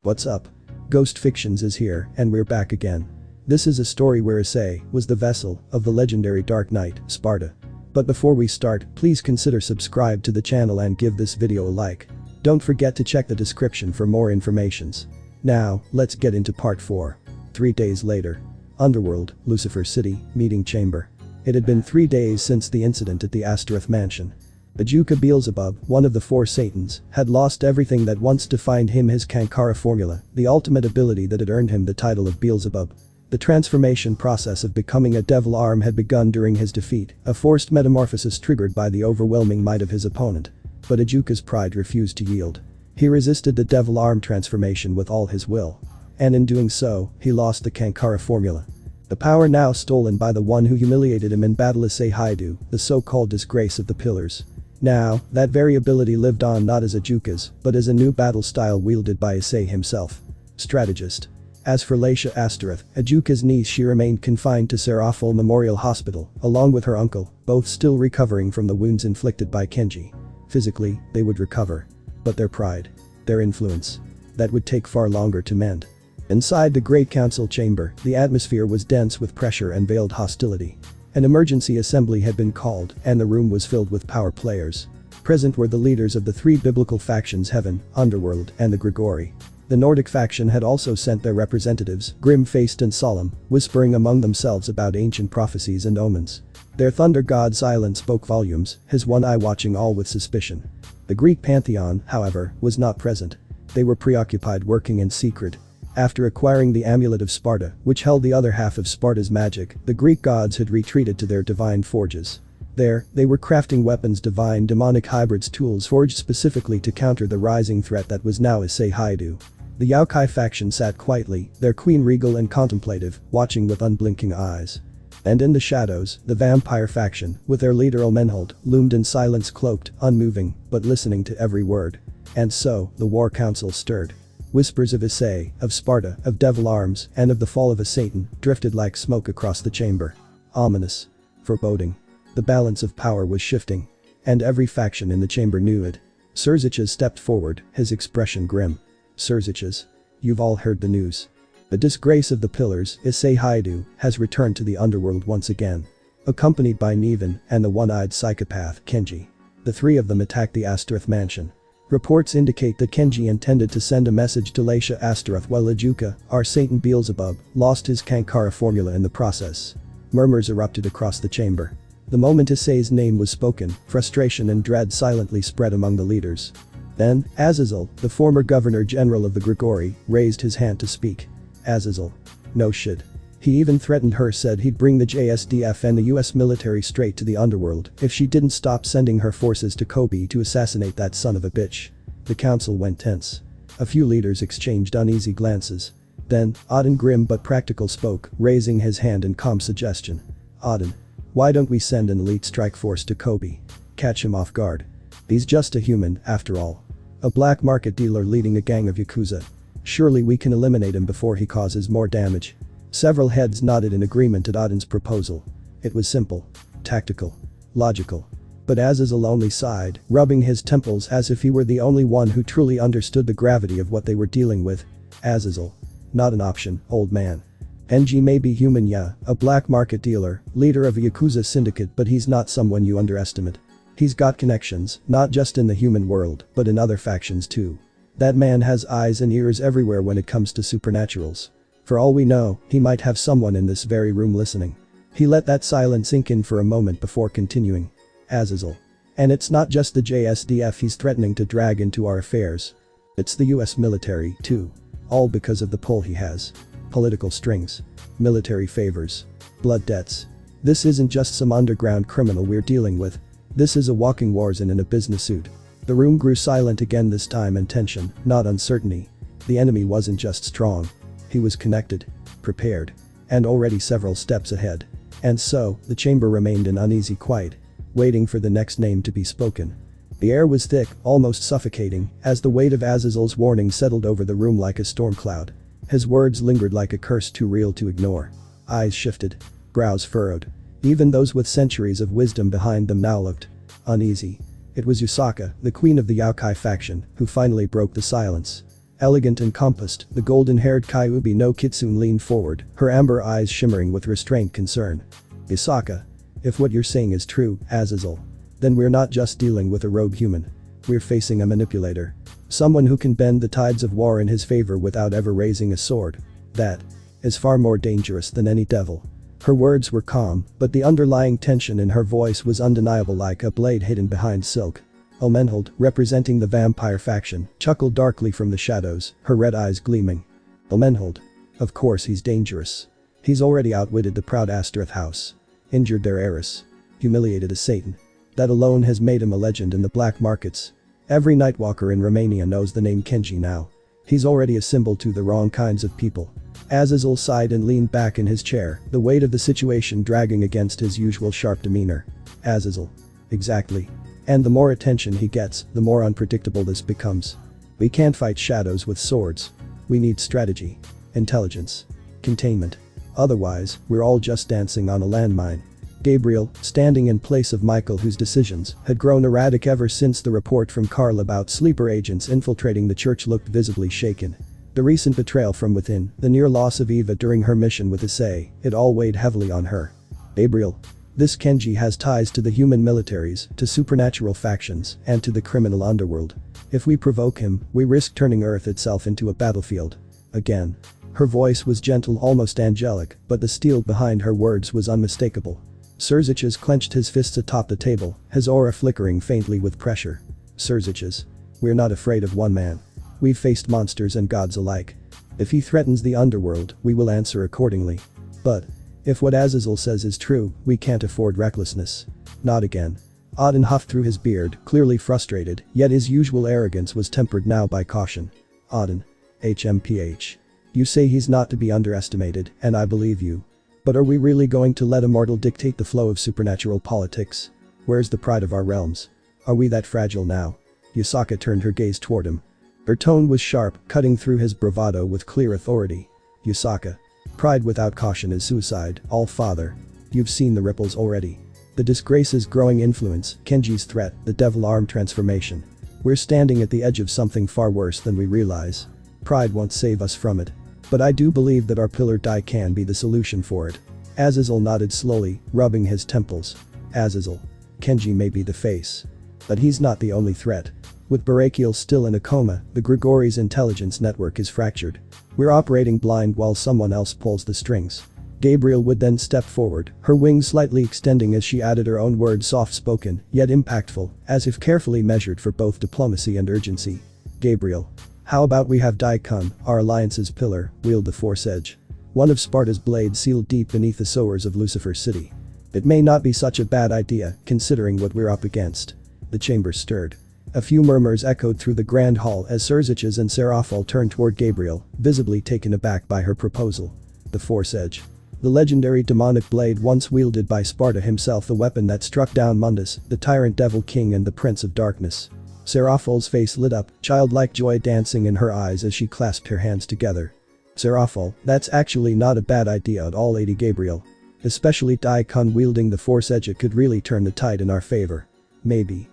What's up? Ghost Fictions is here, and we're back again. This is a story where Issei was the vessel of the legendary Dark Knight, Sparda. But before we start, please consider subscribe to the channel and give this video a like. Don't forget to check the description for more informations. Now, let's get into part 4. 3 days later. Underworld, Lucifer City, meeting chamber. It had been 3 days since the incident at the Astareth mansion. Ajuka Beelzebub, one of the 4 Satans, had lost everything that once defined him, his Kankara formula, the ultimate ability that had earned him the title of Beelzebub. The transformation process of becoming a devil arm had begun during his defeat, a forced metamorphosis triggered by the overwhelming might of his opponent. But Ajuka's pride refused to yield. He resisted the devil arm transformation with all his will. And in doing so, he lost the Kankara formula. The power now stolen by the one who humiliated him in battle, Issei Hyoudou, the so-called disgrace of the pillars. Now, that very ability lived on not as Ajuka's, but as a new battle style wielded by Issei himself. Strategist. As for Laisha Astareth, Ajuka's niece, she remained confined to Serafal Memorial Hospital, along with her uncle, both still recovering from the wounds inflicted by Kenji. Physically, they would recover. But their pride, their influence, that would take far longer to mend. Inside the Great Council chamber, the atmosphere was dense with pressure and veiled hostility. An emergency assembly had been called, and the room was filled with power players. Present were the leaders of the 3 biblical factions, Heaven, Underworld, and the Grigori. The Nordic faction had also sent their representatives, grim-faced and solemn, whispering among themselves about ancient prophecies and omens. Their thunder god Xylon spoke volumes, his one eye watching all with suspicion. The Greek pantheon, however, was not present. They were preoccupied working in secret. After acquiring the amulet of Sparda, which held the other half of Sparda's magic, the Greek gods had retreated to their divine forges. There, they were crafting weapons, divine demonic hybrids, tools forged specifically to counter the rising threat that was now Issei Hyoudou. The Yaokai faction sat quietly, their queen regal and contemplative, watching with unblinking eyes. And in the shadows, the vampire faction, with their leader Elmenhold, loomed in silence, cloaked, unmoving, but listening to every word. And so, the war council stirred. Whispers of Issei, of Sparda, of devil arms, and of the fall of a Satan, drifted like smoke across the chamber. Ominous. Foreboding. The balance of power was shifting. And every faction in the chamber knew it. Serziches stepped forward, his expression grim. Serziches. You've all heard the news. The disgrace of the pillars, Issei Hyoudou, has returned to the underworld once again. Accompanied by Nevan and the one-eyed psychopath, Kenji. The 3 of them attacked the Astareth mansion. Reports indicate that Kenji intended to send a message to Laisha Astareth while Ajuka, our Satan Beelzebub, lost his Kankara formula in the process. Murmurs erupted across the chamber. The moment Issei's name was spoken, frustration and dread silently spread among the leaders. Then, Azazel, the former governor-general of the Grigori, raised his hand to speak. Azazel. No shit. He even threatened her, said he'd bring the JSDF and the US military straight to the underworld if she didn't stop sending her forces to Kobe to assassinate that son of a bitch. The council went tense. A few leaders exchanged uneasy glances. Then, Auden, grim but practical, spoke, raising his hand in calm suggestion. Auden. Why don't we send an elite strike force to Kobe? Catch him off guard. He's just a human, after all. A black market dealer leading a gang of Yakuza. Surely we can eliminate him before he causes more damage. Several heads nodded in agreement at Auden's proposal. It was simple. Tactical. Logical. But Azazel only sighed, rubbing his temples as if he were the only one who truly understood the gravity of what they were dealing with. Azazel. Not an option, old man. NG may be human, yeah, a black market dealer, leader of a Yakuza syndicate, but he's not someone you underestimate. He's got connections, not just in the human world, but in other factions too. That man has eyes and ears everywhere when it comes to supernaturals. For all we know, he might have someone in this very room listening. He let that silence sink in for a moment before continuing. Azazel. And it's not just the JSDF he's threatening to drag into our affairs. It's the US military, too. All because of the pull he has. Political strings. Military favors. Blood debts. This isn't just some underground criminal we're dealing with. This is a walking warzone in a business suit. The room grew silent again, this time in tension, not uncertainty. The enemy wasn't just strong. He was connected, prepared, and already several steps ahead. And so, the chamber remained in uneasy quiet, waiting for the next name to be spoken. The air was thick, almost suffocating, as the weight of Azazel's warning settled over the room like a storm cloud. His words lingered like a curse too real to ignore. Eyes shifted. Brows furrowed. Even those with centuries of wisdom behind them now looked uneasy. It was Yusaka, the queen of the Yaokai faction, who finally broke the silence. Elegant and compassed, the golden-haired Kyuubi no Kitsune leaned forward, her amber eyes shimmering with restrained concern. Isaka. If what you're saying is true, Azazel. Then we're not just dealing with a rogue human. We're facing a manipulator. Someone who can bend the tides of war in his favor without ever raising a sword. That is far more dangerous than any devil. Her words were calm, but the underlying tension in her voice was undeniable, like a blade hidden behind silk. Ingvild, representing the vampire faction, chuckled darkly from the shadows, her red eyes gleaming. Ingvild. Of course he's dangerous. He's already outwitted the proud Astereth house. Injured their heiress. Humiliated a Satan. That alone has made him a legend in the black markets. Every nightwalker in Romania knows the name Kenji now. He's already a symbol to the wrong kinds of people. Azazel sighed and leaned back in his chair, the weight of the situation dragging against his usual sharp demeanor. Azazel. Exactly. And the more attention he gets, the more unpredictable this becomes. We can't fight shadows with swords. We need strategy. Intelligence. Containment. Otherwise, we're all just dancing on a landmine. Gabriel, standing in place of Michael, whose decisions had grown erratic ever since the report from Karl about sleeper agents infiltrating the church, looked visibly shaken. The recent betrayal from within, the near loss of Eva during her mission with Issei, it all weighed heavily on her. Gabriel. This Kenji has ties to the human militaries, to supernatural factions, and to the criminal underworld. If we provoke him, we risk turning Earth itself into a battlefield. Again. Her voice was gentle, almost angelic, but the steel behind her words was unmistakable. Serziches clenched his fists atop the table, his aura flickering faintly with pressure. Serziches. We're not afraid of one man. We've faced monsters and gods alike. If he threatens the underworld, we will answer accordingly. But if what Azazel says is true, we can't afford recklessness. Not again. Auden huffed through his beard, clearly frustrated, yet his usual arrogance was tempered now by caution. Auden. HMPH. You say he's not to be underestimated, and I believe you. But are we really going to let a mortal dictate the flow of supernatural politics? Where's the pride of our realms? Are we that fragile now? Yasaka turned her gaze toward him. Her tone was sharp, cutting through his bravado with clear authority. Yasaka. Pride without caution is suicide, All-Father. You've seen the ripples already. The disgrace's growing influence, Kenji's threat, the devil arm transformation. We're standing at the edge of something far worse than we realize. Pride won't save us from it. But I do believe that our pillar Dai can be the solution for it. Azazel nodded slowly, rubbing his temples. Azazel. Kenji may be the face. But he's not the only threat. With Barakiel still in a coma, the Grigori's intelligence network is fractured. We're operating blind while someone else pulls the strings. Gabriel would then step forward, her wings slightly extending as she added her own words, soft-spoken, yet impactful, as if carefully measured for both diplomacy and urgency. Gabriel. How about we have Dai-kun, our alliance's pillar, wield the Force Edge? One of Sparda's blades sealed deep beneath the sowers of Lucifer's city. It may not be such a bad idea, considering what we're up against. The chamber stirred. A few murmurs echoed through the grand hall as Serziches and Serafal turned toward Gabriel, visibly taken aback by her proposal. The Force Edge. The legendary demonic blade once wielded by Sparda himself, the weapon that struck down Mundus, the tyrant devil king and the prince of darkness. Serafal's face lit up, childlike joy dancing in her eyes as she clasped her hands together. Serafal, that's actually not a bad idea at all, Lady Gabriel. Especially Dai-kun wielding the Force Edge, it could really turn the tide in our favor. Maybe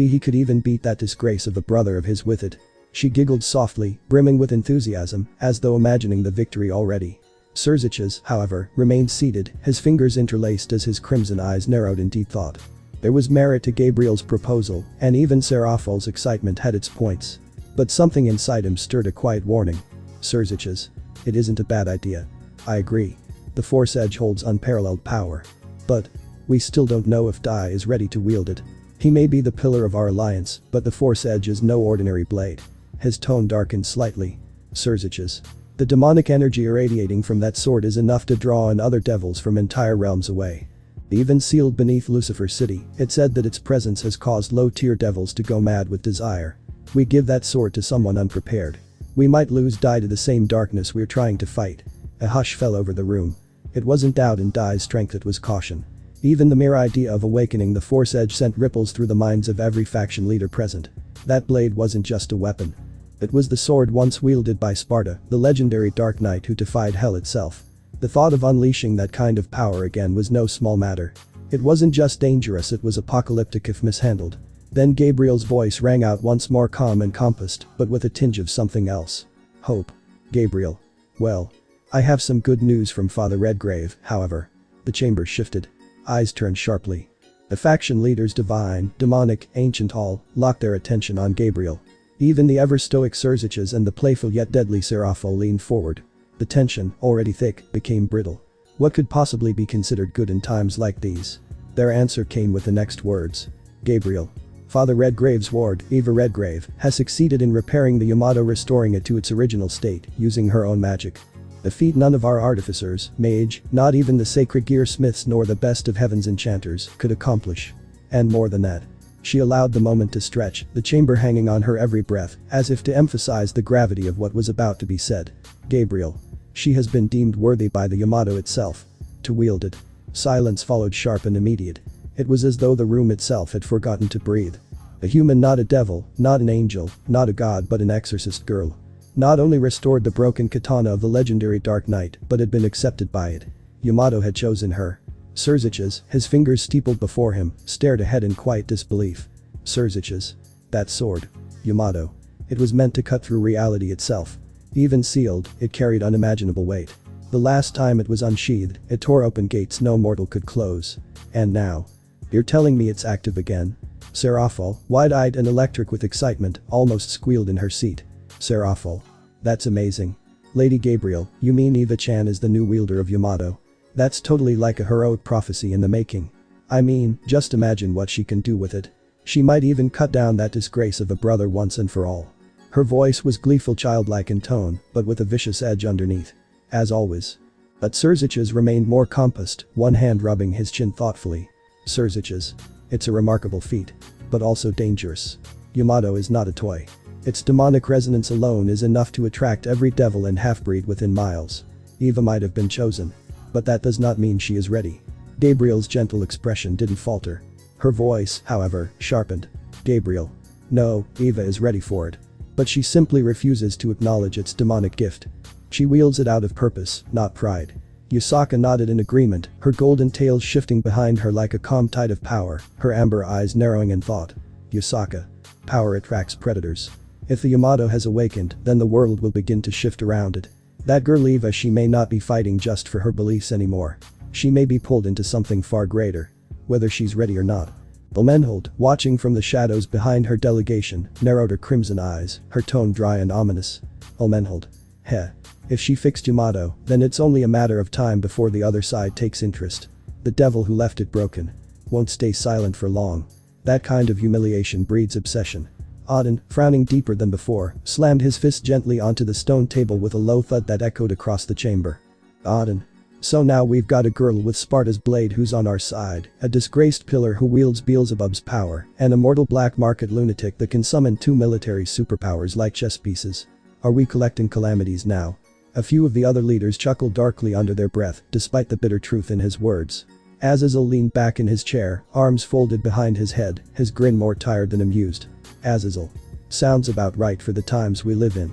he could even beat that disgrace of a brother of his with it. She giggled softly, brimming with enthusiasm, as though imagining the victory already. Serziches, however, remained seated, his fingers interlaced as his crimson eyes narrowed in deep thought. There was merit to Gabriel's proposal, and even Serafal's excitement had its points. But something inside him stirred a quiet warning. Serziches. It isn't a bad idea. I agree. The Force Edge holds unparalleled power. But we still don't know if Dai is ready to wield it. He may be the pillar of our alliance, but the Force Edge is no ordinary blade. His tone darkened slightly. Serziches. The demonic energy irradiating from that sword is enough to draw in other devils from entire realms away. Even sealed beneath Lucifer's city, it said that its presence has caused low-tier devils to go mad with desire. We give that sword to someone unprepared. We might lose Dai to the same darkness we're trying to fight. A hush fell over the room. It wasn't doubt in Dai's strength, it was caution. Even the mere idea of awakening the Force Edge sent ripples through the minds of every faction leader present. That blade wasn't just a weapon. It was the sword once wielded by Sparda, the legendary Dark Knight who defied hell itself. The thought of unleashing that kind of power again was no small matter. It wasn't just dangerous, it was apocalyptic if mishandled. Then Gabriel's voice rang out once more, calm and compassed, but with a tinge of something else. Hope. Gabriel. Well. I have some good news from Father Redgrave, however. The chamber shifted. Eyes turned sharply. The faction leaders, divine, demonic, ancient, all locked their attention on Gabriel. Even the ever-stoic Serziches and the playful yet deadly Serafo leaned forward. The tension, already thick, became brittle. What could possibly be considered good in times like these? Their answer came with the next words. Gabriel. Father Redgrave's ward, Eva Redgrave, has succeeded in repairing the Yamato, restoring it to its original state, using her own magic. A feat none of our artificers, mage, not even the sacred gear smiths nor the best of heaven's enchanters, could accomplish. And more than that. She allowed the moment to stretch, the chamber hanging on her every breath, as if to emphasize the gravity of what was about to be said. Gabriel. She has been deemed worthy by the Yamato itself. To wield it. Silence followed, sharp and immediate. It was as though the room itself had forgotten to breathe. A human, not a devil, not an angel, not a god, but an exorcist girl. Not only restored the broken katana of the legendary Dark Knight, but had been accepted by it. Yamato had chosen her. Serziches, his fingers steepled before him, stared ahead in quiet disbelief. Serziches. That sword. Yamato. It was meant to cut through reality itself. Even sealed, it carried unimaginable weight. The last time it was unsheathed, it tore open gates no mortal could close. And now. You're telling me it's active again? Serafo, wide-eyed and electric with excitement, almost squealed in her seat. Serafo. That's amazing. Lady Gabriel, you mean Eva-chan is the new wielder of Yamato? That's totally like a heroic prophecy in the making. I mean, just imagine what she can do with it. She might even cut down that disgrace of a brother once and for all. Her voice was gleeful, childlike in tone, but with a vicious edge underneath. As always. But Serziches remained more compassed, one hand rubbing his chin thoughtfully. Serziches. It's a remarkable feat. But also dangerous. Yamato is not a toy. Its demonic resonance alone is enough to attract every devil and half-breed within miles. Eva might have been chosen. But that does not mean she is ready. Gabriel's gentle expression didn't falter. Her voice, however, sharpened. Gabriel. No, Eva is ready for it. But she simply refuses to acknowledge its demonic gift. She wields it out of purpose, not pride. Yusaka nodded in agreement, her golden tail shifting behind her like a calm tide of power, her amber eyes narrowing in thought. Yusaka. Power attracts predators. If the Yamato has awakened, then the world will begin to shift around it. That girl Eva, she may not be fighting just for her beliefs anymore. She may be pulled into something far greater. Whether she's ready or not. Elmenhold, watching from the shadows behind her delegation, narrowed her crimson eyes, her tone dry and ominous. Elmenhold. Heh. If she fixed Yamato, then it's only a matter of time before the other side takes interest. The devil who left it broken won't stay silent for long. That kind of humiliation breeds obsession. Auden, frowning deeper than before, slammed his fist gently onto the stone table with a low thud that echoed across the chamber. Auden. So now we've got a girl with Sparda's blade who's on our side, a disgraced pillar who wields Beelzebub's power, and a mortal black market lunatic that can summon two military superpowers like chess pieces. Are we collecting calamities now? A few of the other leaders chuckled darkly under their breath, despite the bitter truth in his words. Azazel leaned back in his chair, arms folded behind his head, his grin more tired than amused. Azazel. Sounds about right for the times we live in.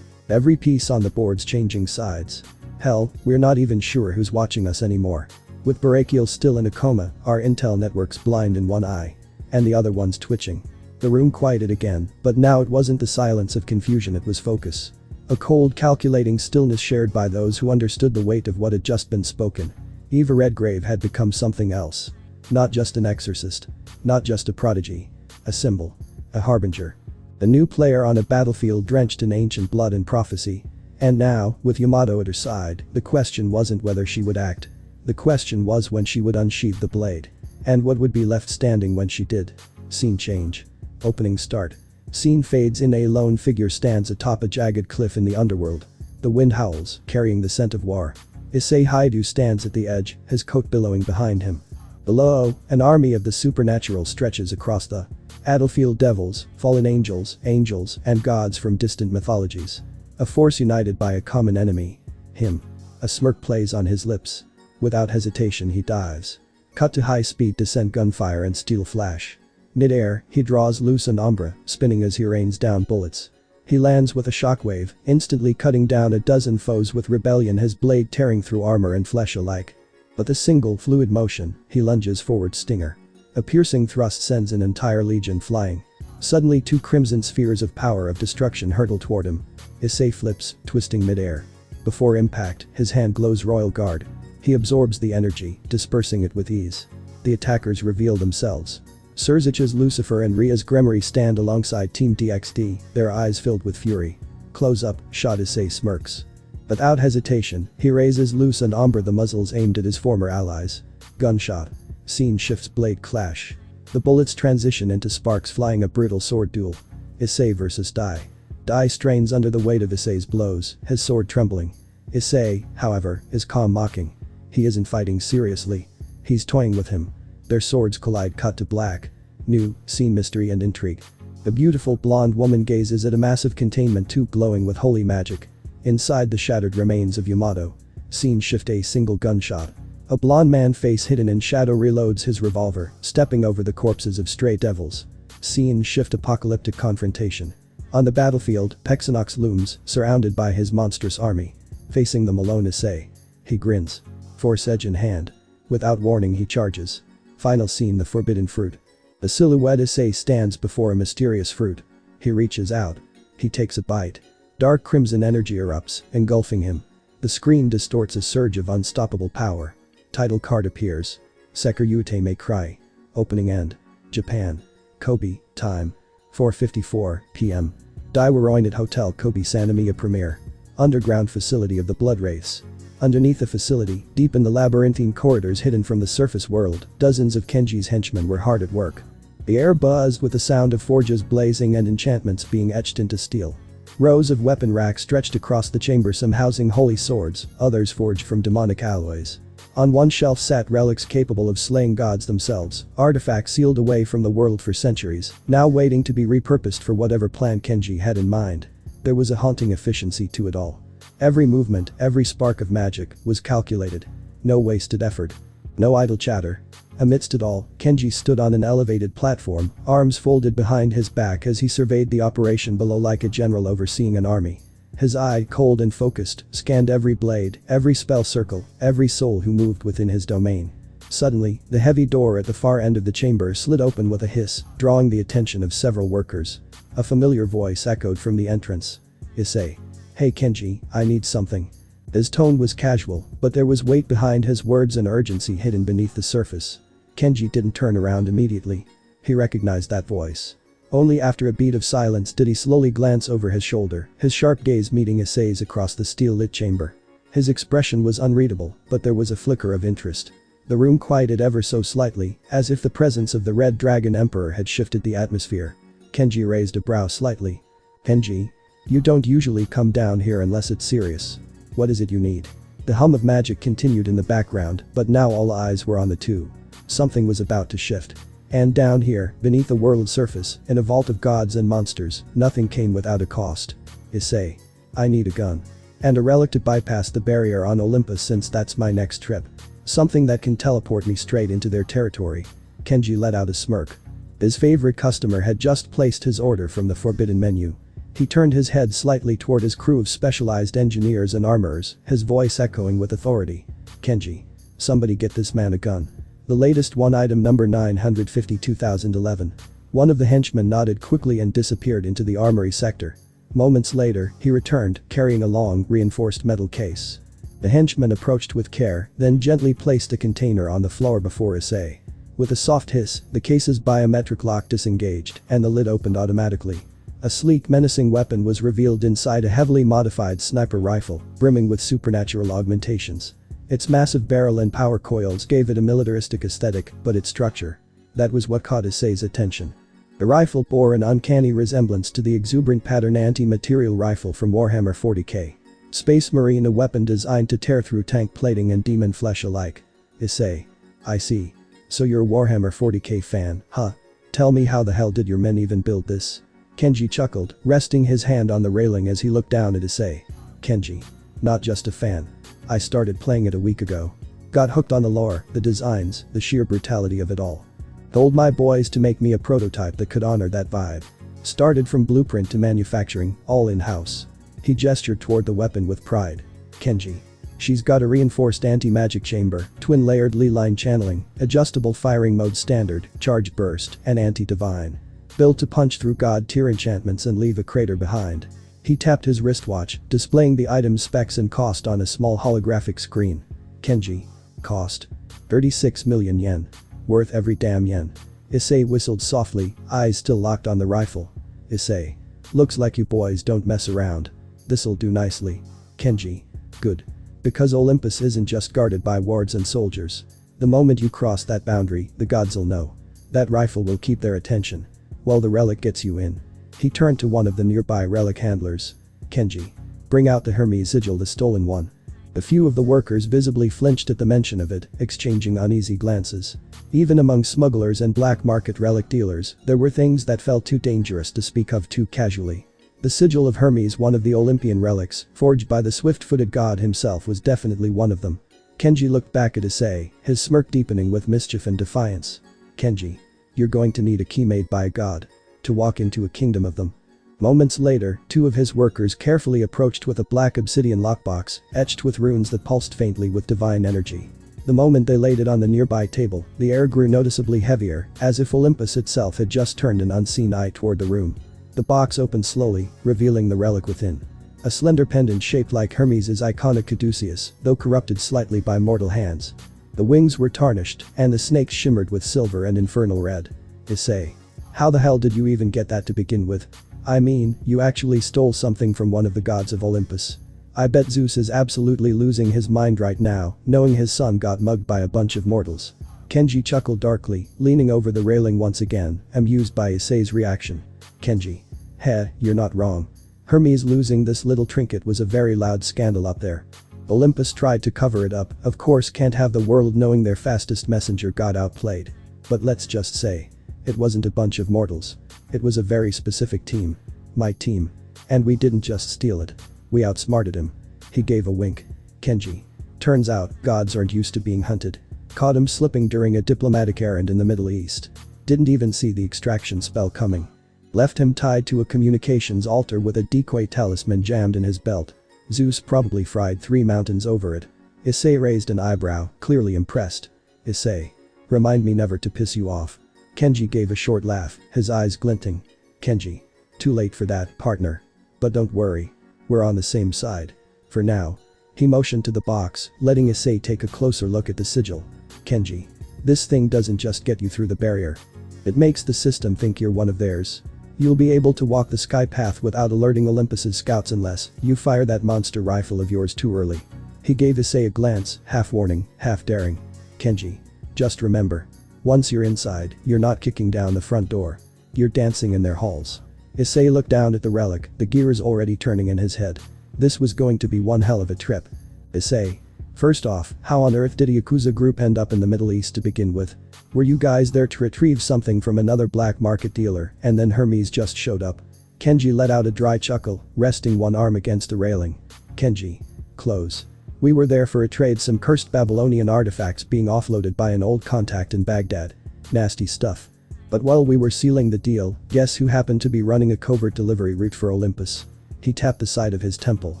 Every piece on the board's changing sides. Hell, we're not even sure who's watching us anymore. With Barakiel still in a coma, our intel network's blind in one eye. And the other one's twitching. The room quieted again, but now it wasn't the silence of confusion, it was focus. A cold, calculating stillness shared by those who understood the weight of what had just been spoken. Eva Redgrave had become something else. Not just an exorcist. Not just a prodigy. A symbol. A harbinger. The new player on a battlefield drenched in ancient blood and prophecy. And now, with Yamato at her side, the question wasn't whether she would act. The question was when she would unsheath the blade. And what would be left standing when she did. Scene change. Opening start. Scene fades in. A lone figure stands atop a jagged cliff in the underworld. The wind howls, carrying the scent of war. Issei Hyoudou stands at the edge, his coat billowing behind him. Below, an army of the supernatural stretches across the battlefield. Devils, fallen angels, and gods from distant mythologies. A force united by a common enemy. Him. A smirk plays on his lips. Without hesitation he dives. Cut to high-speed descent, gunfire and steel flash. Mid-air, he draws loose an ombre, spinning as he rains down bullets. He lands with a shockwave, instantly cutting down a dozen foes with rebellion, his blade tearing through armor and flesh alike. With a single fluid motion, he lunges forward, stinger. A piercing thrust sends an entire legion flying. Suddenly 2 crimson spheres of power of destruction hurtle toward him. Issei flips, twisting midair. Before impact, his hand glows royal guard. He absorbs the energy, dispersing it with ease. The attackers reveal themselves. Surzich's Lucifer and Ria's Gremory stand alongside Team DXD, their eyes filled with fury. Close up, shot Issei smirks. Without hesitation, he raises Luce and Ombre, the muzzles aimed at his former allies. Gunshot. Scene shifts, blade clash. The bullets transition into sparks, flying a brutal sword duel. Issei versus Dai. Dai strains under the weight of Issei's blows, his sword trembling. Issei, however, is calm, mocking. He isn't fighting seriously. He's toying with him. Their swords collide, cut to black. New scene, mystery and intrigue. A beautiful blonde woman gazes at a massive containment tube glowing with holy magic. Inside, the shattered remains of Yamato. Scene shift, a single gunshot. A blonde man, face hidden in shadow, reloads his revolver, stepping over the corpses of stray devils. Scene shift, apocalyptic confrontation. On the battlefield, Pexinox looms, surrounded by his monstrous army. Facing them alone, Issei. He grins. Force edge in hand. Without warning, he charges. Final scene, the forbidden fruit. A silhouette, Issei stands before a mysterious fruit. He reaches out. He takes a bite. Dark crimson energy erupts, engulfing him. The screen distorts, a surge of unstoppable power. Title card appears. Sekiryuutei may cry. Opening end. Japan. Kobe, time. 4:54 p.m. Daiwaroinat Hotel, Kobe, Sanamiya premiere. Underground facility of the Blood Race. Underneath the facility, deep in the labyrinthine corridors hidden from the surface world, dozens of Kenji's henchmen were hard at work. The air buzzed with the sound of forges blazing and enchantments being etched into steel. Rows of weapon racks stretched across the chamber, some housing holy swords, others forged from demonic alloys. On one shelf sat relics capable of slaying gods themselves, artifacts sealed away from the world for centuries, now waiting to be repurposed for whatever plan Kenji had in mind. There was a haunting efficiency to it all. Every movement, every spark of magic, was calculated. No wasted effort. No idle chatter. Amidst it all, Kenji stood on an elevated platform, arms folded behind his back as he surveyed the operation below like a general overseeing an army. His eye, cold and focused, scanned every blade, every spell circle, every soul who moved within his domain. Suddenly, the heavy door at the far end of the chamber slid open with a hiss, drawing the attention of several workers. A familiar voice echoed from the entrance. Issei. Hey Kenji, I need something. His tone was casual, but there was weight behind his words and urgency hidden beneath the surface. Kenji didn't turn around immediately. He recognized that voice. Only after a beat of silence did he slowly glance over his shoulder, his sharp gaze meeting Issei's across the steel-lit chamber. His expression was unreadable, but there was a flicker of interest. The room quieted ever so slightly, as if the presence of the Red Dragon Emperor had shifted the atmosphere. Kenji raised a brow slightly. Kenji? You don't usually come down here unless it's serious. What is it you need? The hum of magic continued in the background, but now all eyes were on the two. Something was about to shift. And down here, beneath the world's surface, in a vault of gods and monsters, nothing came without a cost. Issei. I need a gun. And a relic to bypass the barrier on Olympus, since that's my next trip. Something that can teleport me straight into their territory. Kenji let out a smirk. His favorite customer had just placed his order from the forbidden menu. He turned his head slightly toward his crew of specialized engineers and armorers, his voice echoing with authority. Kenji. Somebody get this man a gun. The latest one, item number 952,011. One of the henchmen nodded quickly and disappeared into the armory sector. Moments later, he returned, carrying a long, reinforced metal case. The henchman approached with care, then gently placed a container on the floor before Issei. With a soft hiss, the case's biometric lock disengaged, and the lid opened automatically. A sleek, menacing weapon was revealed inside, a heavily modified sniper rifle, brimming with supernatural augmentations. Its massive barrel and power coils gave it a militaristic aesthetic, but its structure. That was what caught Issei's attention. The rifle bore an uncanny resemblance to the exuberant pattern anti-material rifle from Warhammer 40k. Space Marine, a weapon designed to tear through tank plating and demon flesh alike. Issei. I see. So you're a Warhammer 40k fan, huh? Tell me, how the hell did your men even build this? Kenji chuckled, resting his hand on the railing as he looked down at Issei. Kenji. Not just a fan. I started playing it a week ago. Got hooked on the lore, the designs, the sheer brutality of it all. Told my boys to make me a prototype that could honor that vibe. Started from blueprint to manufacturing, all in-house. He gestured toward the weapon with pride. Kenji. She's got a reinforced anti-magic chamber, twin-layered Li-line channeling, adjustable firing mode standard, charge burst, and anti-divine. built to punch through god-tier enchantments and leave a crater behind. He tapped his wristwatch, displaying the item's specs and cost on a small holographic screen. Kenji. Cost. 36 million yen. Worth every damn yen. Issei whistled softly, eyes still locked on the rifle. Issei. Looks like you boys don't mess around. This'll do nicely. Kenji. Good. Because Olympus isn't just guarded by wards and soldiers. The moment you cross that boundary, the gods'll know. That rifle will keep their attention. While the relic gets you in. He turned to one of the nearby relic handlers. Kenji. Bring out the Hermes sigil, the stolen one. A few of the workers visibly flinched at the mention of it, exchanging uneasy glances. Even among smugglers and black market relic dealers, there were things that felt too dangerous to speak of too casually. The sigil of Hermes, one of the Olympian relics, forged by the swift-footed god himself, was definitely one of them. Kenji looked back at Issei, his smirk deepening with mischief and defiance. Kenji. You're going to need a key made by a god. To walk into a kingdom of them. Moments later, two of his workers carefully approached with a black obsidian lockbox, etched with runes that pulsed faintly with divine energy. The moment they laid it on the nearby table, the air grew noticeably heavier, as if Olympus itself had just turned an unseen eye toward the room. The box opened slowly, revealing the relic within. A slender pendant shaped like Hermes' iconic caduceus, though corrupted slightly by mortal hands. The wings were tarnished, and the snakes shimmered with silver and infernal red. Issei. How the hell did you even get that to begin with? I mean, you actually stole something from one of the gods of Olympus. I bet Zeus is absolutely losing his mind right now, knowing his son got mugged by a bunch of mortals. Kenji chuckled darkly, leaning over the railing once again, amused by Issei's reaction. Kenji. Heh, you're not wrong. Hermes losing this little trinket was a very loud scandal up there. Olympus tried to cover it up, of course can't have the world knowing their fastest messenger got outplayed. But let's just say. It wasn't a bunch of mortals. It was a very specific team. My team. And we didn't just steal it. We outsmarted him. He gave a wink. Kenji. Turns out, gods aren't used to being hunted. Caught him slipping during a diplomatic errand in the Middle East. Didn't even see the extraction spell coming. Left him tied to a communications altar with a decoy talisman jammed in his belt. Zeus probably fried 3 mountains over it. Issei raised an eyebrow, clearly impressed. Issei. Remind me never to piss you off. Kenji gave a short laugh, his eyes glinting. Kenji. Too late for that, partner. But don't worry. We're on the same side. For now. He motioned to the box, letting Issei take a closer look at the sigil. Kenji. This thing doesn't just get you through the barrier. It makes the system think you're one of theirs. You'll be able to walk the sky path without alerting Olympus's scouts unless you fire that monster rifle of yours too early. He gave Issei a glance, half warning, half daring. Kenji. Just remember. Once you're inside, you're not kicking down the front door. You're dancing in their halls. Issei looked down at the relic, the gears already turning in his head. This was going to be one hell of a trip. Issei. First off, how on earth did a Yakuza group end up in the Middle East to begin with? Were you guys there to retrieve something from another black market dealer and then Hermes just showed up? Kenji let out a dry chuckle, resting one arm against the railing. Kenji. Close. We were there for a trade, some cursed Babylonian artifacts being offloaded by an old contact in Baghdad. Nasty stuff. But while we were sealing the deal, guess who happened to be running a covert delivery route for Olympus? He tapped the side of his temple.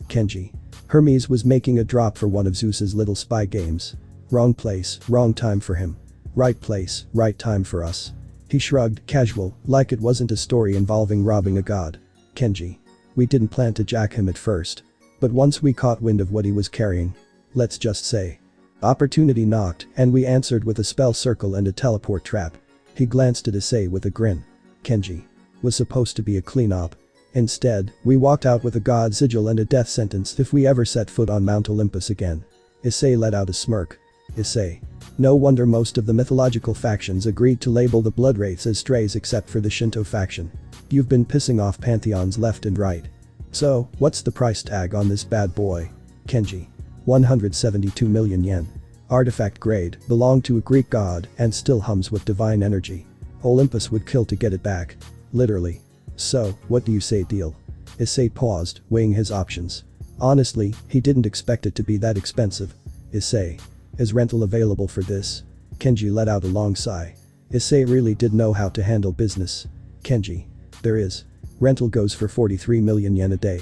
Kenji. Hermes was making a drop for one of Zeus's little spy games. Wrong place, wrong time for him. Right place, right time for us. He shrugged, casual, like it wasn't a story involving robbing a god. Kenji. We didn't plan to jack him at first. But once we caught wind of what he was carrying. Let's just say. Opportunity knocked, and we answered with a spell circle and a teleport trap. He glanced at Issei with a grin. Kenji. Was supposed to be a clean-up. Instead, we walked out with a god sigil and a death sentence if we ever set foot on Mount Olympus again. Issei let out a smirk. Issei. No wonder most of the mythological factions agreed to label the blood wraiths as strays except for the Shinto faction. You've been pissing off pantheons left and right. So, what's the price tag on this bad boy? Kenji. 172 million yen. Artifact grade, belonged to a Greek god, and still hums with divine energy. Olympus would kill to get it back. Literally. So, what do you say, deal? Issei paused, weighing his options. Honestly, he didn't expect it to be that expensive. Issei. Is rental available for this? Kenji let out a long sigh. Issei really did know how to handle business. Kenji. There is. Rental goes for 43 million yen a day.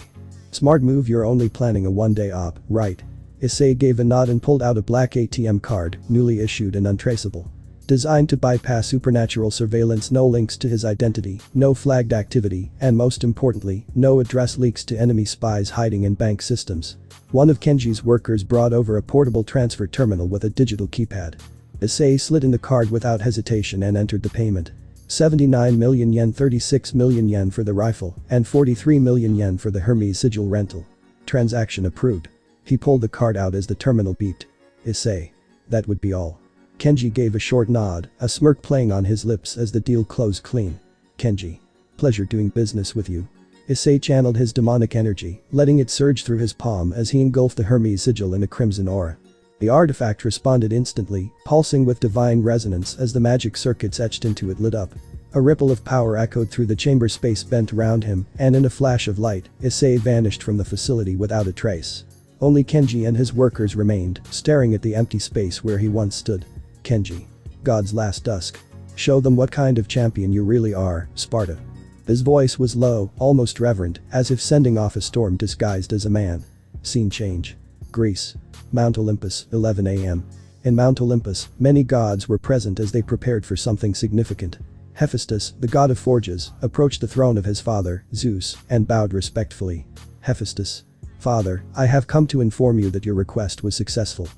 Smart move, you're only planning a one-day op, right? Issei gave a nod and pulled out a black ATM card, newly issued and untraceable. Designed to bypass supernatural surveillance, no links to his identity, no flagged activity, and most importantly, no address leaks to enemy spies hiding in bank systems. One of Kenji's workers brought over a portable transfer terminal with a digital keypad. Issei slid in the card without hesitation and entered the payment. 79 million yen, 36 million yen for the rifle, and 43 million yen for the Hermes sigil rental. Transaction approved. He pulled the card out as the terminal beeped. Issei. That would be all. Kenji gave a short nod, a smirk playing on his lips as the deal closed clean. Kenji. Pleasure doing business with you. Issei channeled his demonic energy, letting it surge through his palm as he engulfed the Hermes sigil in a crimson aura. The artifact responded instantly, pulsing with divine resonance as the magic circuits etched into it lit up. A ripple of power echoed through the chamber, space bent around him, and in a flash of light, Issei vanished from the facility without a trace. Only Kenji and his workers remained, staring at the empty space where he once stood. Kenji. God's last dusk. Show them what kind of champion you really are, Sparda. His voice was low, almost reverent, as if sending off a storm disguised as a man. Scene change. Greece. Mount Olympus, 11 a.m. In Mount Olympus, many gods were present as they prepared for something significant. Hephaestus, the god of forges, approached the throne of his father, Zeus, and bowed respectfully. Hephaestus. Father, I have come to inform you that your request was successful.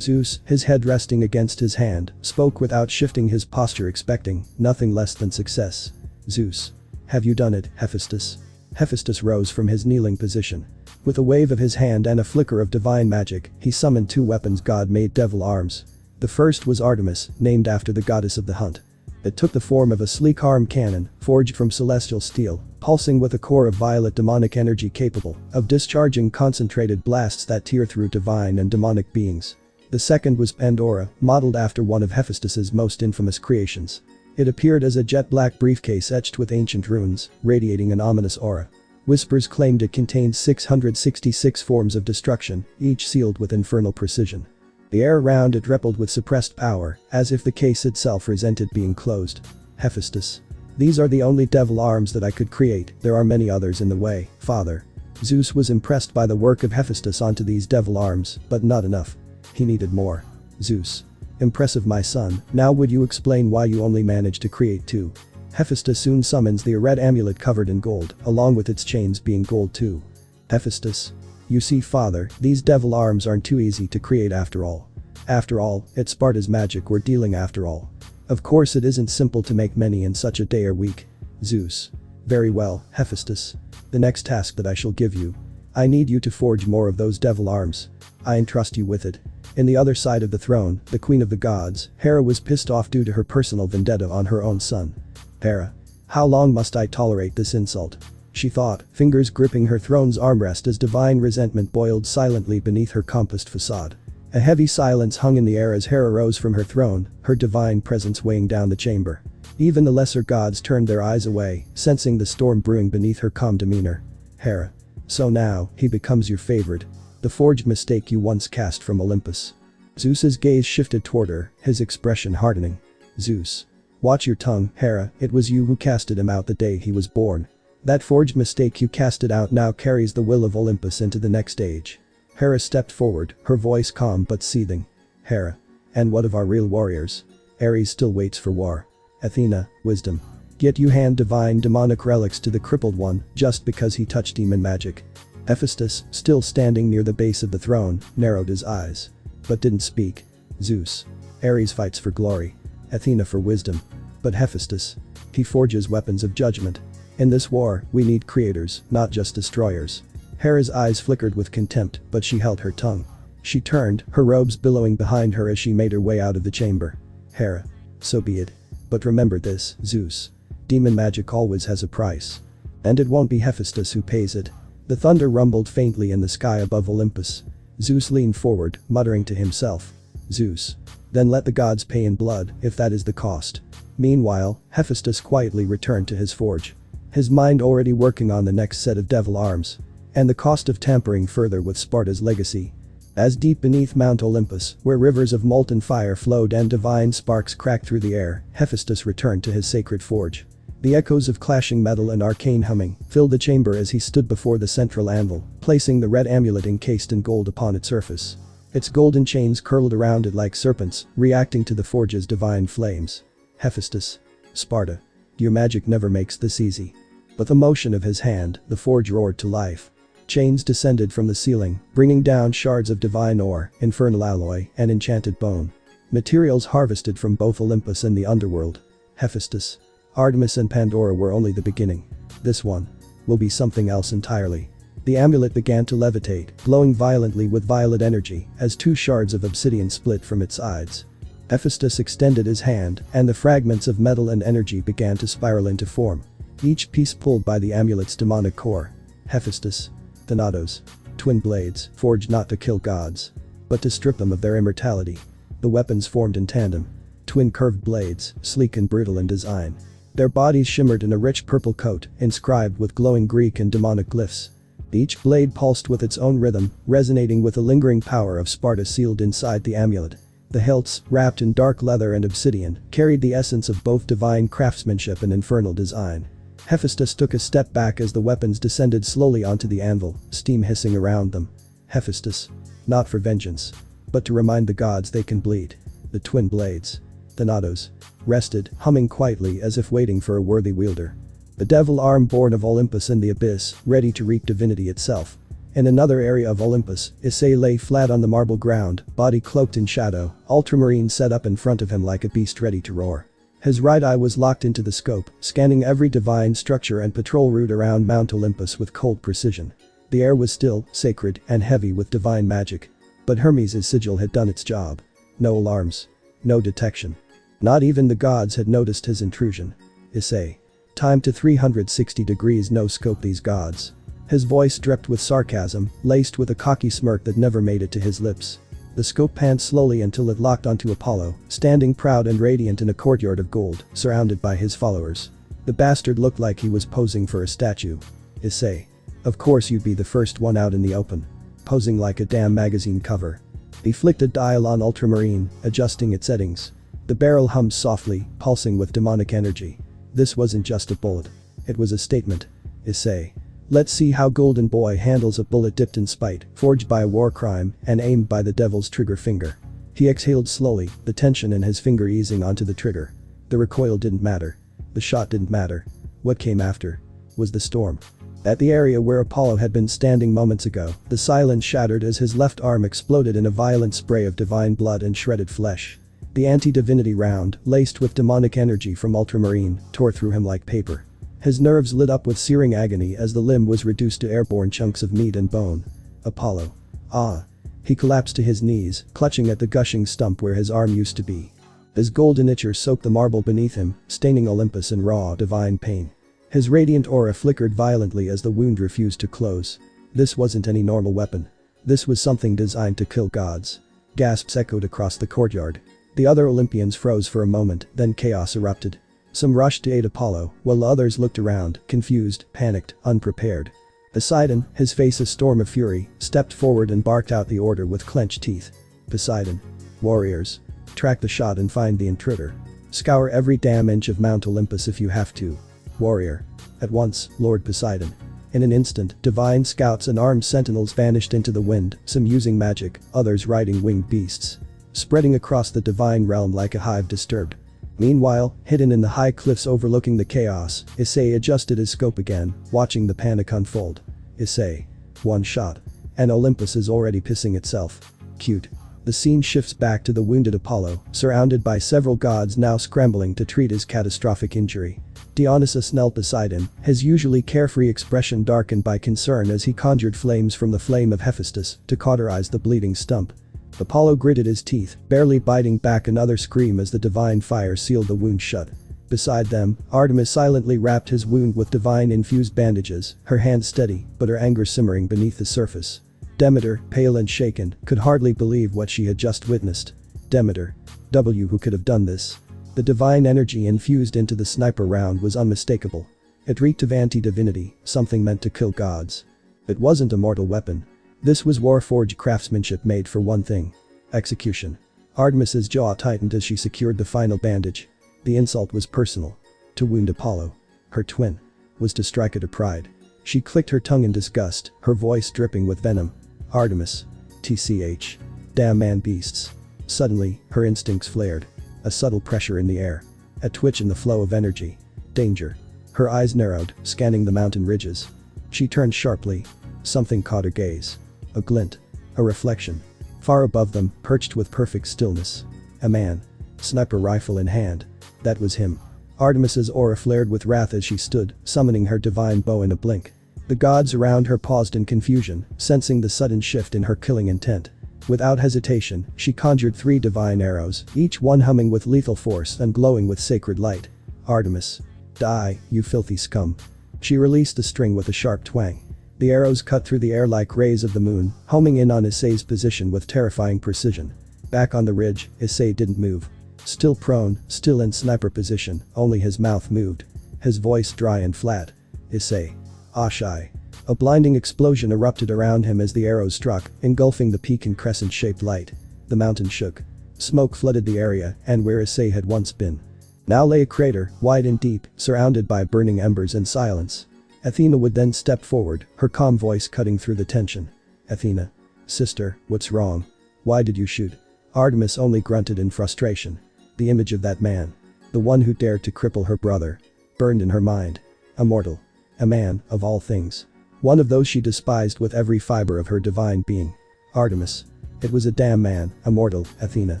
Zeus, his head resting against his hand, spoke without shifting his posture, expecting nothing less than success. Zeus. Have you done it, Hephaestus? Hephaestus rose from his kneeling position. With a wave of his hand and a flicker of divine magic, he summoned two weapons, God-made devil arms. The first was Artemis, named after the goddess of the hunt. It took the form of a sleek arm cannon, forged from celestial steel, pulsing with a core of violet demonic energy capable of discharging concentrated blasts that tear through divine and demonic beings. The second was Pandora, modeled after one of Hephaestus's most infamous creations. It appeared as a jet-black briefcase etched with ancient runes, radiating an ominous aura. Whispers claimed it contained 666 forms of destruction, each sealed with infernal precision. The air around it rippled with suppressed power, as if the case itself resented being closed. Hephaestus. These are the only devil arms that I could create, there are many others in the way, Father. Zeus was impressed by the work of Hephaestus onto these devil arms, but not enough. He needed more. Zeus. Impressive, my son, now would you explain why you only managed to create two? Hephaestus soon summons the red amulet covered in gold, along with its chains being gold too. Hephaestus. You see, Father, these devil arms aren't too easy to create after all. After all, it's Sparda's magic we're dealing after all. Of course it isn't simple to make many in such a day or week. Zeus. Very well, Hephaestus. The next task that I shall give you. I need you to forge more of those devil arms. I entrust you with it. In the other side of the throne, the queen of the gods, Hera, was pissed off due to her personal vendetta on her own son. Hera. How long must I tolerate this insult? She thought, fingers gripping her throne's armrest as divine resentment boiled silently beneath her compassed facade. A heavy silence hung in the air as Hera rose from her throne, her divine presence weighing down the chamber. Even the lesser gods turned their eyes away, sensing the storm brewing beneath her calm demeanor. Hera. So now, he becomes your favorite. The forged mistake you once cast from Olympus. Zeus's gaze shifted toward her, his expression hardening. Zeus. Watch your tongue, Hera, it was you who casted him out the day he was born. That forged mistake you casted out now carries the will of Olympus into the next age. Hera stepped forward, her voice calm but seething. Hera. And what of our real warriors? Ares still waits for war. Athena, wisdom. Yet you hand divine demonic relics to the crippled one, just because he touched demon magic. Hephaestus, still standing near the base of the throne, narrowed his eyes. But didn't speak. Zeus. Ares fights for glory. Athena for wisdom. But Hephaestus. He forges weapons of judgment. In this war, we need creators, not just destroyers. Hera's eyes flickered with contempt, but she held her tongue. She turned, her robes billowing behind her as she made her way out of the chamber. Hera. So be it. But remember this, Zeus. Demon magic always has a price. And it won't be Hephaestus who pays it. The thunder rumbled faintly in the sky above Olympus. Zeus leaned forward, muttering to himself. Zeus. Then let the gods pay in blood, if that is the cost. Meanwhile, Hephaestus quietly returned to his forge. His mind already working on the next set of devil arms. And the cost of tampering further with Sparda's legacy. As deep beneath Mount Olympus, where rivers of molten fire flowed and divine sparks cracked through the air, Hephaestus returned to his sacred forge. The echoes of clashing metal and arcane humming filled the chamber as he stood before the central anvil, placing the red amulet encased in gold upon its surface. Its golden chains curled around it like serpents, reacting to the forge's divine flames. Hephaestus. Sparda. Your magic never makes this easy. With the motion of his hand, the forge roared to life. Chains descended from the ceiling, bringing down shards of divine ore, infernal alloy, and enchanted bone. Materials harvested from both Olympus and the underworld. Hephaestus. Artemis and Pandora were only the beginning. This one will be something else entirely. The amulet began to levitate, glowing violently with violet energy as two shards of obsidian split from its sides. Hephaestus extended his hand, and the fragments of metal and energy began to spiral into form. Each piece pulled by the amulet's demonic core. Hephaestus. Thanatos. Twin blades, forged not to kill gods, but to strip them of their immortality. The weapons formed in tandem. Twin curved blades, sleek and brutal in design. Their bodies shimmered in a rich purple coat, inscribed with glowing Greek and demonic glyphs. Each blade pulsed with its own rhythm, resonating with the lingering power of Sparda sealed inside the amulet. The hilts, wrapped in dark leather and obsidian, carried the essence of both divine craftsmanship and infernal design. Hephaestus took a step back as the weapons descended slowly onto the anvil, steam hissing around them. Hephaestus. Not for vengeance, but to remind the gods they can bleed. The twin blades. Thanatos. Rested, humming quietly as if waiting for a worthy wielder. The devil arm born of Olympus in the abyss, ready to reap divinity itself. In another area of Olympus, Issei lay flat on the marble ground, body cloaked in shadow, ultramarine set up in front of him like a beast ready to roar. His right eye was locked into the scope, scanning every divine structure and patrol route around Mount Olympus with cold precision. The air was still, sacred, and heavy with divine magic. But Hermes' sigil had done its job. No alarms. No detection. Not even the gods had noticed his intrusion. Issei. Time to 360 degrees no scope these gods. His voice dripped with sarcasm, laced with a cocky smirk that never made it to his lips. The scope panned slowly until it locked onto Apollo, standing proud and radiant in a courtyard of gold, surrounded by his followers. The bastard looked like he was posing for a statue. Issei. Of course you'd be the first one out in the open. Posing like a damn magazine cover. He flicked a dial on ultramarine, adjusting its settings. The barrel hummed softly, pulsing with demonic energy. This wasn't just a bullet. It was a statement. Issei. Let's see how Golden Boy handles a bullet dipped in spite, forged by a war crime, and aimed by the devil's trigger finger. He exhaled slowly, the tension in his finger easing onto the trigger. The recoil didn't matter. The shot didn't matter. What came after was the storm. At the area where Apollo had been standing moments ago, the silence shattered as his left arm exploded in a violent spray of divine blood and shredded flesh. The anti-divinity round, laced with demonic energy from ultramarine, tore through him like paper. His nerves lit up with searing agony as the limb was reduced to airborne chunks of meat and bone. Apollo. Ah. He collapsed to his knees, clutching at the gushing stump where his arm used to be. His golden ichor soaked the marble beneath him, staining Olympus in raw, divine pain. His radiant aura flickered violently as the wound refused to close. This wasn't any normal weapon. This was something designed to kill gods. Gasps echoed across the courtyard. The other Olympians froze for a moment, then chaos erupted. Some rushed to aid Apollo, while others looked around, confused, panicked, unprepared. Poseidon, his face a storm of fury, stepped forward and barked out the order with clenched teeth. Poseidon. Warriors. Track the shot and find the intruder. Scour every damn inch of Mount Olympus if you have to. Warrior. At once, Lord Poseidon. In an instant, divine scouts and armed sentinels vanished into the wind, some using magic, others riding winged beasts. Spreading across the divine realm like a hive disturbed. Meanwhile, hidden in the high cliffs overlooking the chaos, Issei adjusted his scope again, watching the panic unfold. Issei. One shot. And Olympus is already pissing itself. Cute. The scene shifts back to the wounded Apollo, surrounded by several gods now scrambling to treat his catastrophic injury. Dionysus knelt beside him, his usually carefree expression darkened by concern as he conjured flames from the flame of Hephaestus to cauterize the bleeding stump. Apollo gritted his teeth, barely biting back another scream as the divine fire sealed the wound shut. Beside them, Artemis silently wrapped his wound with divine-infused bandages, her hand steady, but her anger simmering beneath the surface. Demeter, pale and shaken, could hardly believe what she had just witnessed. Demeter. Who could have done this? The divine energy infused into the sniper round was unmistakable. It reeked of anti-divinity, something meant to kill gods. It wasn't a mortal weapon. This was warforged craftsmanship made for one thing. Execution. Artemis's jaw tightened as she secured the final bandage. The insult was personal. To wound Apollo, her twin, was to strike at her pride. She clicked her tongue in disgust, her voice dripping with venom. Artemis. TCH. Damn man beasts. Suddenly, her instincts flared. A subtle pressure in the air. A twitch in the flow of energy. Danger. Her eyes narrowed, scanning the mountain ridges. She turned sharply. Something caught her gaze. A glint. A reflection. Far above them, perched with perfect stillness. A man. Sniper rifle in hand. That was him. Artemis's aura flared with wrath as she stood, summoning her divine bow in a blink. The gods around her paused in confusion, sensing the sudden shift in her killing intent. Without hesitation, she conjured 3 divine arrows, each one humming with lethal force and glowing with sacred light. Artemis. Die, you filthy scum. She released the string with a sharp twang. The arrows cut through the air like rays of the moon, homing in on Issei's position with terrifying precision. Back on the ridge, Issei didn't move. Still prone, still in sniper position, only his mouth moved. His voice dry and flat. Issei. Ashai. A blinding explosion erupted around him as the arrows struck, engulfing the peak in crescent-shaped light. The mountain shook. Smoke flooded the area, and where Issei had once been now lay a crater, wide and deep, surrounded by burning embers and silence. Athena would then step forward, her calm voice cutting through the tension. Athena. Sister, what's wrong? Why did you shoot? Artemis only grunted in frustration. The image of that man. The one who dared to cripple her brother. Burned in her mind. A mortal. A man, of all things. One of those she despised with every fiber of her divine being. Artemis. It was a damn man, a mortal, Athena.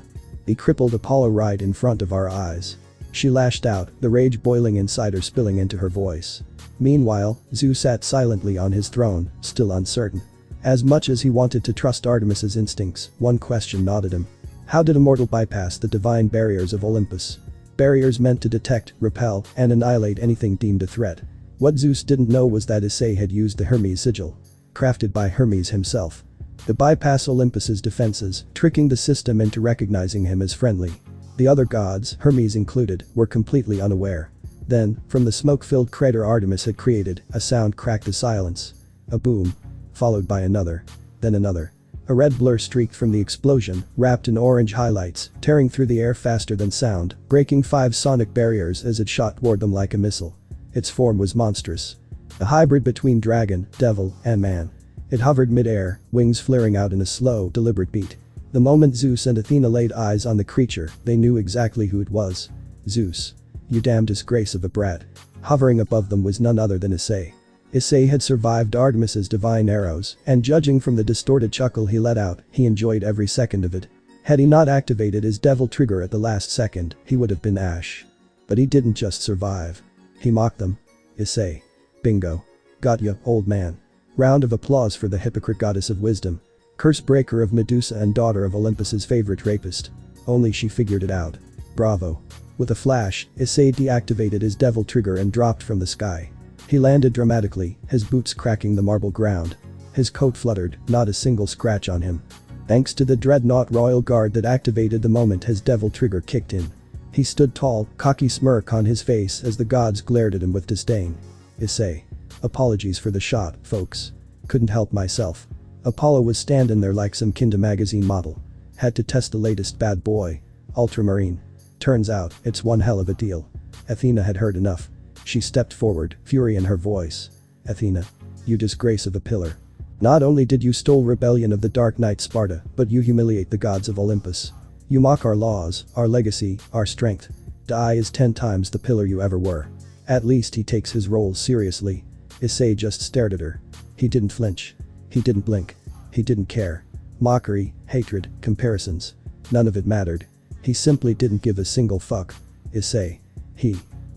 He crippled Apollo right in front of our eyes. She lashed out, the rage boiling inside her spilling into her voice. Meanwhile, Zeus sat silently on his throne, still uncertain. As much as he wanted to trust Artemis's instincts, one question gnawed at him. How did a mortal bypass the divine barriers of Olympus? Barriers meant to detect, repel, and annihilate anything deemed a threat. What Zeus didn't know was that Issei had used the Hermes sigil. Crafted by Hermes himself. To bypass Olympus's defenses, tricking the system into recognizing him as friendly. The other gods, Hermes included, were completely unaware. Then, from the smoke-filled crater Artemis had created, a sound cracked the silence. A boom. Followed by another. Then another. A red blur streaked from the explosion, wrapped in orange highlights, tearing through the air faster than sound, breaking 5 sonic barriers as it shot toward them like a missile. Its form was monstrous. A hybrid between dragon, devil, and man. It hovered mid-air, wings flaring out in a slow, deliberate beat. The moment Zeus and Athena laid eyes on the creature, they knew exactly who it was. Zeus. You damn disgrace of a brat. Hovering above them was none other than Issei. Issei had survived Artemis's divine arrows, and judging from the distorted chuckle he let out, he enjoyed every second of it. Had he not activated his devil trigger at the last second, he would have been ash. But he didn't just survive. He mocked them. Issei. Bingo. Got ya, old man. Round of applause for the hypocrite goddess of wisdom. Curse breaker of Medusa and daughter of Olympus's favorite rapist. Only she figured it out. Bravo. With a flash, Issei deactivated his devil trigger and dropped from the sky. He landed dramatically, his boots cracking the marble ground. His coat fluttered, not a single scratch on him. Thanks to the dreadnought royal guard that activated the moment his devil trigger kicked in. He stood tall, cocky smirk on his face as the gods glared at him with disdain. Issei. Apologies for the shot, folks. Couldn't help myself. Apollo was standing there like some Kinda magazine model. Had to test the latest bad boy. Ultramarine. Turns out, it's one hell of a deal. Athena had heard enough. She stepped forward, fury in her voice. Athena. You disgrace of a pillar. Not only did you stole rebellion of the Dark Knight Sparda, but you humiliate the gods of Olympus. You mock our laws, our legacy, our strength. Dai is 10 times the pillar you ever were. At least he takes his roles seriously. Issei just stared at her. He didn't flinch. He didn't blink. He didn't care. Mockery, hatred, comparisons. None of it mattered. He simply didn't give a single fuck. Issei.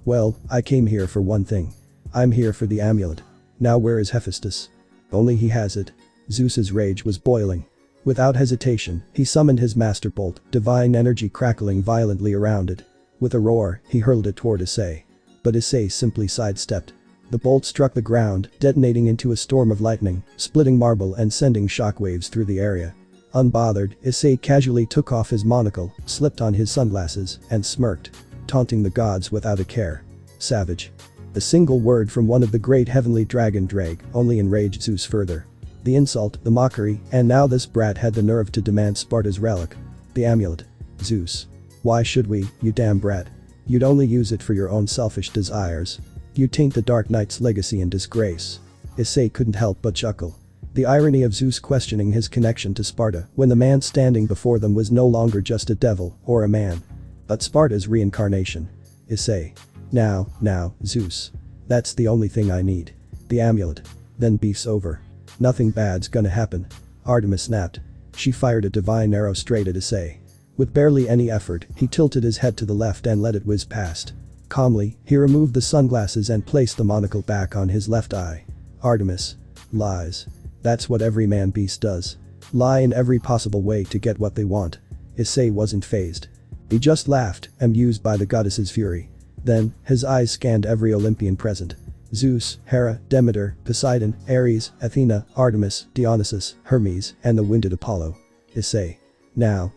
Well, I came here for one thing. I'm here for the amulet. Now where is Hephaestus? Only he has it. Zeus's rage was boiling. Without hesitation, he summoned his master bolt, divine energy crackling violently around it. With a roar, he hurled it toward Issei. But Issei simply sidestepped. The bolt struck the ground, detonating into a storm of lightning, splitting marble and sending shockwaves through the area. Unbothered, Issei casually took off his monocle, slipped on his sunglasses, and smirked. Taunting the gods without a care. Savage. A single word from one of the great heavenly dragon Drake only enraged Zeus further. The insult, the mockery, and now this brat had the nerve to demand Sparta's relic. The amulet. Zeus. Why should we, you damn brat? You'd only use it for your own selfish desires. You taint the Dark Knight's legacy and disgrace. Issei couldn't help but chuckle. The irony of Zeus questioning his connection to Sparda when the man standing before them was no longer just a devil or a man, but Sparda's reincarnation. Issei. Now, Zeus. That's the only thing I need. The amulet. Then beef's over. Nothing bad's gonna happen. Artemis snapped. She fired a divine arrow straight at Issei. With barely any effort, he tilted his head to the left and let it whiz past. Calmly, he removed the sunglasses and placed the monocle back on his left eye. Artemis. Lies. That's what every man-beast does. Lie in every possible way to get what they want. Issei wasn't fazed. He just laughed, amused by the goddess's fury. Then, his eyes scanned every Olympian present. Zeus, Hera, Demeter, Poseidon, Ares, Athena, Artemis, Dionysus, Hermes, and the winded Apollo. Issei. Now.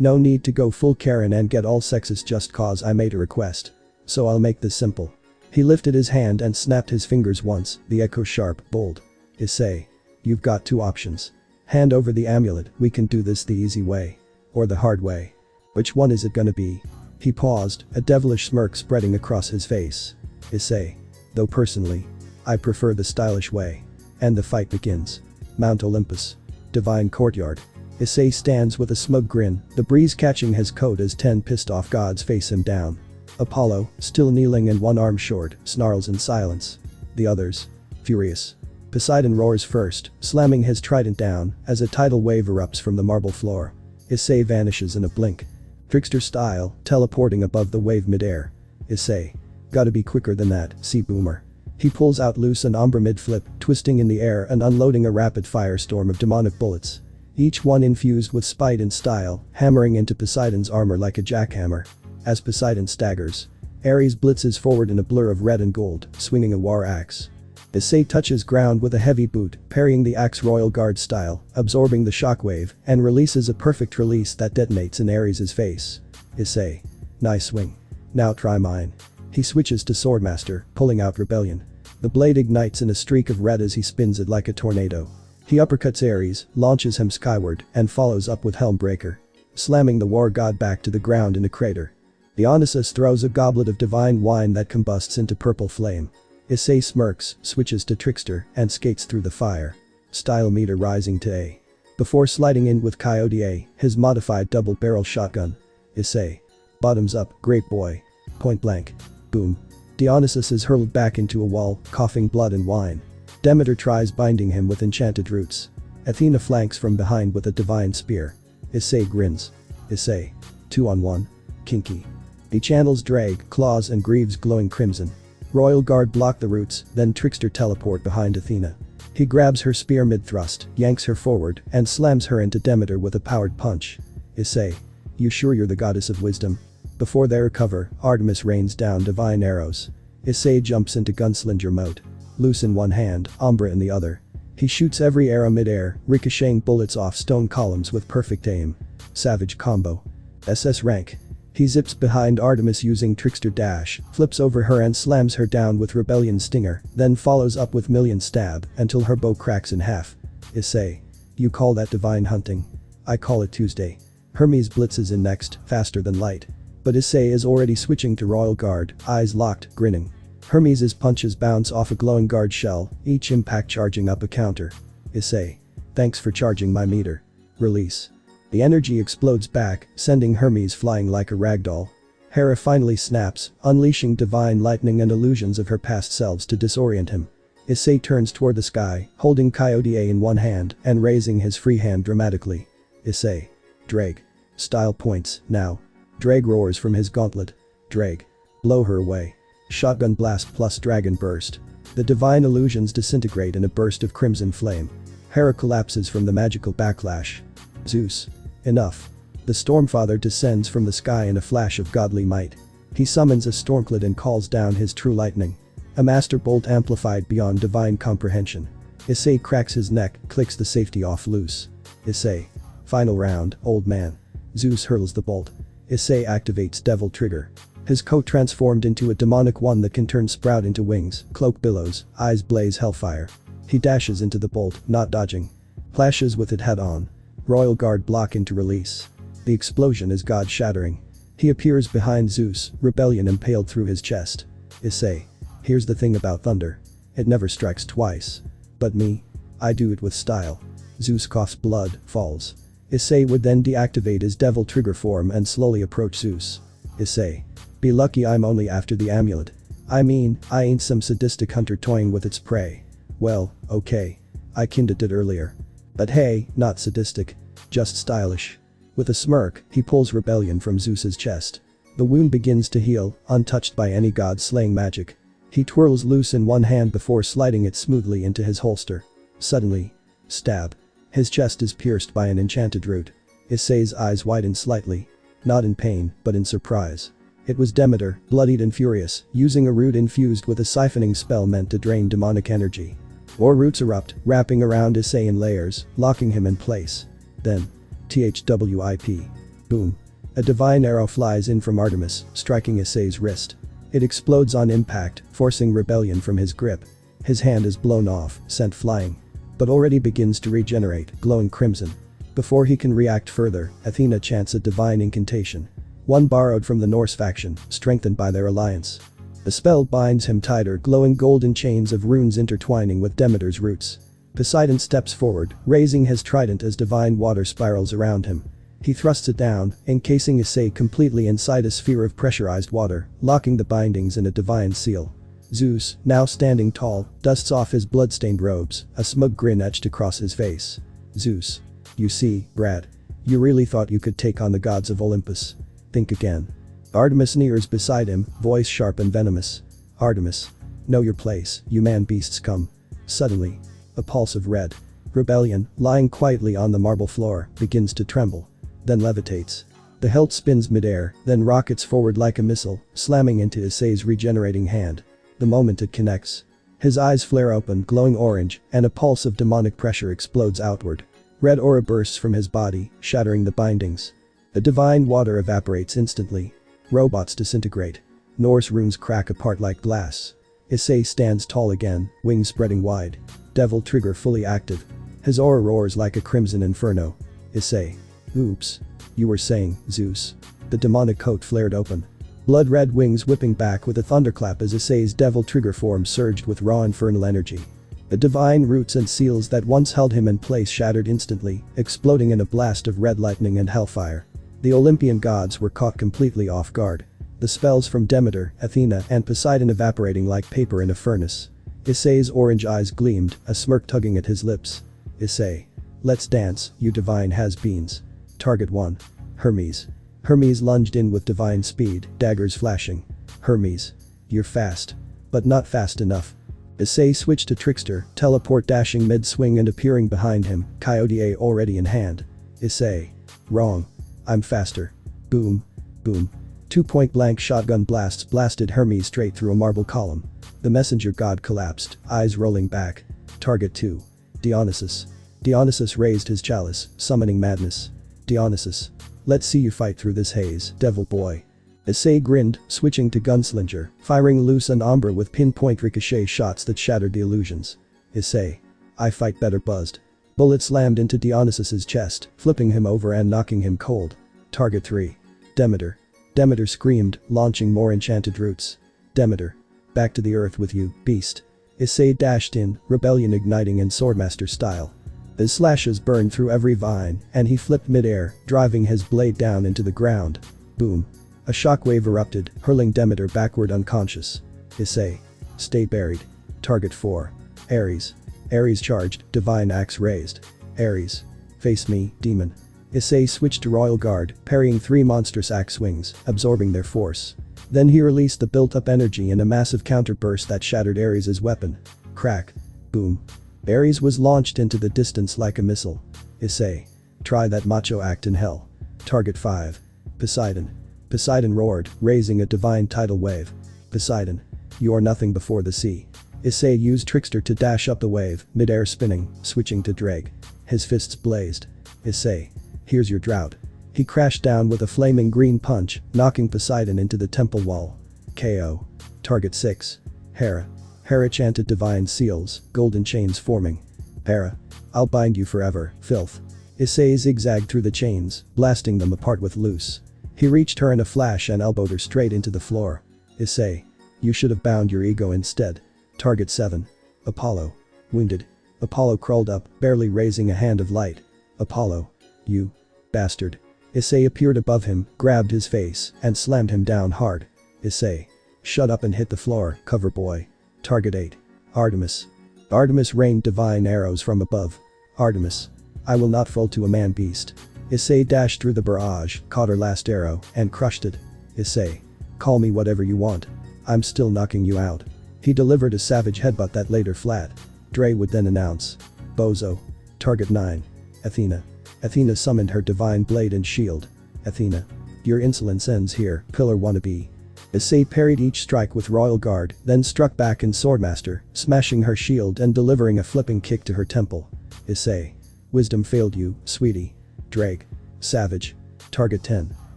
No need to go full Karen and get all sexist just cause I made a request. So I'll make this simple. He lifted his hand and snapped his fingers once, the echo sharp, bold. Issei. You've got two options. Hand over the amulet, we can do this the easy way. Or the hard way. Which one is it gonna be? He paused, a devilish smirk spreading across his face. Issei. Though personally, I prefer the stylish way. And the fight begins. Mount Olympus. Divine courtyard. Issei stands with a smug grin, the breeze catching his coat as 10 pissed off gods face him down. Apollo, still kneeling and one arm short, snarls in silence. The others. Furious. Poseidon roars first, slamming his trident down as a tidal wave erupts from the marble floor. Issei vanishes in a blink. Trickster style, teleporting above the wave midair. Issei. Gotta be quicker than that, sea boomer. He pulls out loose an Umbra mid-flip, twisting in the air and unloading a rapid firestorm of demonic bullets. Each one infused with spite and style, hammering into Poseidon's armor like a jackhammer. As Poseidon staggers, Ares blitzes forward in a blur of red and gold, swinging a war axe. Issei touches ground with a heavy boot, parrying the axe royal guard style, absorbing the shockwave, and releases a perfect release that detonates in Ares' face. Issei. Nice swing. Now try mine. He switches to Swordmaster, pulling out Rebellion. The blade ignites in a streak of red as he spins it like a tornado. He uppercuts Ares, launches him skyward, and follows up with Helmbreaker, slamming the war god back to the ground in a crater. Dionysus throws a goblet of divine wine that combusts into purple flame. Issei smirks, switches to Trickster, and skates through the fire. Style meter rising to A. Before sliding in with Hyoudou, his modified double-barrel shotgun. Issei. Bottoms up, great boy. Point blank. Boom. Dionysus is hurled back into a wall, coughing blood and wine. Demeter tries binding him with enchanted roots. Athena flanks from behind with a divine spear. Issei grins. Issei. 2-on-1. Kinky. He channels Drag, Claws and Greaves glowing crimson. Royal Guard block the roots, then Trickster teleport behind Athena. He grabs her spear mid-thrust, yanks her forward, and slams her into Demeter with a powered punch. Issei. You sure you're the goddess of wisdom? Before they recover, Artemis rains down divine arrows. Issei jumps into gunslinger mode. Loose in one hand, Umbra in the other. He shoots every arrow mid-air, ricocheting bullets off stone columns with perfect aim. Savage combo. SS rank. He zips behind Artemis using Trickster dash, flips over her and slams her down with Rebellion stinger, then follows up with Million stab until her bow cracks in half. Issei. You call that divine hunting? I call it Tuesday. Hermes blitzes in next, faster than light. But Issei is already switching to Royal Guard, eyes locked, grinning. Hermes' punches bounce off a glowing guard shell, each impact charging up a counter. Issei. Thanks for charging my meter. Release. The energy explodes back, sending Hermes flying like a ragdoll. Hera finally snaps, unleashing divine lightning and illusions of her past selves to disorient him. Issei turns toward the sky, holding Hyoudou in one hand and raising his free hand dramatically. Issei. Drag. Style points, now. Drag roars from his gauntlet. Drag. Blow her away. Shotgun blast plus dragon burst. The divine illusions disintegrate in a burst of crimson flame. Hera collapses from the magical backlash. Zeus. Enough. The Stormfather descends from the sky in a flash of godly might. He summons a Stormclad and calls down his true lightning. A master bolt amplified beyond divine comprehension. Issei cracks his neck, clicks the safety off loose. Issei. Final round, old man. Zeus hurls the bolt. Issei activates Devil Trigger. His coat transformed into a demonic one that can turn Sprout into wings, cloak billows, eyes blaze hellfire. He dashes into the bolt, not dodging. Clashes with it head on. Royal Guard block into release. The explosion is god-shattering. He appears behind Zeus, Rebellion impaled through his chest. Issei. Here's the thing about thunder. It never strikes twice. But me? I do it with style. Zeus coughs, blood falls. Issei would then deactivate his devil trigger form and slowly approach Zeus. Issei. Be lucky I'm only after the amulet. I mean, I ain't some sadistic hunter toying with its prey. Well, okay. I kinded it earlier. But hey, not sadistic. Just stylish. With a smirk, he pulls rebellion from Zeus's chest. The wound begins to heal, untouched by any god-slaying magic. He twirls loose in one hand before sliding it smoothly into his holster. Suddenly. Stab. His chest is pierced by an enchanted root. Issei's eyes widen slightly. Not in pain, but in surprise. It was Demeter, bloodied and furious, using a root infused with a siphoning spell meant to drain demonic energy. More roots erupt, wrapping around Issei in layers, locking him in place. Then. THWIP. Boom. A divine arrow flies in from Artemis, striking Issei's wrist. It explodes on impact, forcing rebellion from his grip. His hand is blown off, sent flying. But already begins to regenerate, glowing crimson. Before he can react further, Athena chants a divine incantation. One borrowed from the Norse faction, strengthened by their alliance. The spell binds him tighter, glowing golden chains of runes intertwining with Demeter's roots. Poseidon steps forward, raising his trident as divine water spirals around him. He thrusts it down, encasing Issei completely inside a sphere of pressurized water, locking the bindings in a divine seal. Zeus, now standing tall, dusts off his bloodstained robes, a smug grin etched across his face. Zeus. You see, Brad. You really thought you could take on the gods of Olympus. Think again. Artemis kneels beside him, voice sharp and venomous. Artemis. Know your place, you man-beasts come. Suddenly. A pulse of red. Rebellion, lying quietly on the marble floor, begins to tremble. Then levitates. The hilt spins midair, then rockets forward like a missile, slamming into Issei's regenerating hand. The moment it connects. His eyes flare open, glowing orange, and a pulse of demonic pressure explodes outward. Red aura bursts from his body, shattering the bindings. The divine water evaporates instantly. Robots disintegrate. Norse runes crack apart like glass. Issei stands tall again, wings spreading wide. Devil trigger fully active. His aura roars like a crimson inferno. Issei. Oops. You were saying, Zeus. The demonic coat flared open. Blood-red wings whipping back with a thunderclap as Issei's devil trigger form surged with raw infernal energy. The divine roots and seals that once held him in place shattered instantly, exploding in a blast of red lightning and hellfire. The Olympian gods were caught completely off guard. The spells from Demeter, Athena, and Poseidon evaporating like paper in a furnace. Issei's orange eyes gleamed, a smirk tugging at his lips. Issei. Let's dance, you divine has-beens. Target 1. Hermes. Hermes lunged in with divine speed, daggers flashing. Hermes. You're fast. But not fast enough. Issei switched to Trickster, teleport dashing mid-swing and appearing behind him, Hyoudou already in hand. Issei. Wrong. I'm faster. Boom. Boom. 2 point-blank shotgun blasts blasted Hermes straight through a marble column. The messenger god collapsed, eyes rolling back. Target 2. Dionysus. Dionysus raised his chalice, summoning madness. Dionysus. Let's see you fight through this haze, devil boy. Issei grinned, switching to Gunslinger, firing loose and ombre with pinpoint ricochet shots that shattered the illusions. Issei. I fight better buzzed. Bullet slammed into Dionysus's chest, flipping him over and knocking him cold. Target 3. Demeter. Demeter screamed, launching more enchanted roots. Demeter. Back to the earth with you, beast. Issei dashed in, rebellion igniting in Swordmaster style. His slashes burned through every vine, and he flipped midair, driving his blade down into the ground. Boom. A shockwave erupted, hurling Demeter backward unconscious. Issei. Stay buried. Target 4. Ares. Ares charged, divine axe raised. Ares. Face me, demon. Issei switched to Royal Guard, parrying 3 monstrous axe swings, absorbing their force. Then he released the built-up energy in a massive counterburst that shattered Ares' weapon. Crack. Boom. Ares was launched into the distance like a missile. Issei. Try that macho act in hell. Target 5. Poseidon. Poseidon roared, raising a divine tidal wave. Poseidon. You are nothing before the sea. Issei used Trickster to dash up the wave, mid-air spinning, switching to drag. His fists blazed. Issei. Here's your drought. He crashed down with a flaming green punch, knocking Poseidon into the temple wall. KO. Target 6. Hera. Hera chanted divine seals, golden chains forming. Hera. I'll bind you forever, filth. Issei zigzagged through the chains, blasting them apart with loose. He reached her in a flash and elbowed her straight into the floor. Issei. You should have bound your ego instead. Target 7. Apollo. Wounded. Apollo crawled up, barely raising a hand of light. Apollo. You. Bastard. Issei appeared above him, grabbed his face, and slammed him down hard. Issei. Shut up and hit the floor, cover boy. Target 8. Artemis. Artemis rained divine arrows from above. Artemis. I will not fall to a man-beast. Issei dashed through the barrage, caught her last arrow, and crushed it. Issei. Call me whatever you want. I'm still knocking you out. He delivered a savage headbutt that laid her flat. Dre would then announce. Bozo. Target 9. Athena. Athena summoned her divine blade and shield. Athena. Your insolence ends here, pillar wannabe. Issei parried each strike with royal guard, then struck back in swordmaster, smashing her shield and delivering a flipping kick to her temple. Issei. Wisdom failed you, sweetie. Drake. Savage. Target 10.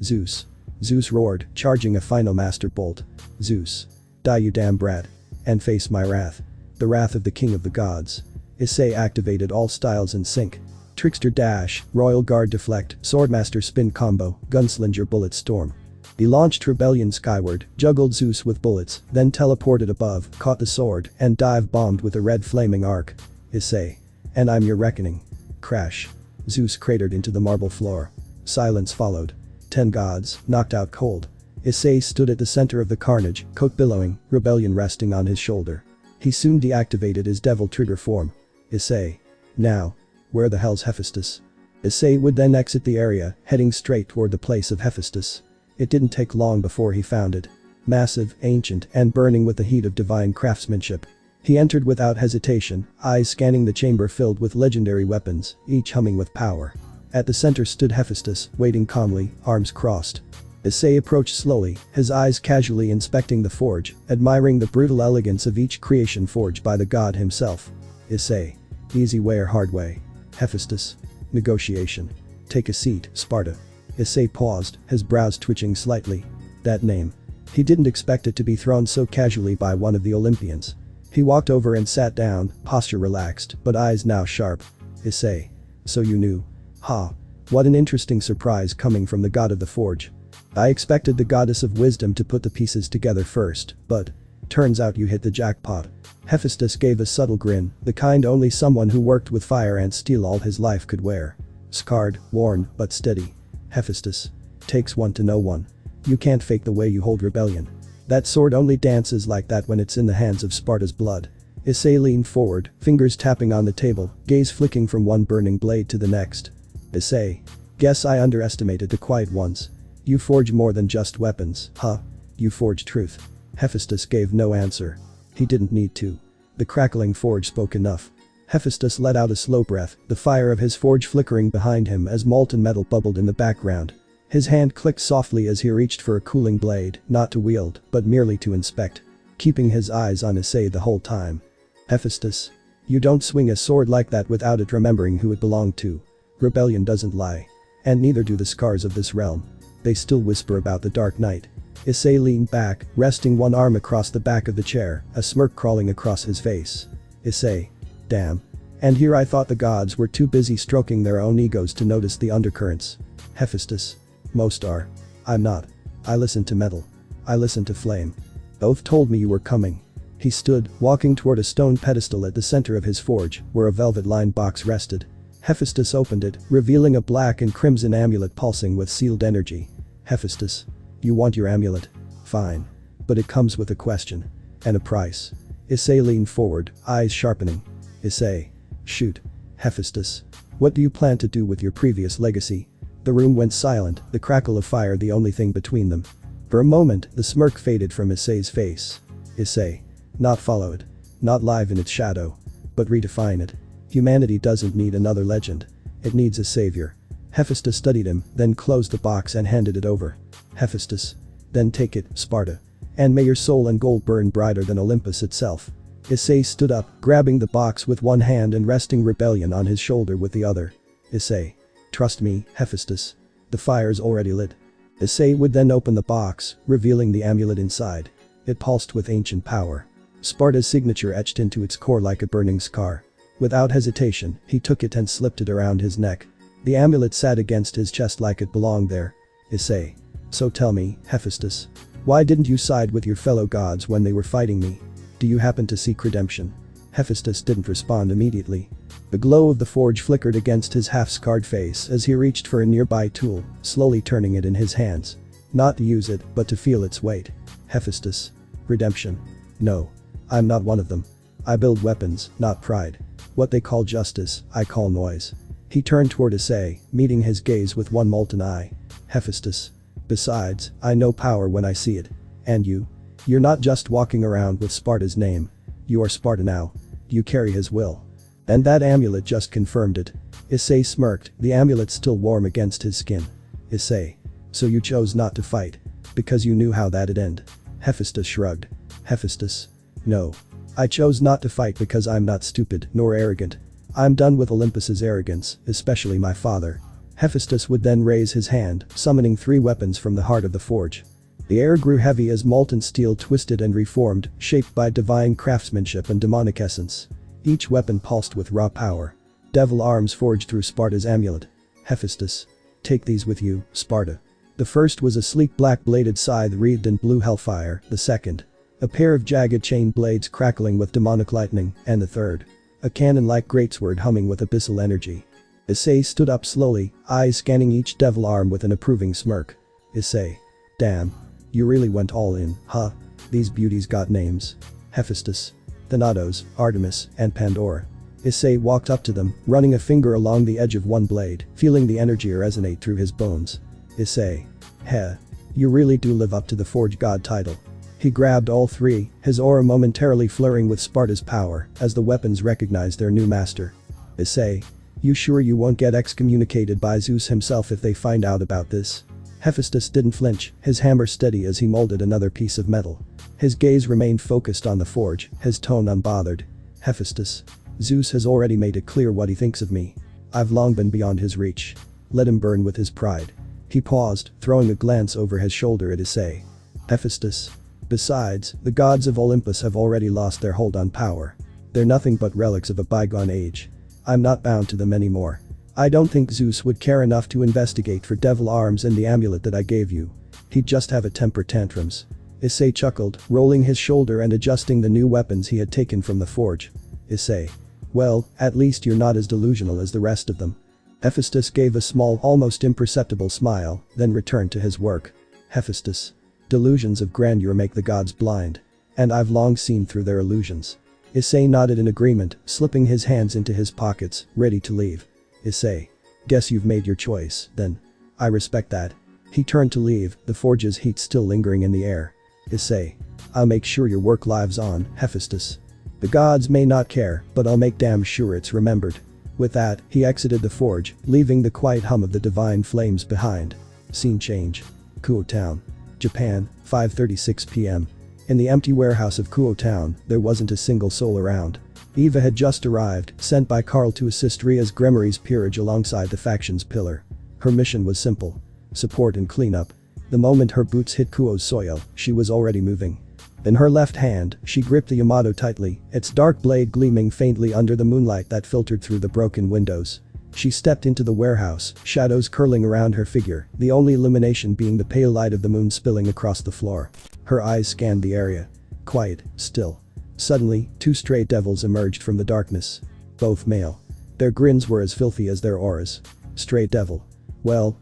Zeus. Zeus roared, charging a final master bolt. Zeus. Die you damn brat. And face my wrath. The wrath of the king of the gods. Issei activated all styles in sync. Trickster dash, royal guard deflect, swordmaster spin combo, gunslinger bullet storm. He launched Rebellion skyward, juggled Zeus with bullets, then teleported above, caught the sword, and dive-bombed with a red flaming arc. Issei. And I'm your reckoning. Crash. Zeus cratered into the marble floor. Silence followed. 10 gods, knocked out cold. Issei stood at the center of the carnage, coat billowing, rebellion resting on his shoulder. He soon deactivated his devil trigger form. Issei. Now. Where the hell's Hephaestus? Issei would then exit the area, heading straight toward the place of Hephaestus. It didn't take long before he found it. Massive, ancient, and burning with the heat of divine craftsmanship. He entered without hesitation, eyes scanning the chamber filled with legendary weapons, each humming with power. At the center stood Hephaestus, waiting calmly, arms crossed. Issei approached slowly, his eyes casually inspecting the forge, admiring the brutal elegance of each creation forged by the god himself. Issei. Easy way or hard way? Hephaestus. Negotiation. Take a seat, Sparda. Issei paused, his brows twitching slightly. That name. He didn't expect it to be thrown so casually by one of the Olympians. He walked over and sat down, posture relaxed, but eyes now sharp. Issei. So you knew. Ha. What an interesting surprise coming from the god of the forge. I expected the goddess of wisdom to put the pieces together first, but turns out you hit the jackpot. Hephaestus gave a subtle grin, the kind only someone who worked with fire and steel all his life could wear. Scarred, worn, but steady. Hephaestus. Takes one to know one. You can't fake the way you hold rebellion. That sword only dances like that when it's in the hands of Sparta's blood. Issei leaned forward, fingers tapping on the table, gaze flicking from one burning blade to the next. Issei. Guess I underestimated the quiet ones. You forge more than just weapons, huh? You forge truth. Hephaestus gave no answer. He didn't need to. The crackling forge spoke enough. Hephaestus let out a slow breath, the fire of his forge flickering behind him as molten metal bubbled in the background. His hand clicked softly as he reached for a cooling blade, not to wield, but merely to inspect. Keeping his eyes on Issei the whole time. Hephaestus. You don't swing a sword like that without it remembering who it belonged to. Rebellion doesn't lie. And neither do the scars of this realm. They still whisper about the Dark Night. Issei leaned back, resting one arm across the back of the chair, a smirk crawling across his face. Issei. Damn. And here I thought the gods were too busy stroking their own egos to notice the undercurrents. Hephaestus. Most are. I'm not. I listen to metal. I listen to flame. Both told me you were coming. He stood, walking toward a stone pedestal at the center of his forge, where a velvet-lined box rested. Hephaestus opened it, revealing a black and crimson amulet pulsing with sealed energy. Hephaestus. You want your amulet? Fine. But it comes with a question. And a price. Issei leaned forward, eyes sharpening. Issei. Shoot. Hephaestus. What do you plan to do with your previous legacy? The room went silent, the crackle of fire the only thing between them. For a moment, the smirk faded from Issei's face. Issei. Not follow it. Not live in its shadow. But redefine it. Humanity doesn't need another legend. It needs a savior. Hephaestus studied him, then closed the box and handed it over. Hephaestus. Then take it, Sparda. And may your soul and gold burn brighter than Olympus itself. Issei stood up, grabbing the box with one hand and resting rebellion on his shoulder with the other. Issei. Trust me, Hephaestus. The fire's already lit. Issei would then open the box, revealing the amulet inside. It pulsed with ancient power. Sparda's signature etched into its core like a burning scar. Without hesitation, he took it and slipped it around his neck. The amulet sat against his chest like it belonged there. Issei. So tell me, Hephaestus. Why didn't you side with your fellow gods when they were fighting me? Do you happen to seek redemption? Hephaestus didn't respond immediately. The glow of the forge flickered against his half-scarred face as he reached for a nearby tool, slowly turning it in his hands. Not to use it, but to feel its weight. Hephaestus. Redemption. No. I'm not one of them. I build weapons, not pride. What they call justice, I call noise. He turned toward Issei, meeting his gaze with one molten eye. Hephaestus. Besides, I know power when I see it. And you? You're not just walking around with Sparda's name. You are Sparda now. You carry his will. And that amulet just confirmed it. Issei smirked, the amulet still warm against his skin. Issei. So you chose not to fight. Because you knew how that'd end. Hephaestus shrugged. Hephaestus. No. I chose not to fight because I'm not stupid nor arrogant. I'm done with Olympus's arrogance, especially my father. Hephaestus would then raise his hand, summoning 3 weapons from the heart of the forge. The air grew heavy as molten steel twisted and reformed, shaped by divine craftsmanship and demonic essence. Each weapon pulsed with raw power. Devil arms forged through Sparda's amulet. Hephaestus. Take these with you, Sparda. The first was a sleek black-bladed scythe wreathed in blue hellfire, the second. A pair of jagged chain blades crackling with demonic lightning, and the third. A cannon-like greatsword humming with abyssal energy. Issei stood up slowly, eyes scanning each devil arm with an approving smirk. Issei. Damn. You really went all in, huh? These beauties got names. Hephaestus. Thanatos, Artemis, and Pandora. Issei walked up to them, running a finger along the edge of one blade, feeling the energy resonate through his bones. Issei. Heh. You really do live up to the Forge God title. He grabbed all 3, his aura momentarily flaring with Sparda's power as the weapons recognized their new master. Issei. You sure you won't get excommunicated by Zeus himself if they find out about this? Hephaestus didn't flinch, his hammer steady as he molded another piece of metal. His gaze remained focused on the forge, his tone unbothered. Hephaestus. Zeus has already made it clear what he thinks of me. I've long been beyond his reach. Let him burn with his pride. He paused, throwing a glance over his shoulder at Issei. Hephaestus. Besides, the gods of Olympus have already lost their hold on power. They're nothing but relics of a bygone age. I'm not bound to them anymore. I don't think Zeus would care enough to investigate for devil arms and the amulet that I gave you. He'd just have a temper tantrums. Issei chuckled, rolling his shoulder and adjusting the new weapons he had taken from the forge. Issei. Well, at least you're not as delusional as the rest of them. Hephaestus gave a small, almost imperceptible smile, then returned to his work. Hephaestus. Delusions of grandeur make the gods blind. And I've long seen through their illusions. Issei nodded in agreement, slipping his hands into his pockets, ready to leave. Issei. Guess you've made your choice, then. I respect that. He turned to leave, the forge's heat still lingering in the air. Issei. I'll make sure your work lives on, Hephaestus. The gods may not care, but I'll make damn sure it's remembered. With that, he exited the forge, leaving the quiet hum of the divine flames behind. Scene change. Kuoh Town. Japan, 5:36 p.m. In the empty warehouse of Kuoh Town, there wasn't a single soul around. Eva had just arrived, sent by Karl to assist Ria's Gremory's peerage alongside the faction's pillar. Her mission was simple. Support and cleanup. The moment her boots hit Kuoh's soil, she was already moving. In her left hand, she gripped the Yamato tightly, its dark blade gleaming faintly under the moonlight that filtered through the broken windows. She stepped into the warehouse, shadows curling around her figure, the only illumination being the pale light of the moon spilling across the floor. Her eyes scanned the area. Quiet, still. Suddenly, 2 stray devils emerged from the darkness. Both male. Their grins were as filthy as their auras. Stray devil. Well,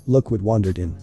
look what wandered in.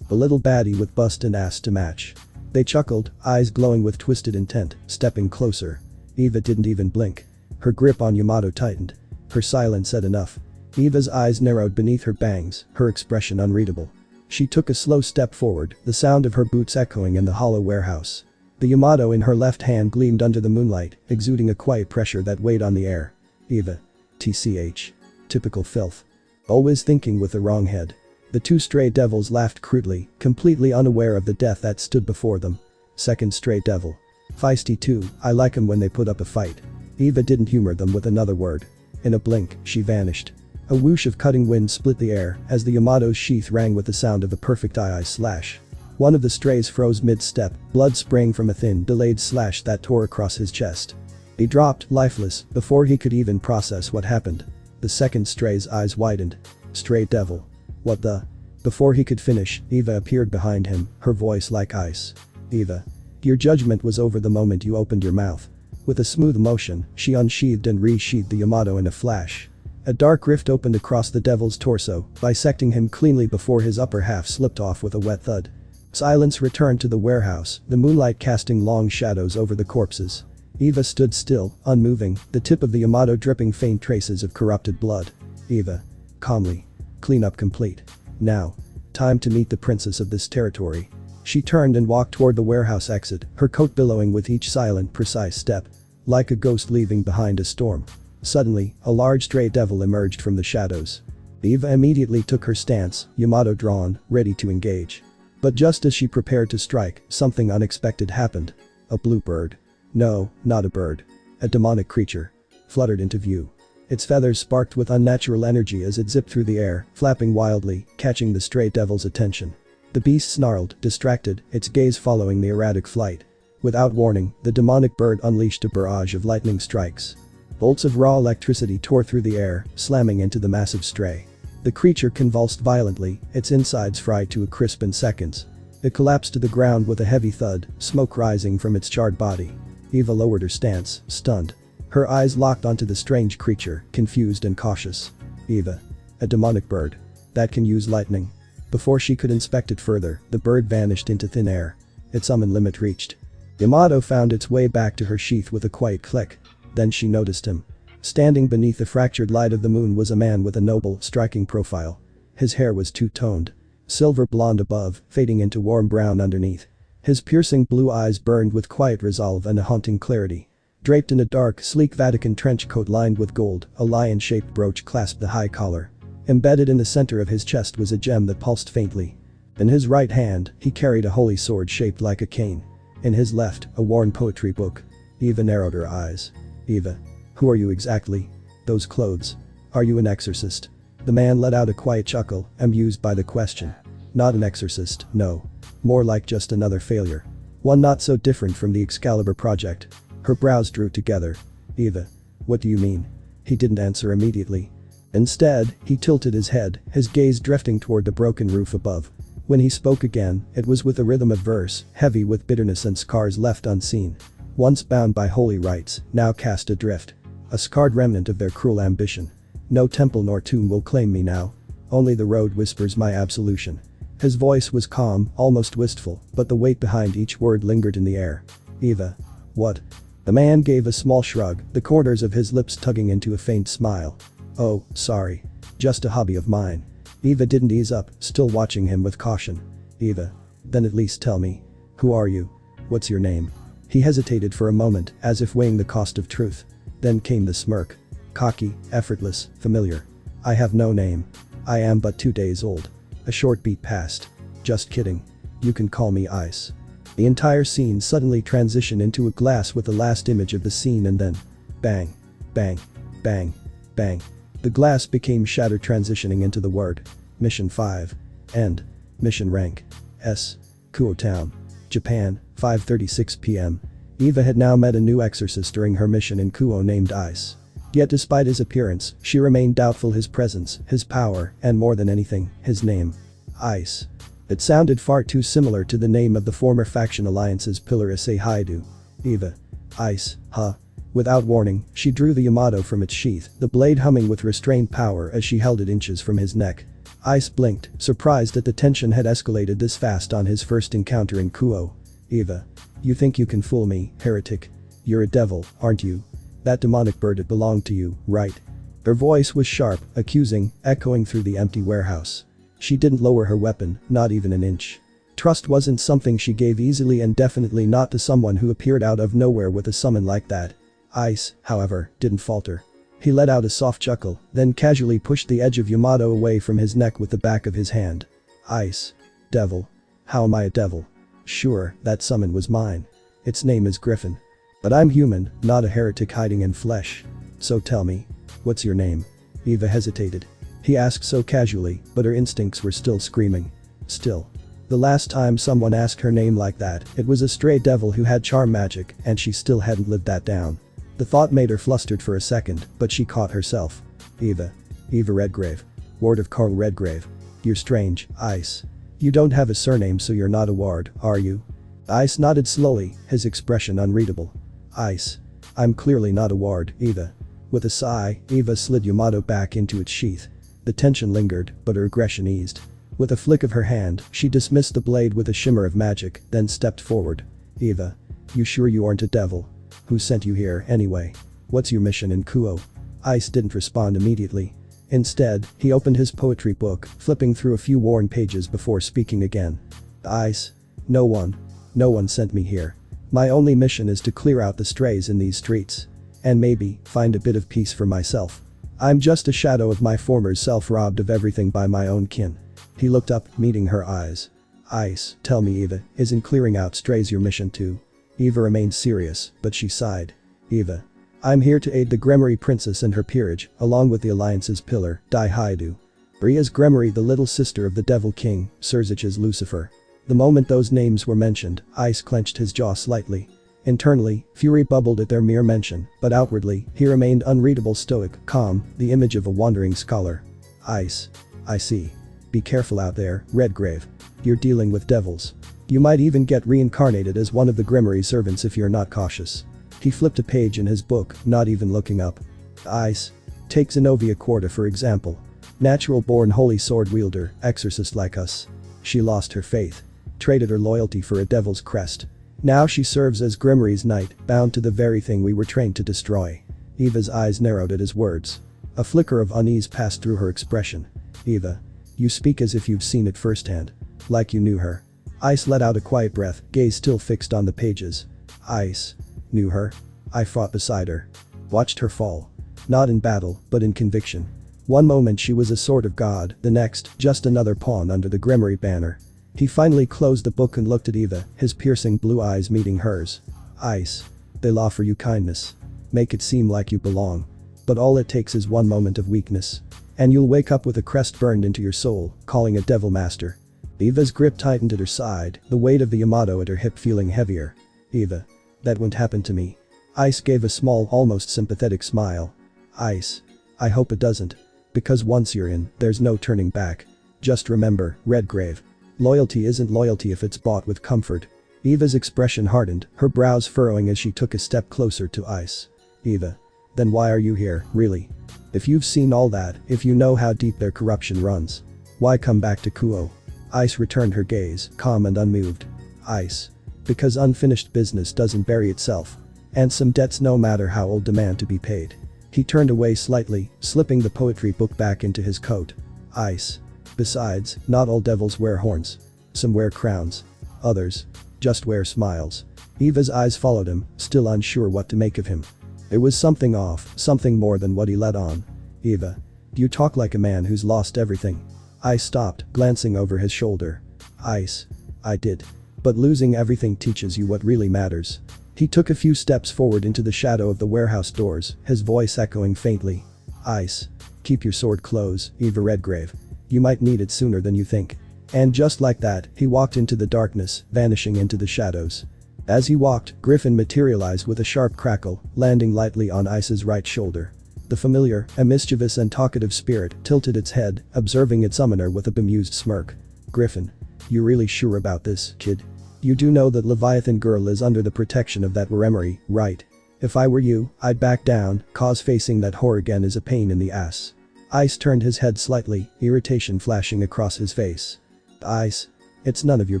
A little baddie with bust and ass to match. They chuckled, eyes glowing with twisted intent, stepping closer. Eva didn't even blink. Her grip on Yamato tightened. Her silence said enough. Eva's eyes narrowed beneath her bangs, her expression unreadable. She took a slow step forward, the sound of her boots echoing in the hollow warehouse. The Yamato in her left hand gleamed under the moonlight, exuding a quiet pressure that weighed on the air. Eva. TCH. Typical filth. Always thinking with the wrong head. The 2 stray devils laughed crudely, completely unaware of the death that stood before them. Second stray devil. Feisty too, I like 'em when they put up a fight. Eva didn't humor them with another word. In a blink, she vanished. A whoosh of cutting wind split the air as the Yamato's sheath rang with the sound of a perfect eye slash. One of the strays froze mid-step, blood spraying from a thin, delayed slash that tore across his chest. He dropped, lifeless, before he could even process what happened. The second stray's eyes widened. Stray devil. What the? Before he could finish, Eva appeared behind him, her voice like ice. Eva. Your judgment was over the moment you opened your mouth. With a smooth motion, she unsheathed and resheathed the Yamato in a flash. A dark rift opened across the devil's torso, bisecting him cleanly before his upper half slipped off with a wet thud. Silence returned to the warehouse, the moonlight casting long shadows over the corpses. Eva stood still, unmoving, the tip of the Yamato dripping faint traces of corrupted blood. Eva. Calmly. Cleanup complete. Now. Time to meet the princess of this territory. She turned and walked toward the warehouse exit, her coat billowing with each silent, precise step. Like a ghost leaving behind a storm. Suddenly, a large stray devil emerged from the shadows. Eva immediately took her stance, Yamato drawn, ready to engage. But just as she prepared to strike, something unexpected happened. A blue bird. No, not a bird. A demonic creature. Fluttered into view. Its feathers sparked with unnatural energy as it zipped through the air, flapping wildly, catching the stray devil's attention. The beast snarled, distracted, its gaze following the erratic flight. Without warning, the demonic bird unleashed a barrage of lightning strikes. Bolts of raw electricity tore through the air, slamming into the massive stray. The creature convulsed violently, its insides fried to a crisp in seconds. It collapsed to the ground with a heavy thud, smoke rising from its charred body. Eva lowered her stance, stunned. Her eyes locked onto the strange creature, confused and cautious. Eva. A demonic bird. That can use lightning. Before she could inspect it further, the bird vanished into thin air. Its summon limit reached. Yamato found its way back to her sheath with a quiet click. Then she noticed him. Standing beneath the fractured light of the moon was a man with a noble, striking profile. His hair was two-toned. Silver blonde above, fading into warm brown underneath. His piercing blue eyes burned with quiet resolve and a haunting clarity. Draped in a dark, sleek Vatican trench coat lined with gold, a lion-shaped brooch clasped the high collar. Embedded in the center of his chest was a gem that pulsed faintly. In his right hand, he carried a holy sword shaped like a cane. In his left, a worn poetry book. Eva narrowed her eyes. Eva. Who are you exactly? Those clothes. Are you an exorcist? The man let out a quiet chuckle, amused by the question. Not an exorcist, no. More like just another failure. One not so different from the Excalibur project. Her brows drew together. Eva. What do you mean? He didn't answer immediately. Instead, he tilted his head, his gaze drifting toward the broken roof above. When he spoke again, it was with a rhythm of verse, heavy with bitterness and scars left unseen. Once bound by holy rites, now cast adrift. A scarred remnant of their cruel ambition. No temple nor tomb will claim me now. Only the road whispers my absolution. His voice was calm, almost wistful, but the weight behind each word lingered in the air. Eva. What? The man gave a small shrug, the corners of his lips tugging into a faint smile. Oh, sorry. Just a hobby of mine. Eva didn't ease up, still watching him with caution. Eva. Then at least tell me. Who are you? What's your name? He hesitated for a moment, as if weighing the cost of truth. Then came the smirk. Cocky, effortless, familiar. I have no name. I am but 2 days old. A short beat passed. Just kidding. You can call me Ice. The entire scene suddenly transitioned into a glass with the last image of the scene and then. Bang. Bang. Bang. Bang. The glass became shattered, transitioning into the word. Mission 5. End. Mission rank. S. Kuoh Town. Japan, 5:36 p.m. Eva had now met a new exorcist during her mission in Kuoh named Ice. Yet despite his appearance, she remained doubtful his presence, his power, and more than anything, his name. Ice. It sounded far too similar to the name of the former faction alliance's pillar Issei Hyoudou. Eva. Ice, huh? Without warning, she drew the Yamato from its sheath, the blade humming with restrained power as she held it inches from his neck. Ice blinked, surprised that the tension had escalated this fast on his first encounter in Kuoh. Eva. You think you can fool me, heretic? You're a devil, aren't you? That demonic bird, it belonged to you, right? Her voice was sharp, accusing, echoing through the empty warehouse. She didn't lower her weapon, not even an inch. Trust wasn't something she gave easily, and definitely not to someone who appeared out of nowhere with a summon like that. Ice, however, didn't falter. He let out a soft chuckle, then casually pushed the edge of Yamato away from his neck with the back of his hand. Ice. Devil. How am I a devil? Sure, that summon was mine. Its name is Griffin. But I'm human, not a heretic hiding in flesh. So tell me. What's your name? Eva hesitated. He asked so casually, but her instincts were still screaming. Still. The last time someone asked her name like that, it was a stray devil who had charm magic, and she still hadn't lived that down. The thought made her flustered for a second, but she caught herself. Eva. Eva Redgrave. Ward of Carl Redgrave. You're strange, Ice. You don't have a surname, so you're not a ward, are you? Ice nodded slowly, his expression unreadable. Ice. I'm clearly not a ward, Eva. With a sigh, Eva slid Yamato back into its sheath. The tension lingered, but her aggression eased. With a flick of her hand, she dismissed the blade with a shimmer of magic, then stepped forward. Eva. You sure you aren't a devil? Who sent you here, anyway? What's your mission in Kuoh? Ice didn't respond immediately. Instead, he opened his poetry book, flipping through a few worn pages before speaking again. Ice. No one sent me here. My only mission is to clear out the strays in these streets. And maybe, find a bit of peace for myself. I'm just a shadow of my former self, robbed of everything by my own kin. He looked up, meeting her eyes. Ice, tell me, Eva, isn't clearing out strays your mission too? Eva remained serious, but she sighed. Eva. I'm here to aid the Gremory princess and her peerage, along with the Alliance's pillar, Dai Hyoudou. Bria's Gremory, the little sister of the Devil King, Surzich's Lucifer. The moment those names were mentioned, Ice clenched his jaw slightly. Internally, fury bubbled at their mere mention, but outwardly, he remained unreadable, stoic, calm, the image of a wandering scholar. Ice. I see. Be careful out there, Redgrave. You're dealing with devils. You might even get reincarnated as one of the Gremory servants if you're not cautious. He flipped a page in his book, not even looking up. Ice. Take Zenobia Quarta for example. Natural-born holy sword wielder, exorcist like us. She lost her faith. Traded her loyalty for a devil's crest. Now she serves as Gremory's knight, bound to the very thing we were trained to destroy. Eva's eyes narrowed at his words. A flicker of unease passed through her expression. Eva. You speak as if you've seen it firsthand. Like you knew her. Ice let out a quiet breath, gaze still fixed on the pages. Ice. Knew her? I fought beside her. Watched her fall. Not in battle, but in conviction. One moment she was a sort of god, the next, just another pawn under the Gremory banner. He finally closed the book and looked at Eva, his piercing blue eyes meeting hers. Ice. They'll offer you kindness. Make it seem like you belong. But all it takes is one moment of weakness. And you'll wake up with a crest burned into your soul, calling a devil master. Eva's grip tightened at her side, the weight of the Yamato at her hip feeling heavier. Eva. That won't happen to me. Ice gave a small, almost sympathetic smile. Ice. I hope it doesn't. Because once you're in, there's no turning back. Just remember, Redgrave. Loyalty isn't loyalty if it's bought with comfort. Eva's expression hardened, her brows furrowing as she took a step closer to Ice. Eva. Then why are you here, really? If you've seen all that, if you know how deep their corruption runs. Why come back to Kuoh? Ice returned her gaze, calm and unmoved. Ice. Because unfinished business doesn't bury itself. And some debts, no matter how old, demand to be paid. He turned away slightly, slipping the poetry book back into his coat. Ice. Besides, not all devils wear horns. Some wear crowns. Others just wear smiles. Eva's eyes followed him, still unsure what to make of him. There was something off, something more than what he let on. Eva. You talk like a man who's lost everything. Ice stopped, glancing over his shoulder. Ice. I did. But losing everything teaches you what really matters. He took a few steps forward into the shadow of the warehouse doors, his voice echoing faintly. Ice. Keep your sword close, Eva Redgrave. You might need it sooner than you think. And just like that, he walked into the darkness, vanishing into the shadows. As he walked, Griffin materialized with a sharp crackle, landing lightly on Ice's right shoulder. The familiar, a mischievous and talkative spirit tilted its head, observing its summoner with a bemused smirk. Griffin. You really sure about this, kid? You do know that Leviathan Girl is under the protection of that Gremory, right? If I were you, I'd back down, cause facing that whore again is a pain in the ass. Ice turned his head slightly, irritation flashing across his face. Ice. It's none of your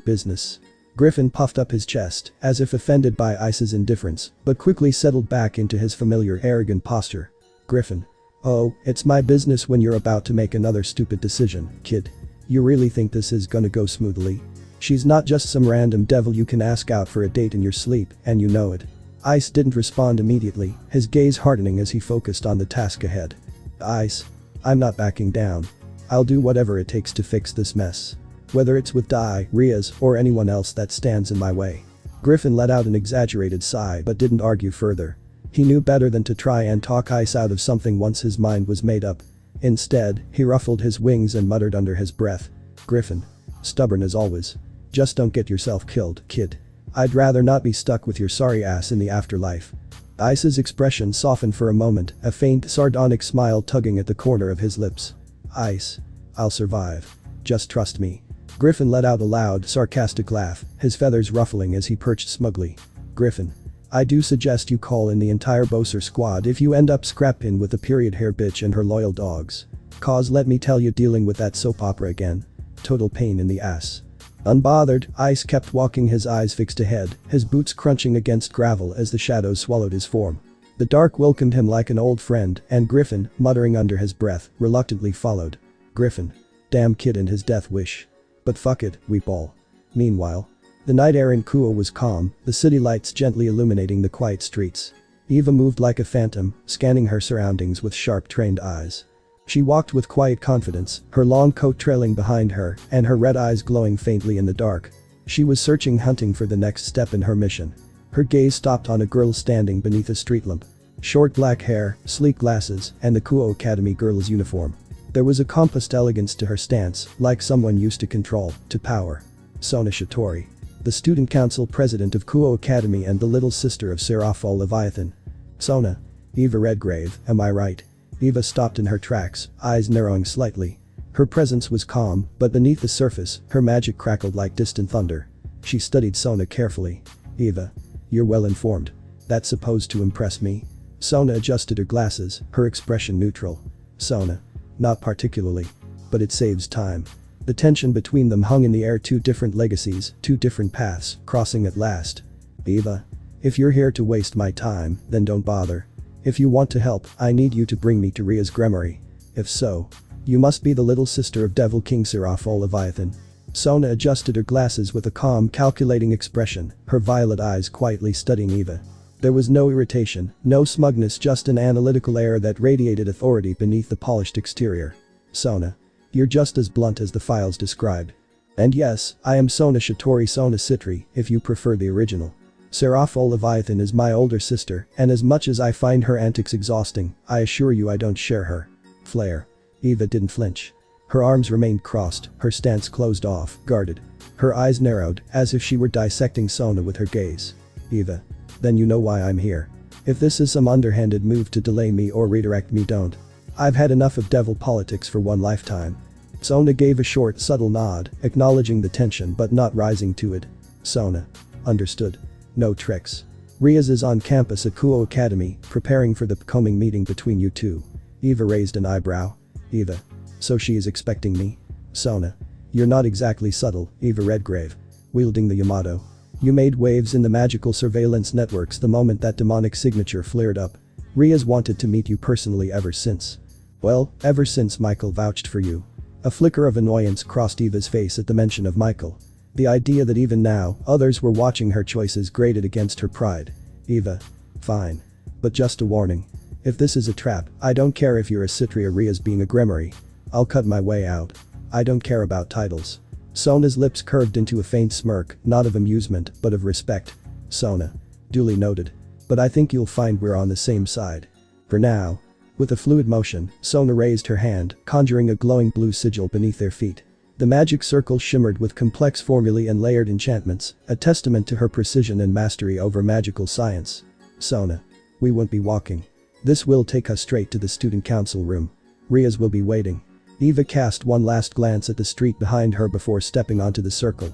business. Griffin puffed up his chest, as if offended by Ice's indifference, but quickly settled back into his familiar arrogant posture. Griffin. Oh, it's my business when you're about to make another stupid decision, kid. You really think this is gonna go smoothly? She's not just some random devil you can ask out for a date in your sleep, and you know it. Ice didn't respond immediately, his gaze hardening as he focused on the task ahead. Ice. I'm not backing down. I'll do whatever it takes to fix this mess. Whether it's with Dai, Riaz, or anyone else that stands in my way. Griffin let out an exaggerated sigh but didn't argue further. He knew better than to try and talk Ice out of something once his mind was made up. Instead, he ruffled his wings and muttered under his breath. Griffin. Stubborn as always. Just don't get yourself killed, kid. I'd rather not be stuck with your sorry ass in the afterlife. Ice's expression softened for a moment, a faint, sardonic smile tugging at the corner of his lips. Ice. I'll survive. Just trust me. Griffin let out a loud, sarcastic laugh, his feathers ruffling as he perched smugly. Griffin. I do suggest you call in the entire Boser squad if you end up scrapping with the period hair bitch and her loyal dogs. Cause let me tell you, dealing with that soap opera again. Total pain in the ass. Unbothered, Ice kept walking, his eyes fixed ahead, his boots crunching against gravel as the shadows swallowed his form. The dark welcomed him like an old friend, and Griffin, muttering under his breath, reluctantly followed. Griffin. Damn kid and his death wish. But fuck it, weep all. Meanwhile, the night air in Kuoh was calm, the city lights gently illuminating the quiet streets. Eva moved like a phantom, scanning her surroundings with sharp, trained eyes. She walked with quiet confidence, her long coat trailing behind her, and her red eyes glowing faintly in the dark. She was searching, hunting for the next step in her mission. Her gaze stopped on a girl standing beneath a street lamp. Short black hair, sleek glasses, and the Kuoh Academy girl's uniform. There was a compassed elegance to her stance, like someone used to control, to power. Sona Shitori. The student council president of Kuoh Academy and the little sister of Serafal Leviathan. Sona. Eva Redgrave, am I right? Eva stopped in her tracks, eyes narrowing slightly. Her presence was calm, but beneath the surface, her magic crackled like distant thunder. She studied Sona carefully. Eva. You're well informed. That's supposed to impress me? Sona adjusted her glasses, her expression neutral. Sona. Not particularly. But it saves time. The tension between them hung in the air, two different legacies, two different paths, crossing at last. Eva. If you're here to waste my time, then don't bother. If you want to help, I need you to bring me to Ria's Gremory. If so, you must be the little sister of Devil King Serafal Leviathan. Sona adjusted her glasses with a calm, calculating expression, her violet eyes quietly studying Eva. There was no irritation, no smugness, just an analytical air that radiated authority beneath the polished exterior. Sona. You're just as blunt as the files described. And yes, I am Sona Shitori, Sona Citri, if you prefer the original. Serafal Leviathan is my older sister, and as much as I find her antics exhausting, I assure you I don't share her flair. Eva didn't flinch. Her arms remained crossed, her stance closed off, guarded. Her eyes narrowed, as if she were dissecting Sona with her gaze. Eva. Then you know why I'm here. If this is some underhanded move to delay me or redirect me, don't. I've had enough of devil politics for one lifetime. Sona gave a short, subtle nod, acknowledging the tension but not rising to it. Sona. Understood. No tricks. Riaz is on campus at Kuoh Academy, preparing for the upcoming meeting between you two. Eva raised an eyebrow. Eva. So she is expecting me? Sona. You're not exactly subtle, Eva Redgrave. Wielding the Yamato. You made waves in the magical surveillance networks the moment that demonic signature flared up. Riaz wanted to meet you personally ever since. Well, ever since Michael vouched for you. A flicker of annoyance crossed Eva's face at the mention of Michael. The idea that even now, others were watching her choices grated against her pride. Eva. Fine. But just a warning. If this is a trap, I don't care if you're a Citri or Riaz being a Gremory. I'll cut my way out. I don't care about titles. Sona's lips curved into a faint smirk, not of amusement, but of respect. Sona. Duly noted. But I think you'll find we're on the same side. For now. With a fluid motion, Sona raised her hand, conjuring a glowing blue sigil beneath their feet. The magic circle shimmered with complex formulae and layered enchantments, a testament to her precision and mastery over magical science. Sona. We won't be walking. This will take us straight to the student council room. Riaz will be waiting. Eva cast one last glance at the street behind her before stepping onto the circle.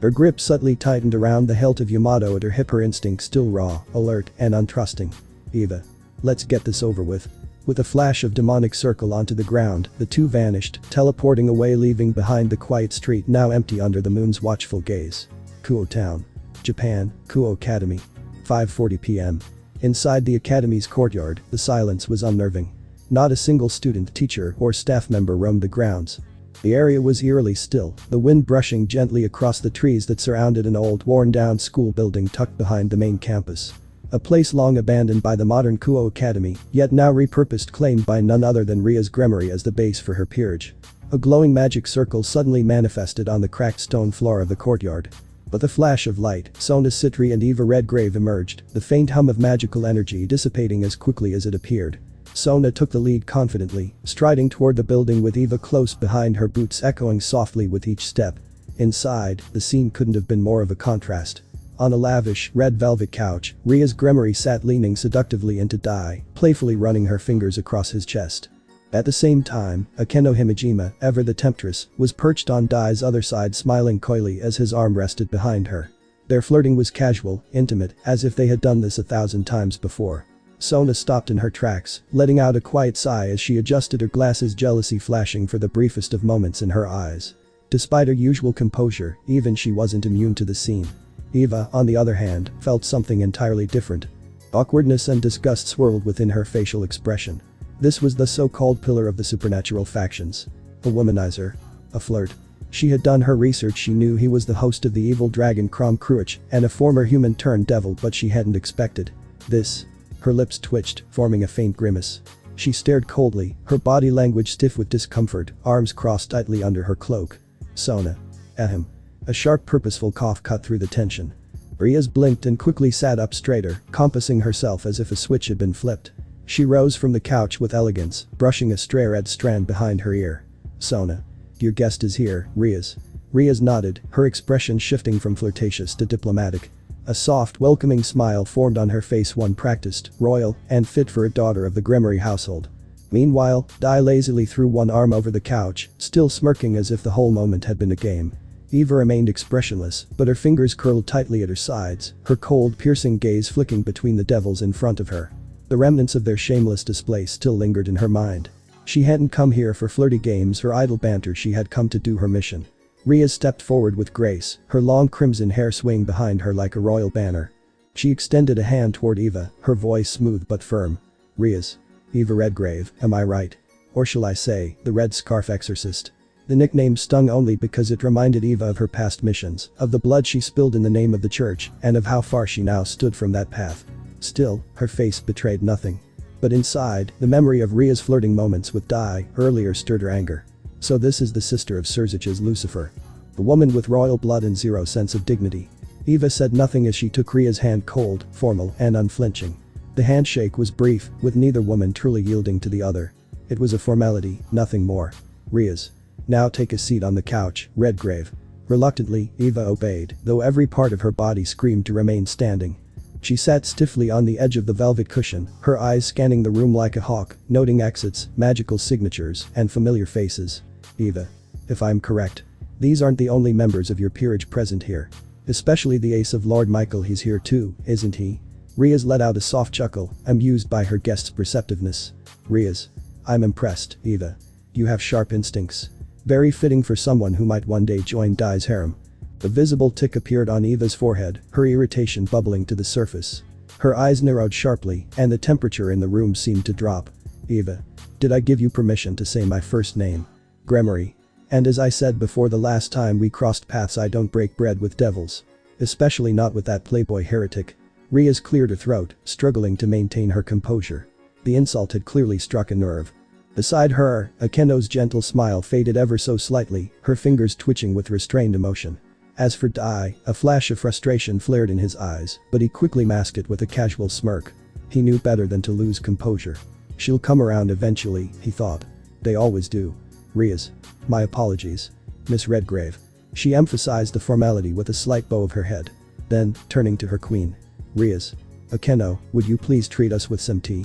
Her grip subtly tightened around the hilt of Yamato at her hip, her instinct still raw, alert, and untrusting. Eva. Let's get this over with. With a flash of demonic circle onto the ground, the two vanished, teleporting away, leaving behind the quiet street now empty under the moon's watchful gaze. Kuoh Town. Japan, Kuoh Academy. 5:40 p.m. Inside the academy's courtyard, the silence was unnerving. Not a single student, teacher, or staff member roamed the grounds. The area was eerily still, the wind brushing gently across the trees that surrounded an old, worn-down school building tucked behind the main campus. A place long abandoned by the modern Kuoh Academy, yet now repurposed, claimed by none other than Ria's Gremory as the base for her peerage. A glowing magic circle suddenly manifested on the cracked stone floor of the courtyard. With a flash of light, Sona Citri and Eva Redgrave emerged, the faint hum of magical energy dissipating as quickly as it appeared. Sona took the lead confidently, striding toward the building with Eva close behind her, boots echoing softly with each step. Inside, the scene couldn't have been more of a contrast. On a lavish, red velvet couch, Ria's Gremory sat leaning seductively into Dai, playfully running her fingers across his chest. At the same time, Akeno Himejima, ever the temptress, was perched on Dai's other side, smiling coyly as his arm rested behind her. Their flirting was casual, intimate, as if they had done this 1,000 times before. Sona stopped in her tracks, letting out a quiet sigh as she adjusted her glasses, jealousy flashing for the briefest of moments in her eyes. Despite her usual composure, even she wasn't immune to the scene. Eva, on the other hand, felt something entirely different. Awkwardness and disgust swirled within her facial expression. This was the so-called pillar of the supernatural factions. A womanizer. A flirt. She had done her research. She knew he was the host of the evil dragon Krom Kruich and a former human turned devil, but she hadn't expected this. Her lips twitched, forming a faint grimace. She stared coldly, her body language stiff with discomfort, arms crossed tightly under her cloak. Sona. Ahem. A sharp purposeful cough cut through the tension. Riaz blinked and quickly sat up straighter, compassing herself as if a switch had been flipped. She rose from the couch with elegance, brushing a stray red strand behind her ear. Sona. Your guest is here, Riaz. Riaz nodded, her expression shifting from flirtatious to diplomatic. A soft, welcoming smile formed on her face, one practiced, royal, and fit for a daughter of the Gremory household. Meanwhile, Dai lazily threw one arm over the couch, still smirking as if the whole moment had been a game. Eva remained expressionless, but her fingers curled tightly at her sides, her cold, piercing gaze flicking between the devils in front of her. The remnants of their shameless display still lingered in her mind. She hadn't come here for flirty games or idle banter, she had come to do her mission. Riaz stepped forward with grace, her long crimson hair swaying behind her like a royal banner. She extended a hand toward Eva, her voice smooth but firm. Riaz. Eva Redgrave, am I right? Or shall I say, the Red Scarf Exorcist? The nickname stung only because it reminded Eva of her past missions, of the blood she spilled in the name of the church, and of how far she now stood from that path. Still, her face betrayed nothing. But inside, the memory of Riaz's flirting moments with Dai earlier stirred her anger. So this is the sister of Serzich's Lucifer. The woman with royal blood and zero sense of dignity. Eva said nothing as she took Riaz's hand, cold, formal, and unflinching. The handshake was brief, with neither woman truly yielding to the other. It was a formality, nothing more. Riaz. Now take a seat on the couch, Redgrave. Reluctantly, Eva obeyed, though every part of her body screamed to remain standing. She sat stiffly on the edge of the velvet cushion, her eyes scanning the room like a hawk, noting exits, magical signatures, and familiar faces. Eva. If I'm correct. These aren't the only members of your peerage present here. Especially the ace of Lord Michael, he's here too, isn't he? Riaz let out a soft chuckle, amused by her guest's perceptiveness. Riaz. I'm impressed, Eva. You have sharp instincts. Very fitting for someone who might one day join Dai's harem. A visible tick appeared on Eva's forehead, her irritation bubbling to the surface. Her eyes narrowed sharply, and the temperature in the room seemed to drop. Eva. Did I give you permission to say my first name? Gremory. And as I said before the last time we crossed paths, I don't break bread with devils. Especially not with that playboy heretic. Riaz cleared her throat, struggling to maintain her composure. The insult had clearly struck a nerve. Beside her, Akeno's gentle smile faded ever so slightly, her fingers twitching with restrained emotion. As for Dai, a flash of frustration flared in his eyes, but he quickly masked it with a casual smirk. He knew better than to lose composure. She'll come around eventually, he thought. They always do. Riaz. My apologies. Miss Redgrave. She emphasized the formality with a slight bow of her head. Then, turning to her queen. Riaz. Akeno, would you please treat us with some tea?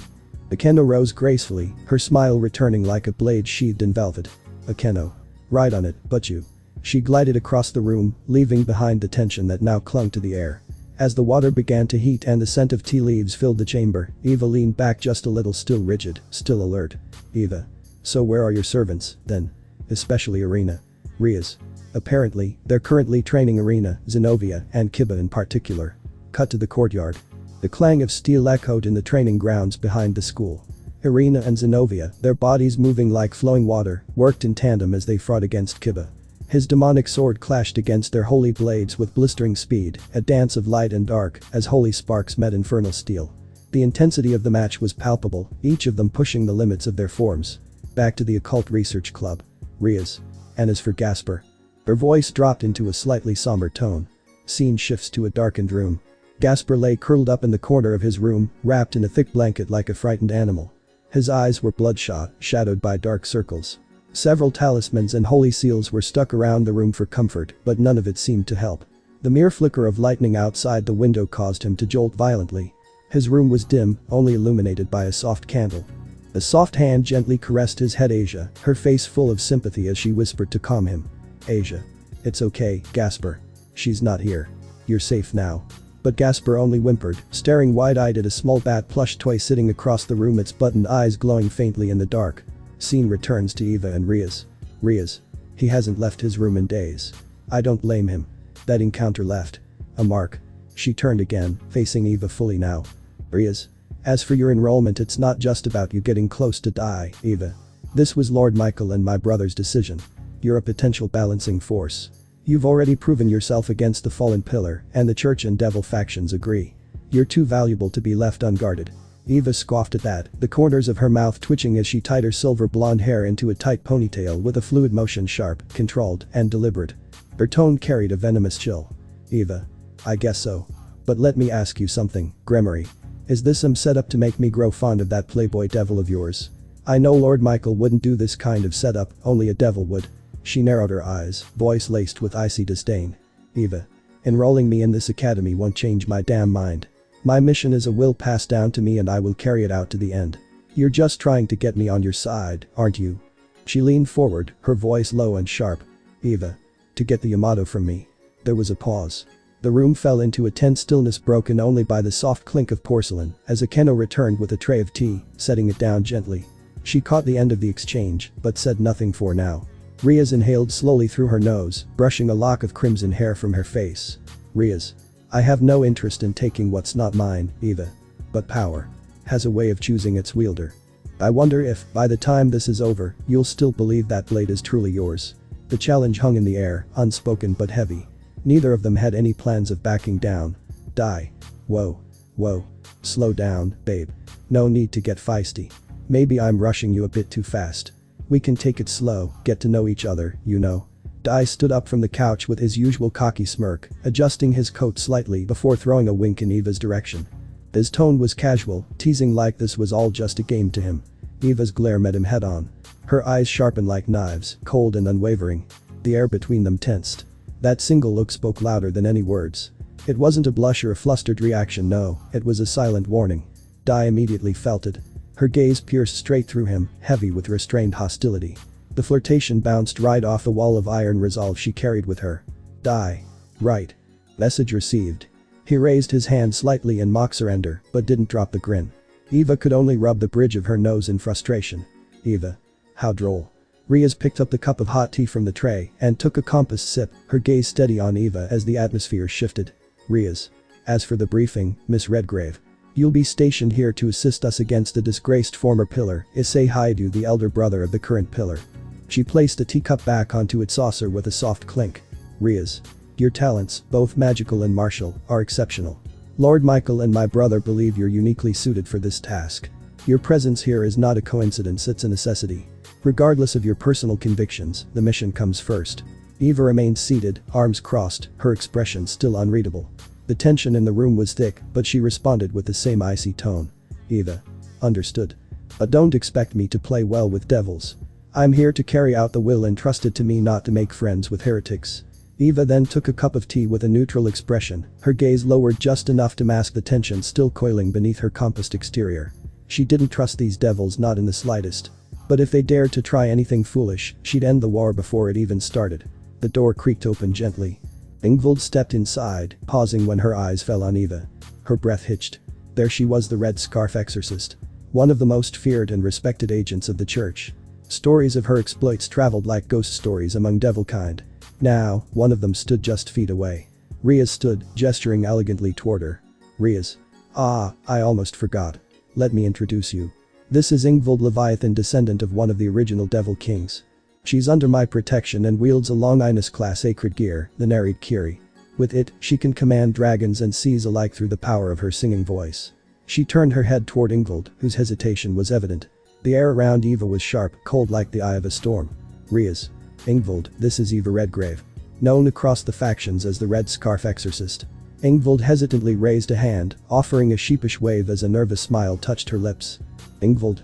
Akeno rose gracefully, her smile returning like a blade sheathed in velvet. Akeno. Right on it, but you. She glided across the room, leaving behind the tension that now clung to the air. As the water began to heat and the scent of tea leaves filled the chamber, Eva leaned back just a little, still rigid, still alert. Eva. So where are your servants, then? Especially Irina. Riaz. Apparently, they're currently training Irina, Zenobia, and Kiba in particular. Cut to the courtyard. The clang of steel echoed in the training grounds behind the school. Irina and Zenobia, their bodies moving like flowing water, worked in tandem as they fought against Kiba. His demonic sword clashed against their holy blades with blistering speed, a dance of light and dark, as holy sparks met infernal steel. The intensity of the match was palpable, each of them pushing the limits of their forms. Back to the Occult Research Club. Riaz. And as for Gasper. Her voice dropped into a slightly somber tone. Scene shifts to a darkened room. Gasper lay curled up in the corner of his room, wrapped in a thick blanket like a frightened animal. His eyes were bloodshot, shadowed by dark circles. Several talismans and holy seals were stuck around the room for comfort, but none of it seemed to help. The mere flicker of lightning outside the window caused him to jolt violently. His room was dim, only illuminated by a soft candle. A soft hand gently caressed his head. Asia, her face full of sympathy as she whispered to calm him. Asia. It's okay, Gasper. She's not here. you're safe now. But Gasper only whimpered, staring wide-eyed at a small bat plush toy sitting across the room, its buttoned eyes glowing faintly in the dark. Scene returns to Eva and Riaz. Riaz. He hasn't left his room in days. I don't blame him. That encounter left a mark. She turned again, facing Eva fully now. Riaz. As for your enrollment, it's not just about you getting close to Dai, Eva. This was Lord Michael and my brother's decision. You're a potential balancing force. You've already proven yourself against the fallen pillar, and the church and devil factions agree. You're too valuable to be left unguarded. Eva scoffed at that, the corners of her mouth twitching as she tied her silver blonde hair into a tight ponytail with a fluid motion, sharp, controlled, and deliberate. Her tone carried a venomous chill. Eva. I guess so. But let me ask you something, Gremory. Is this some setup to make me grow fond of that playboy devil of yours? I know Lord Michael wouldn't do this kind of setup, only a devil would. She narrowed her eyes, voice laced with icy disdain. Eva. Enrolling me in this academy won't change my damn mind. My mission is a will passed down to me and I will carry it out to the end. You're just trying to get me on your side, aren't you? She leaned forward, her voice low and sharp. Eva. To get the Yamato from me. There was a pause. The room fell into a tense stillness broken only by the soft clink of porcelain as Akeno returned with a tray of tea, setting it down gently. She caught the end of the exchange, but said nothing for now. Riaz inhaled slowly through her nose, brushing a lock of crimson hair from her face. Riaz. I have no interest in taking what's not mine, Eva. But power has a way of choosing its wielder. I wonder if, by the time this is over, you'll still believe that blade is truly yours. The challenge hung in the air, unspoken but heavy. Neither of them had any plans of backing down. Dai. Whoa. Whoa. Slow down, babe. No need to get feisty. Maybe I'm rushing you a bit too fast. We can take it slow, get to know each other, you know. Dai stood up from the couch with his usual cocky smirk, adjusting his coat slightly before throwing a wink in Eva's direction. His tone was casual, teasing like this was all just a game to him. Eva's glare met him head-on. Her eyes sharpened like knives, cold and unwavering. The air between them tensed. That single look spoke louder than any words. It wasn't a blush or a flustered reaction, no, it was a silent warning. Dai immediately felt it. Her gaze pierced straight through him, heavy with restrained hostility. The flirtation bounced right off the wall of iron resolve she carried with her. Dai. Right. Message received. He raised his hand slightly in mock surrender, but didn't drop the grin. Eva could only rub the bridge of her nose in frustration. Eva. How droll. Riaz picked up the cup of hot tea from the tray and took a compass sip, her gaze steady on Eva as the atmosphere shifted. Riaz. As for the briefing, Miss Redgrave. You'll be stationed here to assist us against the disgraced former pillar, Issei Hyoudou, the elder brother of the current pillar. She placed a teacup back onto its saucer with a soft clink. Riaz. Your talents, both magical and martial, are exceptional. Lord Michael and my brother believe you're uniquely suited for this task. Your presence here is not a coincidence, it's a necessity. Regardless of your personal convictions, the mission comes first. Eva remained seated, arms crossed, her expression still unreadable. The tension in the room was thick, but she responded with the same icy tone. Eva. Understood. But don't expect me to play well with devils. I'm here to carry out the will entrusted to me, not to make friends with heretics. Eva then took a cup of tea with a neutral expression, her gaze lowered just enough to mask the tension still coiling beneath her compassed exterior. She didn't trust these devils, not in the slightest. But if they dared to try anything foolish, she'd end the war before it even started. The door creaked open gently. Ingvild stepped inside, pausing when her eyes fell on Eva. Her breath hitched. There she was, the red scarf exorcist. One of the most feared and respected agents of the church. Stories of her exploits traveled like ghost stories among devilkind. Now, one of them stood just feet away. Riaz stood, gesturing elegantly toward her. Riaz. Ah, I almost forgot. Let me introduce you. This is Ingvild, Leviathan, descendant of one of the original Devil Kings. She's under my protection and wields a long Inus-class sacred gear, the Nereid Kiri. With it, she can command dragons and seas alike through the power of her singing voice. She turned her head toward Ingvild, whose hesitation was evident. The air around Eva was sharp, cold like the eye of a storm. Riaz. Ingvild, this is Eva Redgrave. Known across the factions as the Red Scarf Exorcist. Ingvild hesitantly raised a hand, offering a sheepish wave as a nervous smile touched her lips. Ingvild.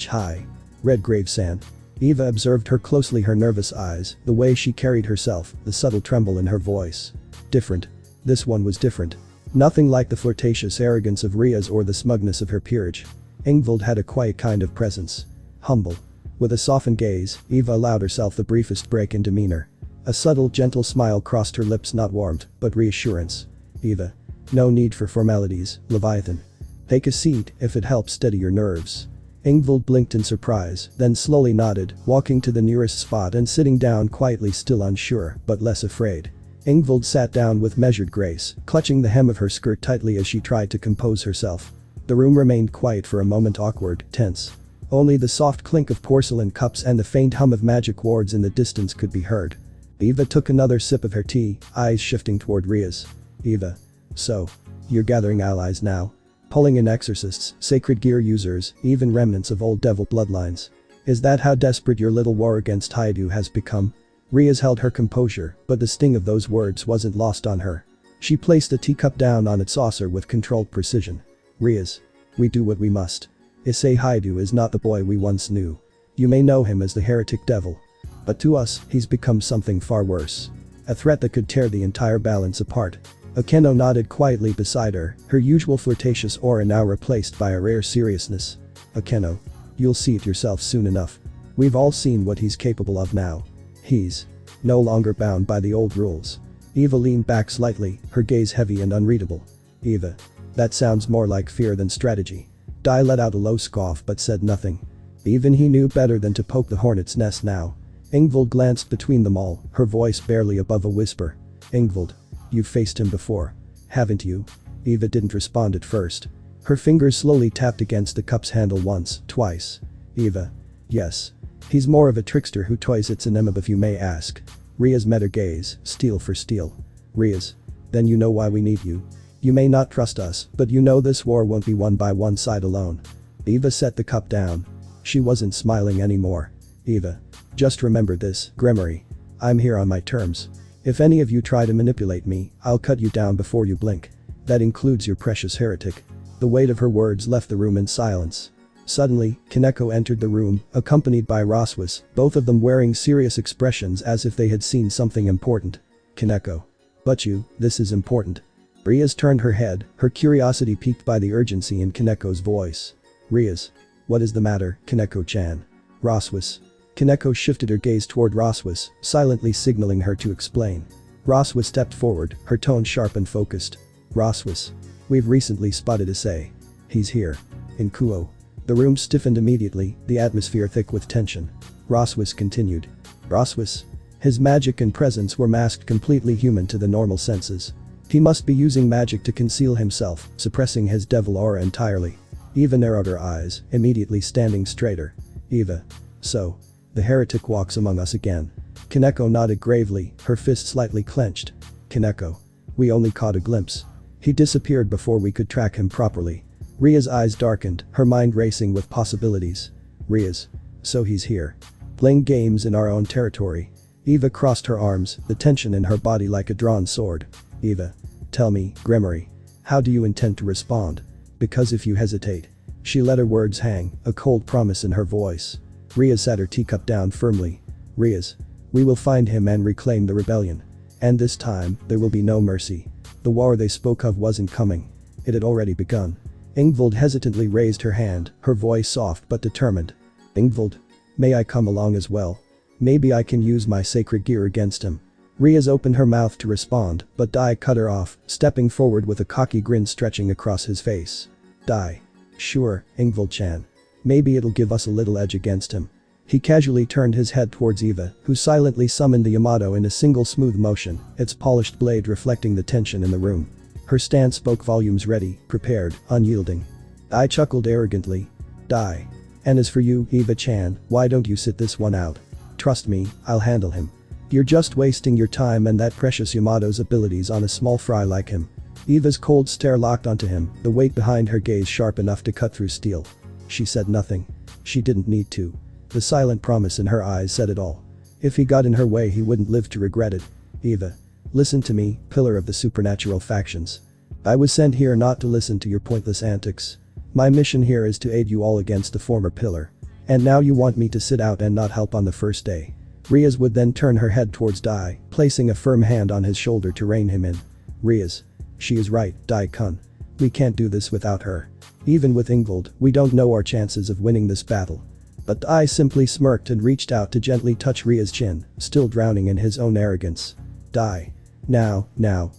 Hi. Redgrave-san. Eva observed her closely, her nervous eyes, the way she carried herself, the subtle tremble in her voice. Different. This one was different. Nothing like the flirtatious arrogance of Riaz or the smugness of her peerage. Ingvild had a quiet kind of presence. Humble. With a softened gaze, Eva allowed herself the briefest break in demeanor. A subtle, gentle smile crossed her lips, not warmth, but reassurance. Eva. No need for formalities, Leviathan. Take a seat if it helps steady your nerves. Ingvild blinked in surprise, then slowly nodded, walking to the nearest spot and sitting down quietly, still unsure, but less afraid. Ingvild sat down with measured grace, clutching the hem of her skirt tightly as she tried to compose herself. The room remained quiet for a moment, awkward, tense. Only the soft clink of porcelain cups and the faint hum of magic wards in the distance could be heard. Eva took another sip of her tea, eyes shifting toward Riaz. Eva. So. You're gathering allies now? Pulling in exorcists, sacred gear users, even remnants of old devil bloodlines. Is that how desperate your little war against Hyoudou has become? Riaz held her composure, but the sting of those words wasn't lost on her. She placed a teacup down on its saucer with controlled precision. Riaz. We do what we must. Issei Hyoudou is not the boy we once knew. You may know him as the heretic devil. But to us, he's become something far worse. A threat that could tear the entire balance apart. Akeno nodded quietly beside her, her usual flirtatious aura now replaced by a rare seriousness. Akeno. You'll see it yourself soon enough. We've all seen what he's capable of now. He's no longer bound by the old rules. Eva leaned back slightly, her gaze heavy and unreadable. Eva. That sounds more like fear than strategy. Dai let out a low scoff but said nothing. Even he knew better than to poke the hornet's nest now. Ingvild glanced between them all, her voice barely above a whisper. Ingvild. You've faced him before. Haven't you? Eva didn't respond at first. Her fingers slowly tapped against the cup's handle once, twice. Eva. Yes. He's more of a trickster who toys. It's an if you may ask. Riaz met her gaze, steel for steel. Riaz. Then you know why we need you. You may not trust us, but you know this war won't be won by one side alone. Eva set the cup down. She wasn't smiling anymore. Eva. Just remember this, Gremory. I'm here on my terms. If any of you try to manipulate me, I'll cut you down before you blink. That includes your precious heretic. The weight of her words left the room in silence. Suddenly, Kaneko entered the room, accompanied by Roswis, both of them wearing serious expressions as if they had seen something important. Kaneko. But you, this is important. Riaz turned her head, her curiosity piqued by the urgency in Kaneko's voice. Riaz. What is the matter, Kaneko-chan? Roswis. Kaneko shifted her gaze toward Roswis, silently signaling her to explain. Roswis stepped forward, her tone sharp and focused. Roswis. We've recently spotted Issei. He's here. In Kuoh. The room stiffened immediately, the atmosphere thick with tension. Roswis continued. Roswis. His magic and presence were masked, completely human to the normal senses. He must be using magic to conceal himself, suppressing his devil aura entirely. Eva narrowed her eyes, immediately standing straighter. Eva. So. The heretic walks among us again. Kaneko nodded gravely, her fist slightly clenched. Kaneko. We only caught a glimpse. He disappeared before we could track him properly. Ria's eyes darkened, her mind racing with possibilities. Riaz. So he's here. Playing games in our own territory. Eva crossed her arms, the tension in her body like a drawn sword. Eva. Tell me, Gremory. How do you intend to respond? Because if you hesitate. She let her words hang, a cold promise in her voice. Riaz sat her teacup down firmly. Riaz. We will find him and reclaim the rebellion. And this time, there will be no mercy. The war they spoke of wasn't coming. It had already begun. Ingvild hesitantly raised her hand, her voice soft but determined. Ingvild. May I come along as well? Maybe I can use my sacred gear against him. Riaz opened her mouth to respond, but Dai cut her off, stepping forward with a cocky grin stretching across his face. Dai. Sure, Ingvild-chan. Maybe it'll give us a little edge against him. He casually turned his head towards Eva, who silently summoned the Yamato in a single smooth motion, its polished blade reflecting the tension in the room. Her stance spoke volumes, ready, prepared, unyielding. I chuckled arrogantly. Dai. And as for you, Eva-chan, why don't you sit this one out? Trust me, I'll handle him. You're just wasting your time and that precious Yamato's abilities on a small fry like him. Eva's cold stare locked onto him, the weight behind her gaze sharp enough to cut through steel. She said nothing. She didn't need to. The silent promise in her eyes said it all. If he got in her way, he wouldn't live to regret it. Eva. Listen to me, pillar of the supernatural factions. I was sent here not to listen to your pointless antics. My mission here is to aid you all against the former pillar. And now you want me to sit out and not help on the first day. Riaz would then turn her head towards Dai, placing a firm hand on his shoulder to rein him in. Riaz. She is right, Dai-kun. We can't do this without her. Even with Ingvild, we don't know our chances of winning this battle. But Dai simply smirked and reached out to gently touch Riaz's chin, still drowning in his own arrogance. Dai. Now,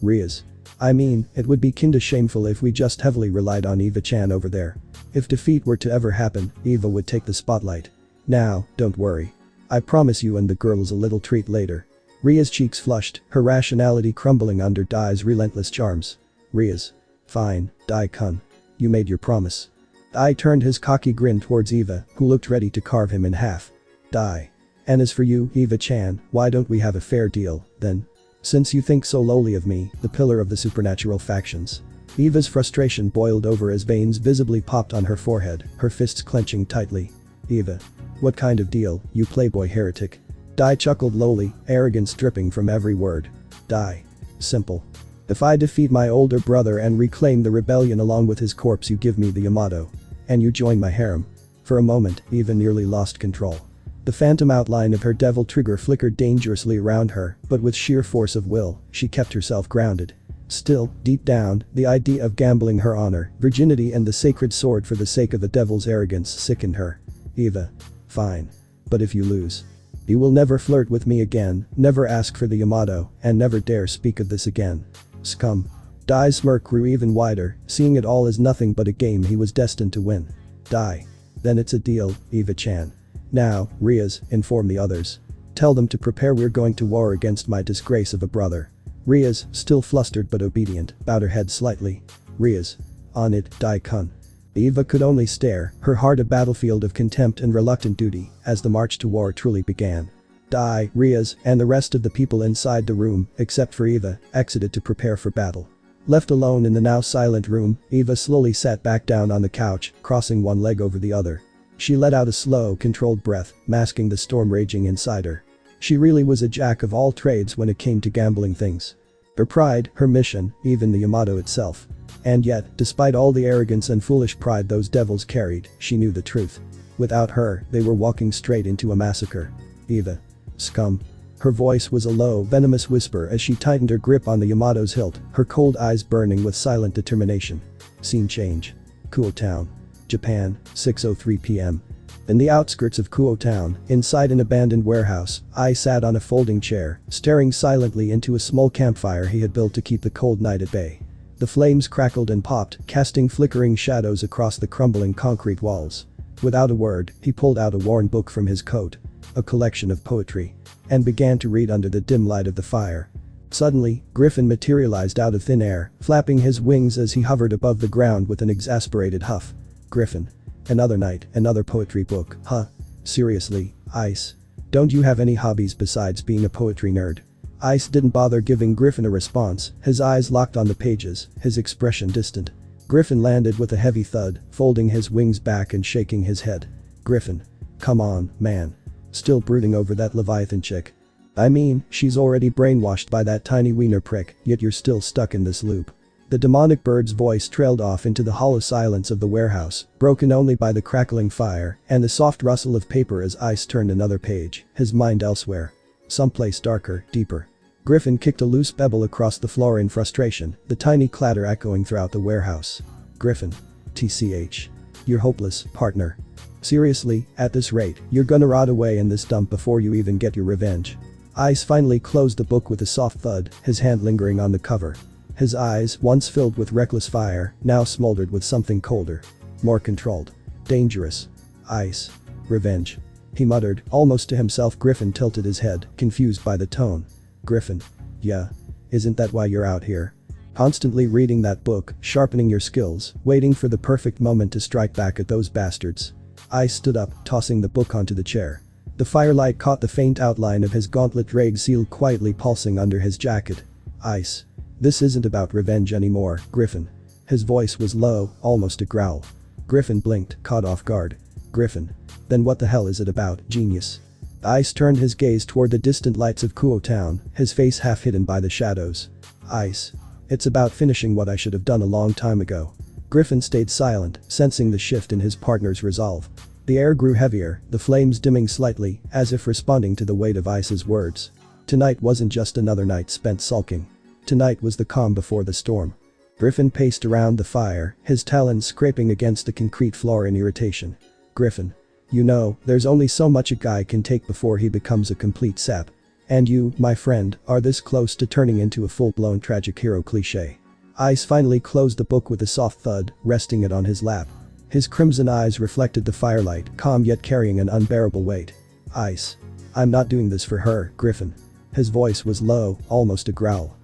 Riaz. I mean, it would be kinda shameful if we just heavily relied on Eva-chan over there. If defeat were to ever happen, Eva would take the spotlight. Now, don't worry. I promise you and the girls a little treat later. Ria's cheeks flushed, her rationality crumbling under Dai's relentless charms. Ria's. Fine, Dai-kun. You made your promise. Dai turned his cocky grin towards Eva, who looked ready to carve him in half. Dai. And as for you, Eva-chan, why don't we have a fair deal, then? Since you think so lowly of me, the pillar of the supernatural factions. Eva's frustration boiled over as veins visibly popped on her forehead, her fists clenching tightly. Eva. What kind of deal, you playboy heretic? Dai chuckled lowly, arrogance dripping from every word. Dai. Simple. If I defeat my older brother and reclaim the rebellion along with his corpse, you give me the Yamato. And you join my harem. For a moment, Eva nearly lost control. The phantom outline of her devil trigger flickered dangerously around her, but with sheer force of will, she kept herself grounded. Still, deep down, the idea of gambling her honor, virginity and the sacred sword for the sake of the devil's arrogance sickened her. Eva. Fine. But if you lose. You will never flirt with me again, never ask for the Yamato, and never dare speak of this again. Scum. Dai's smirk grew even wider, seeing it all as nothing but a game he was destined to win. Dai. Then it's a deal, Eva-chan. Now, Rias, inform the others. Tell them to prepare, we're going to war against my disgrace of a brother. Rias, still flustered but obedient, bowed her head slightly. Rias. On it, Dai-kun. Eva could only stare, her heart a battlefield of contempt and reluctant duty, as the march to war truly began. Dai, Rias, and the rest of the people inside the room, except for Eva, exited to prepare for battle. Left alone in the now silent room, Eva slowly sat back down on the couch, crossing one leg over the other. She let out a slow, controlled breath, masking the storm raging inside her. She really was a jack of all trades when it came to gambling things. Her pride, her mission, even the Yamato itself. And yet, despite all the arrogance and foolish pride those devils carried, she knew the truth. Without her, they were walking straight into a massacre. Eva. Scum. Her voice was a low, venomous whisper as she tightened her grip on the Yamato's hilt, her cold eyes burning with silent determination. Scene change. Kuoh Town. Japan, 6:03 p.m. In the outskirts of Kuoh Town, inside an abandoned warehouse, I sat on a folding chair, staring silently into a small campfire he had built to keep the cold night at bay. The flames crackled and popped, casting flickering shadows across the crumbling concrete walls. Without a word, he pulled out a worn book from his coat. A collection of poetry. And began to read under the dim light of the fire. Suddenly, Griffin materialized out of thin air, flapping his wings as he hovered above the ground with an exasperated huff. Griffin. Another night, another poetry book, huh? Seriously, Ice. Don't you have any hobbies besides being a poetry nerd? Ice didn't bother giving Griffin a response, his eyes locked on the pages, his expression distant. Griffin landed with a heavy thud, folding his wings back and shaking his head. Griffin. Come on, man. Still brooding over that Leviathan chick. I mean, she's already brainwashed by that tiny wiener prick, yet you're still stuck in this loop. The demonic bird's voice trailed off into the hollow silence of the warehouse, broken only by the crackling fire and the soft rustle of paper as Ice turned another page, his mind elsewhere. Someplace darker, deeper. Griffin kicked a loose pebble across the floor in frustration, the tiny clatter echoing throughout the warehouse. Griffin. TCH. You're hopeless, partner. Seriously, at this rate, you're gonna rot away in this dump before you even get your revenge. Ice finally closed the book with a soft thud, his hand lingering on the cover. His eyes, once filled with reckless fire, now smoldered with something colder. More controlled. Dangerous. Ice. Revenge. He muttered, almost to himself. Griffin tilted his head, confused by the tone. Griffin. Yeah. Isn't that why you're out here? Constantly reading that book, sharpening your skills, waiting for the perfect moment to strike back at those bastards. Ice stood up, tossing the book onto the chair. The firelight caught the faint outline of his gauntlet rag seal quietly pulsing under his jacket. Ice. This isn't about revenge anymore, Griffin. His voice was low, almost a growl. Griffin blinked, caught off guard. Griffin. Then what the hell is it about, genius? Ice turned his gaze toward the distant lights of Kuoh Town, his face half hidden by the shadows. Ice. It's about finishing what I should have done a long time ago. Griffin stayed silent, sensing the shift in his partner's resolve. The air grew heavier, the flames dimming slightly, as if responding to the weight of Ice's words. Tonight wasn't just another night spent sulking. Tonight was the calm before the storm. Griffin paced around the fire, his talons scraping against the concrete floor in irritation. Griffin. You know, there's only so much a guy can take before he becomes a complete sap. And you, my friend, are this close to turning into a full-blown tragic hero cliché. Ice finally closed the book with a soft thud, resting it on his lap. His crimson eyes reflected the firelight, calm yet carrying an unbearable weight. Ice. I'm not doing this for her, Griffin. His voice was low, almost a growl.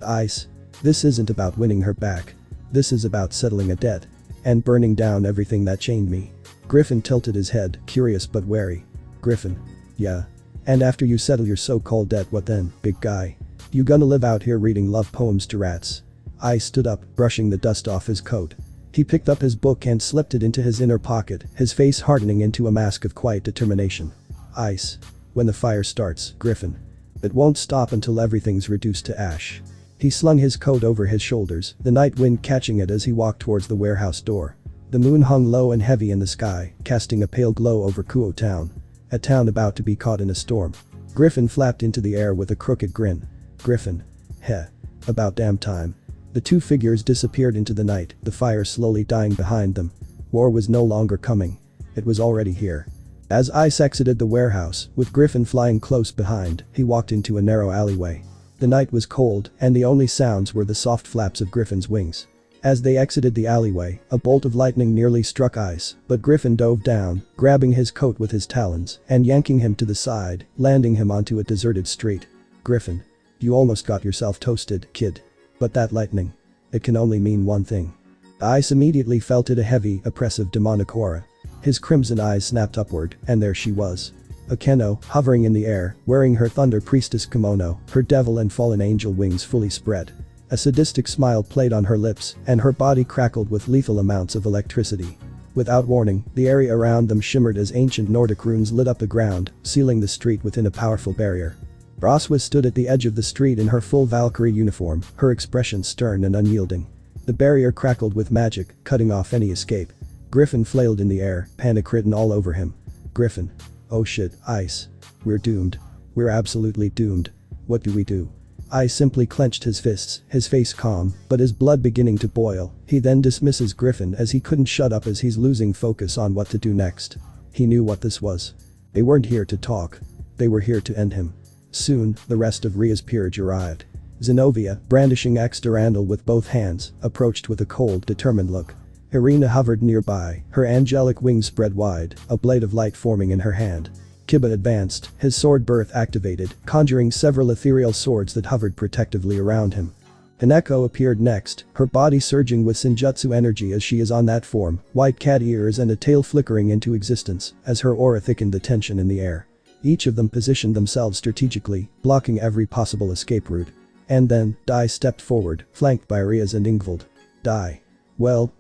Ice. This isn't about winning her back. This is about settling a debt. And burning down everything that chained me. Griffin tilted his head, curious but wary. Griffin. Yeah. And after you settle your so-called debt, what then, big guy? You gonna live out here reading love poems to rats? Ice stood up, brushing the dust off his coat. He picked up his book and slipped it into his inner pocket, his face hardening into a mask of quiet determination. Ice. When the fire starts, Griffin. It won't stop until everything's reduced to ash. He slung his coat over his shoulders, the night wind catching it as he walked towards the warehouse door. The moon hung low and heavy in the sky, casting a pale glow over Kuoh town. A town about to be caught in a storm. Griffin flapped into the air with a crooked grin. Griffin. Heh. About damn time. The two figures disappeared into the night, the fire slowly dying behind them. War was no longer coming. It was already here. As Ice exited the warehouse, with Griffin flying close behind, he walked into a narrow alleyway. The night was cold, and the only sounds were the soft flaps of Griffin's wings. As they exited the alleyway, a bolt of lightning nearly struck Ice, but Griffin dove down, grabbing his coat with his talons, and yanking him to the side, landing him onto a deserted street. Griffin. You almost got yourself toasted, kid. But that lightning. It can only mean one thing. Ice immediately felt it, a heavy, oppressive demonic aura. His crimson eyes snapped upward, and there she was. Akeno, hovering in the air, wearing her Thunder Priestess kimono, her devil and fallen angel wings fully spread. A sadistic smile played on her lips, and her body crackled with lethal amounts of electricity. Without warning, the area around them shimmered as ancient Nordic runes lit up the ground, sealing the street within a powerful barrier. Roswa stood at the edge of the street in her full Valkyrie uniform, her expression stern and unyielding. The barrier crackled with magic, cutting off any escape. Griffin flailed in the air, panic written all over him. Griffin. Oh shit, Ice. We're doomed. We're absolutely doomed. What do we do? Ice simply clenched his fists, his face calm, but his blood beginning to boil. He then dismisses Griffin as he couldn't shut up as he's losing focus on what to do next. He knew what this was. They weren't here to talk. They were here to end him. Soon, the rest of Ria's peerage arrived. Zenobia, brandishing axe Durandal with both hands, approached with a cold, determined look. Irina hovered nearby, her angelic wings spread wide, a blade of light forming in her hand. Kiba advanced, his sword birth activated, conjuring several ethereal swords that hovered protectively around him. Hineko appeared next, her body surging with Senjutsu energy as she is on that form, white cat ears and a tail flickering into existence, as her aura thickened the tension in the air. Each of them positioned themselves strategically, blocking every possible escape route. And then, Dai stepped forward, flanked by Riaz and Ingvild. Dai. Well,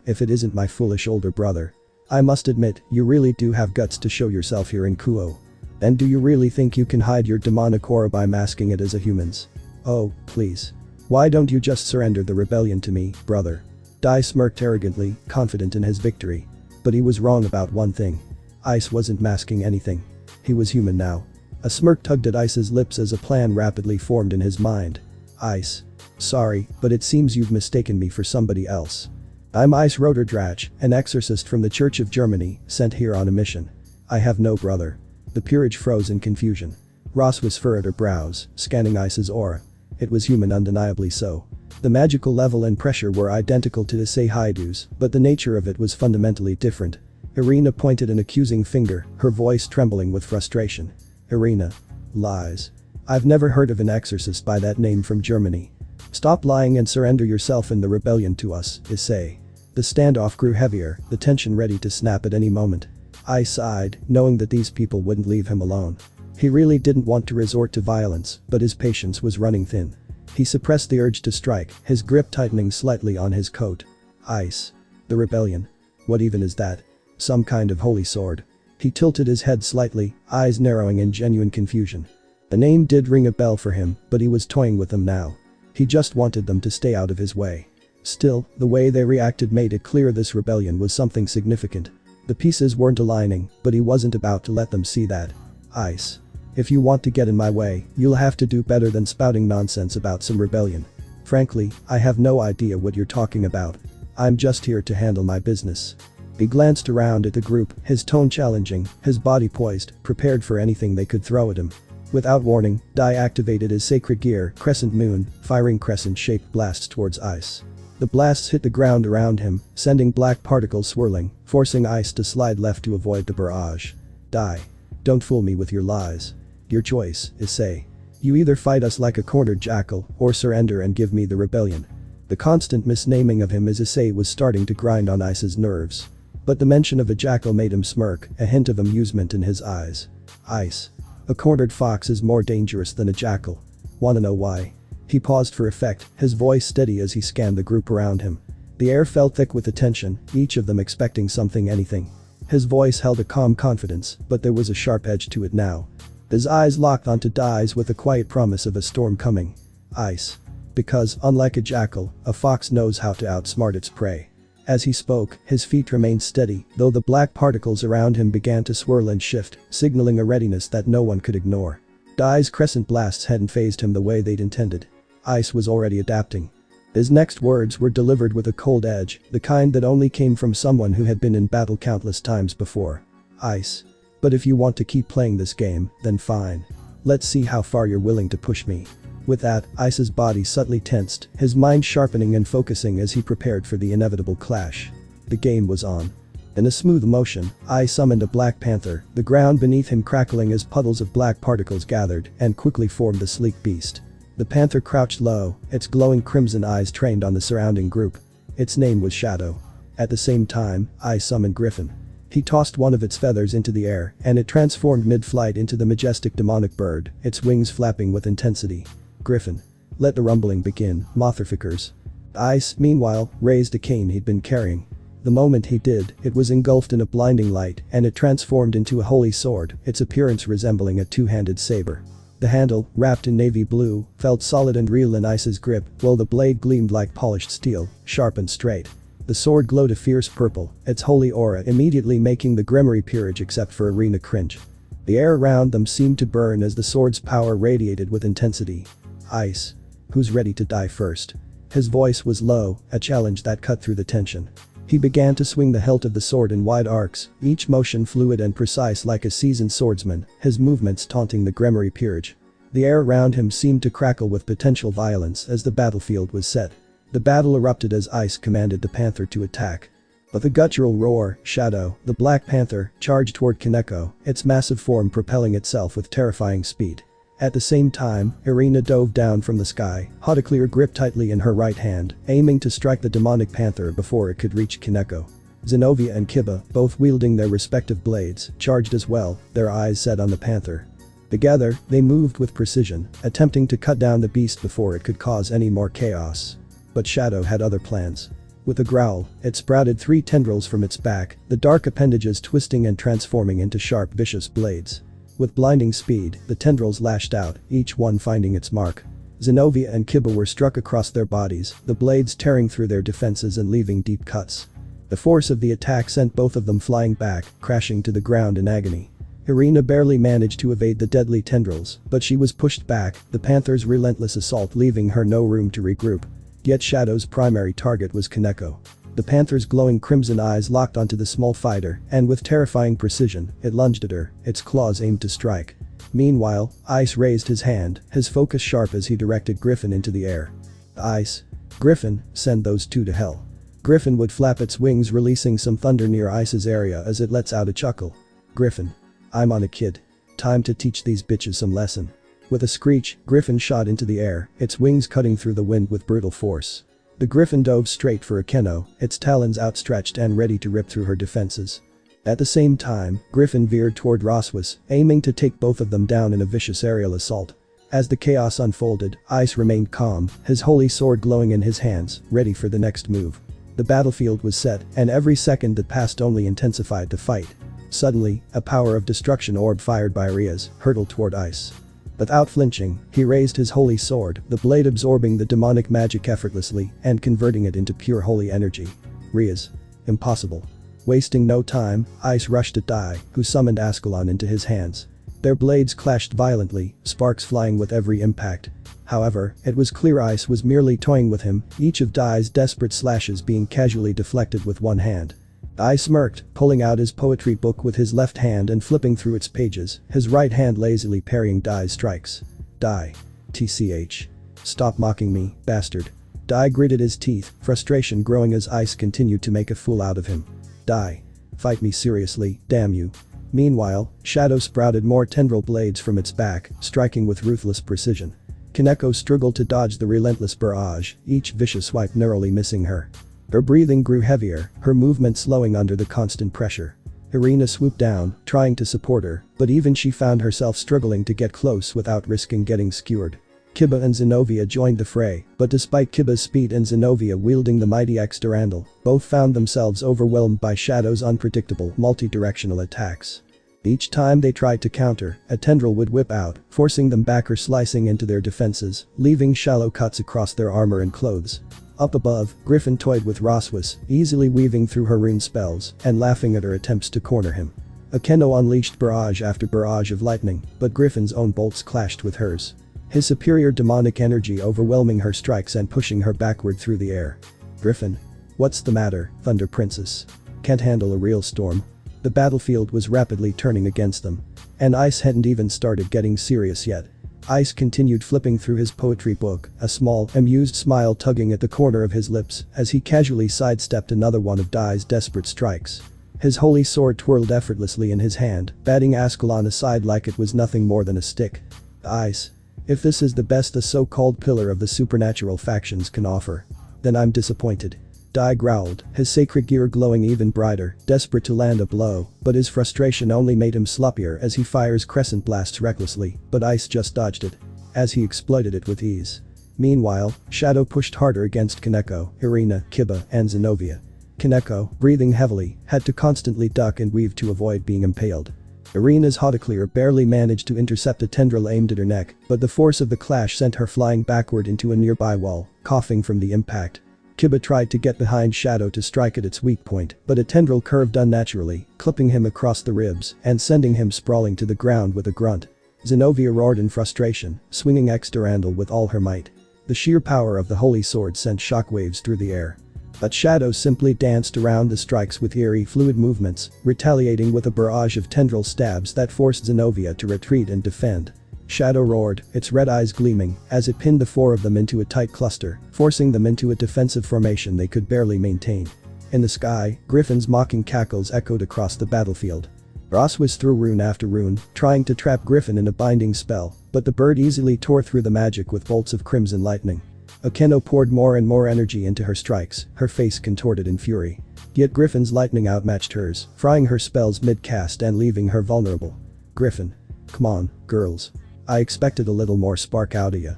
if it isn't my foolish older brother. I must admit, you really do have guts to show yourself here in Kuoh. And do you really think you can hide your demonic aura by masking it as a human's? Oh, please. Why don't you just surrender the rebellion to me, brother? Dai smirked arrogantly, confident in his victory. But he was wrong about one thing. Ice wasn't masking anything. He was human now. A smirk tugged at Ice's lips as a plan rapidly formed in his mind. Ice. Sorry, but it seems you've mistaken me for somebody else. I'm Ice Roterdrach, an exorcist from the Church of Germany, sent here on a mission. I have no brother. The peerage froze in confusion. Ross was furrowed her brows, scanning Ice's aura. It was human, undeniably so. The magical level and pressure were identical to Issei Hyoudu's, but the nature of it was fundamentally different. Irina pointed an accusing finger, her voice trembling with frustration. Irina. Lies. I've never heard of an exorcist by that name from Germany. Stop lying and surrender yourself in the rebellion to us, Issei. The standoff grew heavier, the tension ready to snap at any moment. Ice sighed, knowing that these people wouldn't leave him alone. He really didn't want to resort to violence, but his patience was running thin. He suppressed the urge to strike, his grip tightening slightly on his coat. Ice. The rebellion. What even is that? Some kind of holy sword. He tilted his head slightly, eyes narrowing in genuine confusion. The name did ring a bell for him, but he was toying with them now. He just wanted them to stay out of his way. Still, the way they reacted made it clear this rebellion was something significant. The pieces weren't aligning, but he wasn't about to let them see that. Ice. If you want to get in my way, you'll have to do better than spouting nonsense about some rebellion. Frankly, I have no idea what you're talking about. I'm just here to handle my business. He glanced around at the group, his tone challenging, his body poised, prepared for anything they could throw at him. Without warning, Dai activated his sacred gear, Crescent Moon, firing crescent-shaped blasts towards Ice. The blasts hit the ground around him, sending black particles swirling, forcing Ice to slide left to avoid the barrage. Dai. Don't fool me with your lies. Your choice, Issei. You either fight us like a cornered jackal, or surrender and give me the rebellion. The constant misnaming of him as Issei was starting to grind on Ice's nerves. But the mention of a jackal made him smirk, a hint of amusement in his eyes. Ice. A cornered fox is more dangerous than a jackal. Wanna know why? He paused for effect, his voice steady as he scanned the group around him. The air felt thick with attention, each of them expecting anything. His voice held a calm confidence, but there was a sharp edge to it now. His eyes locked onto Dai's with a quiet promise of a storm coming. Ice. Because, unlike a jackal, a fox knows how to outsmart its prey. As he spoke, his feet remained steady, though the black particles around him began to swirl and shift, signaling a readiness that no one could ignore. Dai's crescent blasts hadn't phased him the way they'd intended. Ice was already adapting. His next words were delivered with a cold edge, the kind that only came from someone who had been in battle countless times before. Ice. But if you want to keep playing this game, then fine. Let's see how far you're willing to push me. With that, Ice's body subtly tensed, his mind sharpening and focusing as he prepared for the inevitable clash. The game was on. In a smooth motion, Ice summoned a black panther, the ground beneath him crackling as puddles of black particles gathered and quickly formed a sleek beast. The panther crouched low, its glowing crimson eyes trained on the surrounding group. Its name was Shadow. At the same time, Ice summoned Griffin. He tossed one of its feathers into the air, and it transformed mid-flight into the majestic demonic bird, its wings flapping with intensity. Griffin. Let the rumbling begin, motherfuckers. Ice, meanwhile, raised a cane he'd been carrying. The moment he did, it was engulfed in a blinding light, and it transformed into a holy sword, its appearance resembling a two-handed saber. The handle, wrapped in navy blue, felt solid and real in Ice's grip, while the blade gleamed like polished steel, sharp and straight. The sword glowed a fierce purple, its holy aura immediately making the Grimoire peerage except for Arena cringe. The air around them seemed to burn as the sword's power radiated with intensity. Ice. Who's ready to die first? His voice was low, a challenge that cut through the tension. He began to swing the hilt of the sword in wide arcs, each motion fluid and precise like a seasoned swordsman, his movements taunting the Grimoire peerage. The air around him seemed to crackle with potential violence as the battlefield was set. The battle erupted as Ice commanded the panther to attack. With a guttural roar, Shadow, the black panther, charged toward Kaneko, its massive form propelling itself with terrifying speed. At the same time, Irina dove down from the sky, Hautaclear gripped tightly in her right hand, aiming to strike the demonic panther before it could reach Kaneko. Zenobia and Kiba, both wielding their respective blades, charged as well, their eyes set on the panther. Together, they moved with precision, attempting to cut down the beast before it could cause any more chaos. But Shadow had other plans. With a growl, it sprouted 3 tendrils from its back, the dark appendages twisting and transforming into sharp, vicious blades. With blinding speed, the tendrils lashed out, each one finding its mark. Zenobia and Kiba were struck across their bodies, the blades tearing through their defenses and leaving deep cuts. The force of the attack sent both of them flying back, crashing to the ground in agony. Irina barely managed to evade the deadly tendrils, but she was pushed back, the panther's relentless assault leaving her no room to regroup. Yet Shadow's primary target was Kaneko. The panther's glowing crimson eyes locked onto the small fighter, and with terrifying precision, it lunged at her, its claws aimed to strike. Meanwhile, Ice raised his hand, his focus sharp as he directed Griffin into the air. Ice. Griffin, send those two to hell. Griffin would flap its wings releasing some thunder near Ice's area as it lets out a chuckle. Griffin. I'm on a kid. Time to teach these bitches some lesson. With a screech, Griffin shot into the air, its wings cutting through the wind with brutal force. The griffin dove straight for Akeno, its talons outstretched and ready to rip through her defenses. At the same time, Griffin veered toward Roswas, aiming to take both of them down in a vicious aerial assault. As the chaos unfolded, Ice remained calm, his holy sword glowing in his hands, ready for the next move. The battlefield was set, and every second that passed only intensified the fight. Suddenly, a power of destruction orb fired by Riaz hurtled toward Ice. Without flinching, he raised his holy sword, the blade absorbing the demonic magic effortlessly and converting it into pure holy energy. Riaz. Impossible. Wasting no time, Ice rushed at Dai, who summoned Ascalon into his hands. Their blades clashed violently, sparks flying with every impact. However, it was clear Ice was merely toying with him, each of Dai's desperate slashes being casually deflected with one hand. I smirked, pulling out his poetry book with his left hand and flipping through its pages, his right hand lazily parrying Dai's strikes. Dai. TCH. Stop mocking me, bastard. Dai gritted his teeth, frustration growing as Ice continued to make a fool out of him. Dai. Fight me seriously, damn you. Meanwhile, Shadow sprouted more tendril blades from its back, striking with ruthless precision. Kaneko struggled to dodge the relentless barrage, each vicious swipe narrowly missing her. Her breathing grew heavier, her movement slowing under the constant pressure. Irina swooped down, trying to support her, but even she found herself struggling to get close without risking getting skewered. Kiba and Zenobia joined the fray, but despite Kiba's speed and Zenobia wielding the mighty X-Durandal, both found themselves overwhelmed by Shadow's unpredictable, multi-directional attacks. Each time they tried to counter, a tendril would whip out, forcing them back or slicing into their defenses, leaving shallow cuts across their armor and clothes. Up above, Griffin toyed with Roswis, easily weaving through her rune spells and laughing at her attempts to corner him. Akeno unleashed barrage after barrage of lightning, but Griffin's own bolts clashed with hers. His superior demonic energy overwhelming her strikes and pushing her backward through the air. Griffin. What's the matter, Thunder Princess? Can't handle a real storm? The battlefield was rapidly turning against them. And Ice hadn't even started getting serious yet. Ice continued flipping through his poetry book, a small, amused smile tugging at the corner of his lips as he casually sidestepped another one of Dai's desperate strikes. His holy sword twirled effortlessly in his hand, batting Ascalon aside like it was nothing more than a stick. Ice. If this is the best the so-called pillar of the supernatural factions can offer, then I'm disappointed. Dai growled, his sacred gear glowing even brighter, desperate to land a blow, but his frustration only made him sloppier as he fires crescent blasts recklessly, but Ice just dodged it. As he exploited it with ease. Meanwhile, Shadow pushed harder against Kaneko, Irina, Kiba, and Zenobia. Kaneko, breathing heavily, had to constantly duck and weave to avoid being impaled. Irina's Hautaclear barely managed to intercept a tendril aimed at her neck, but the force of the clash sent her flying backward into a nearby wall, coughing from the impact. Kiba tried to get behind Shadow to strike at its weak point, but a tendril curved unnaturally, clipping him across the ribs and sending him sprawling to the ground with a grunt. Zenobia roared in frustration, swinging X-Durandal with all her might. The sheer power of the holy sword sent shockwaves through the air. But Shadow simply danced around the strikes with eerie, fluid movements, retaliating with a barrage of tendril stabs that forced Zenobia to retreat and defend. Shadow roared, its red eyes gleaming, as it pinned the four of them into a tight cluster, forcing them into a defensive formation they could barely maintain. In the sky, Griffin's mocking cackles echoed across the battlefield. Roswis threw rune after rune, trying to trap Griffin in a binding spell, but the bird easily tore through the magic with bolts of crimson lightning. Akeno poured more and more energy into her strikes, her face contorted in fury. Yet Griffin's lightning outmatched hers, frying her spells mid-cast and leaving her vulnerable. Griffin. Come on, girls. I expected a little more spark out of ya.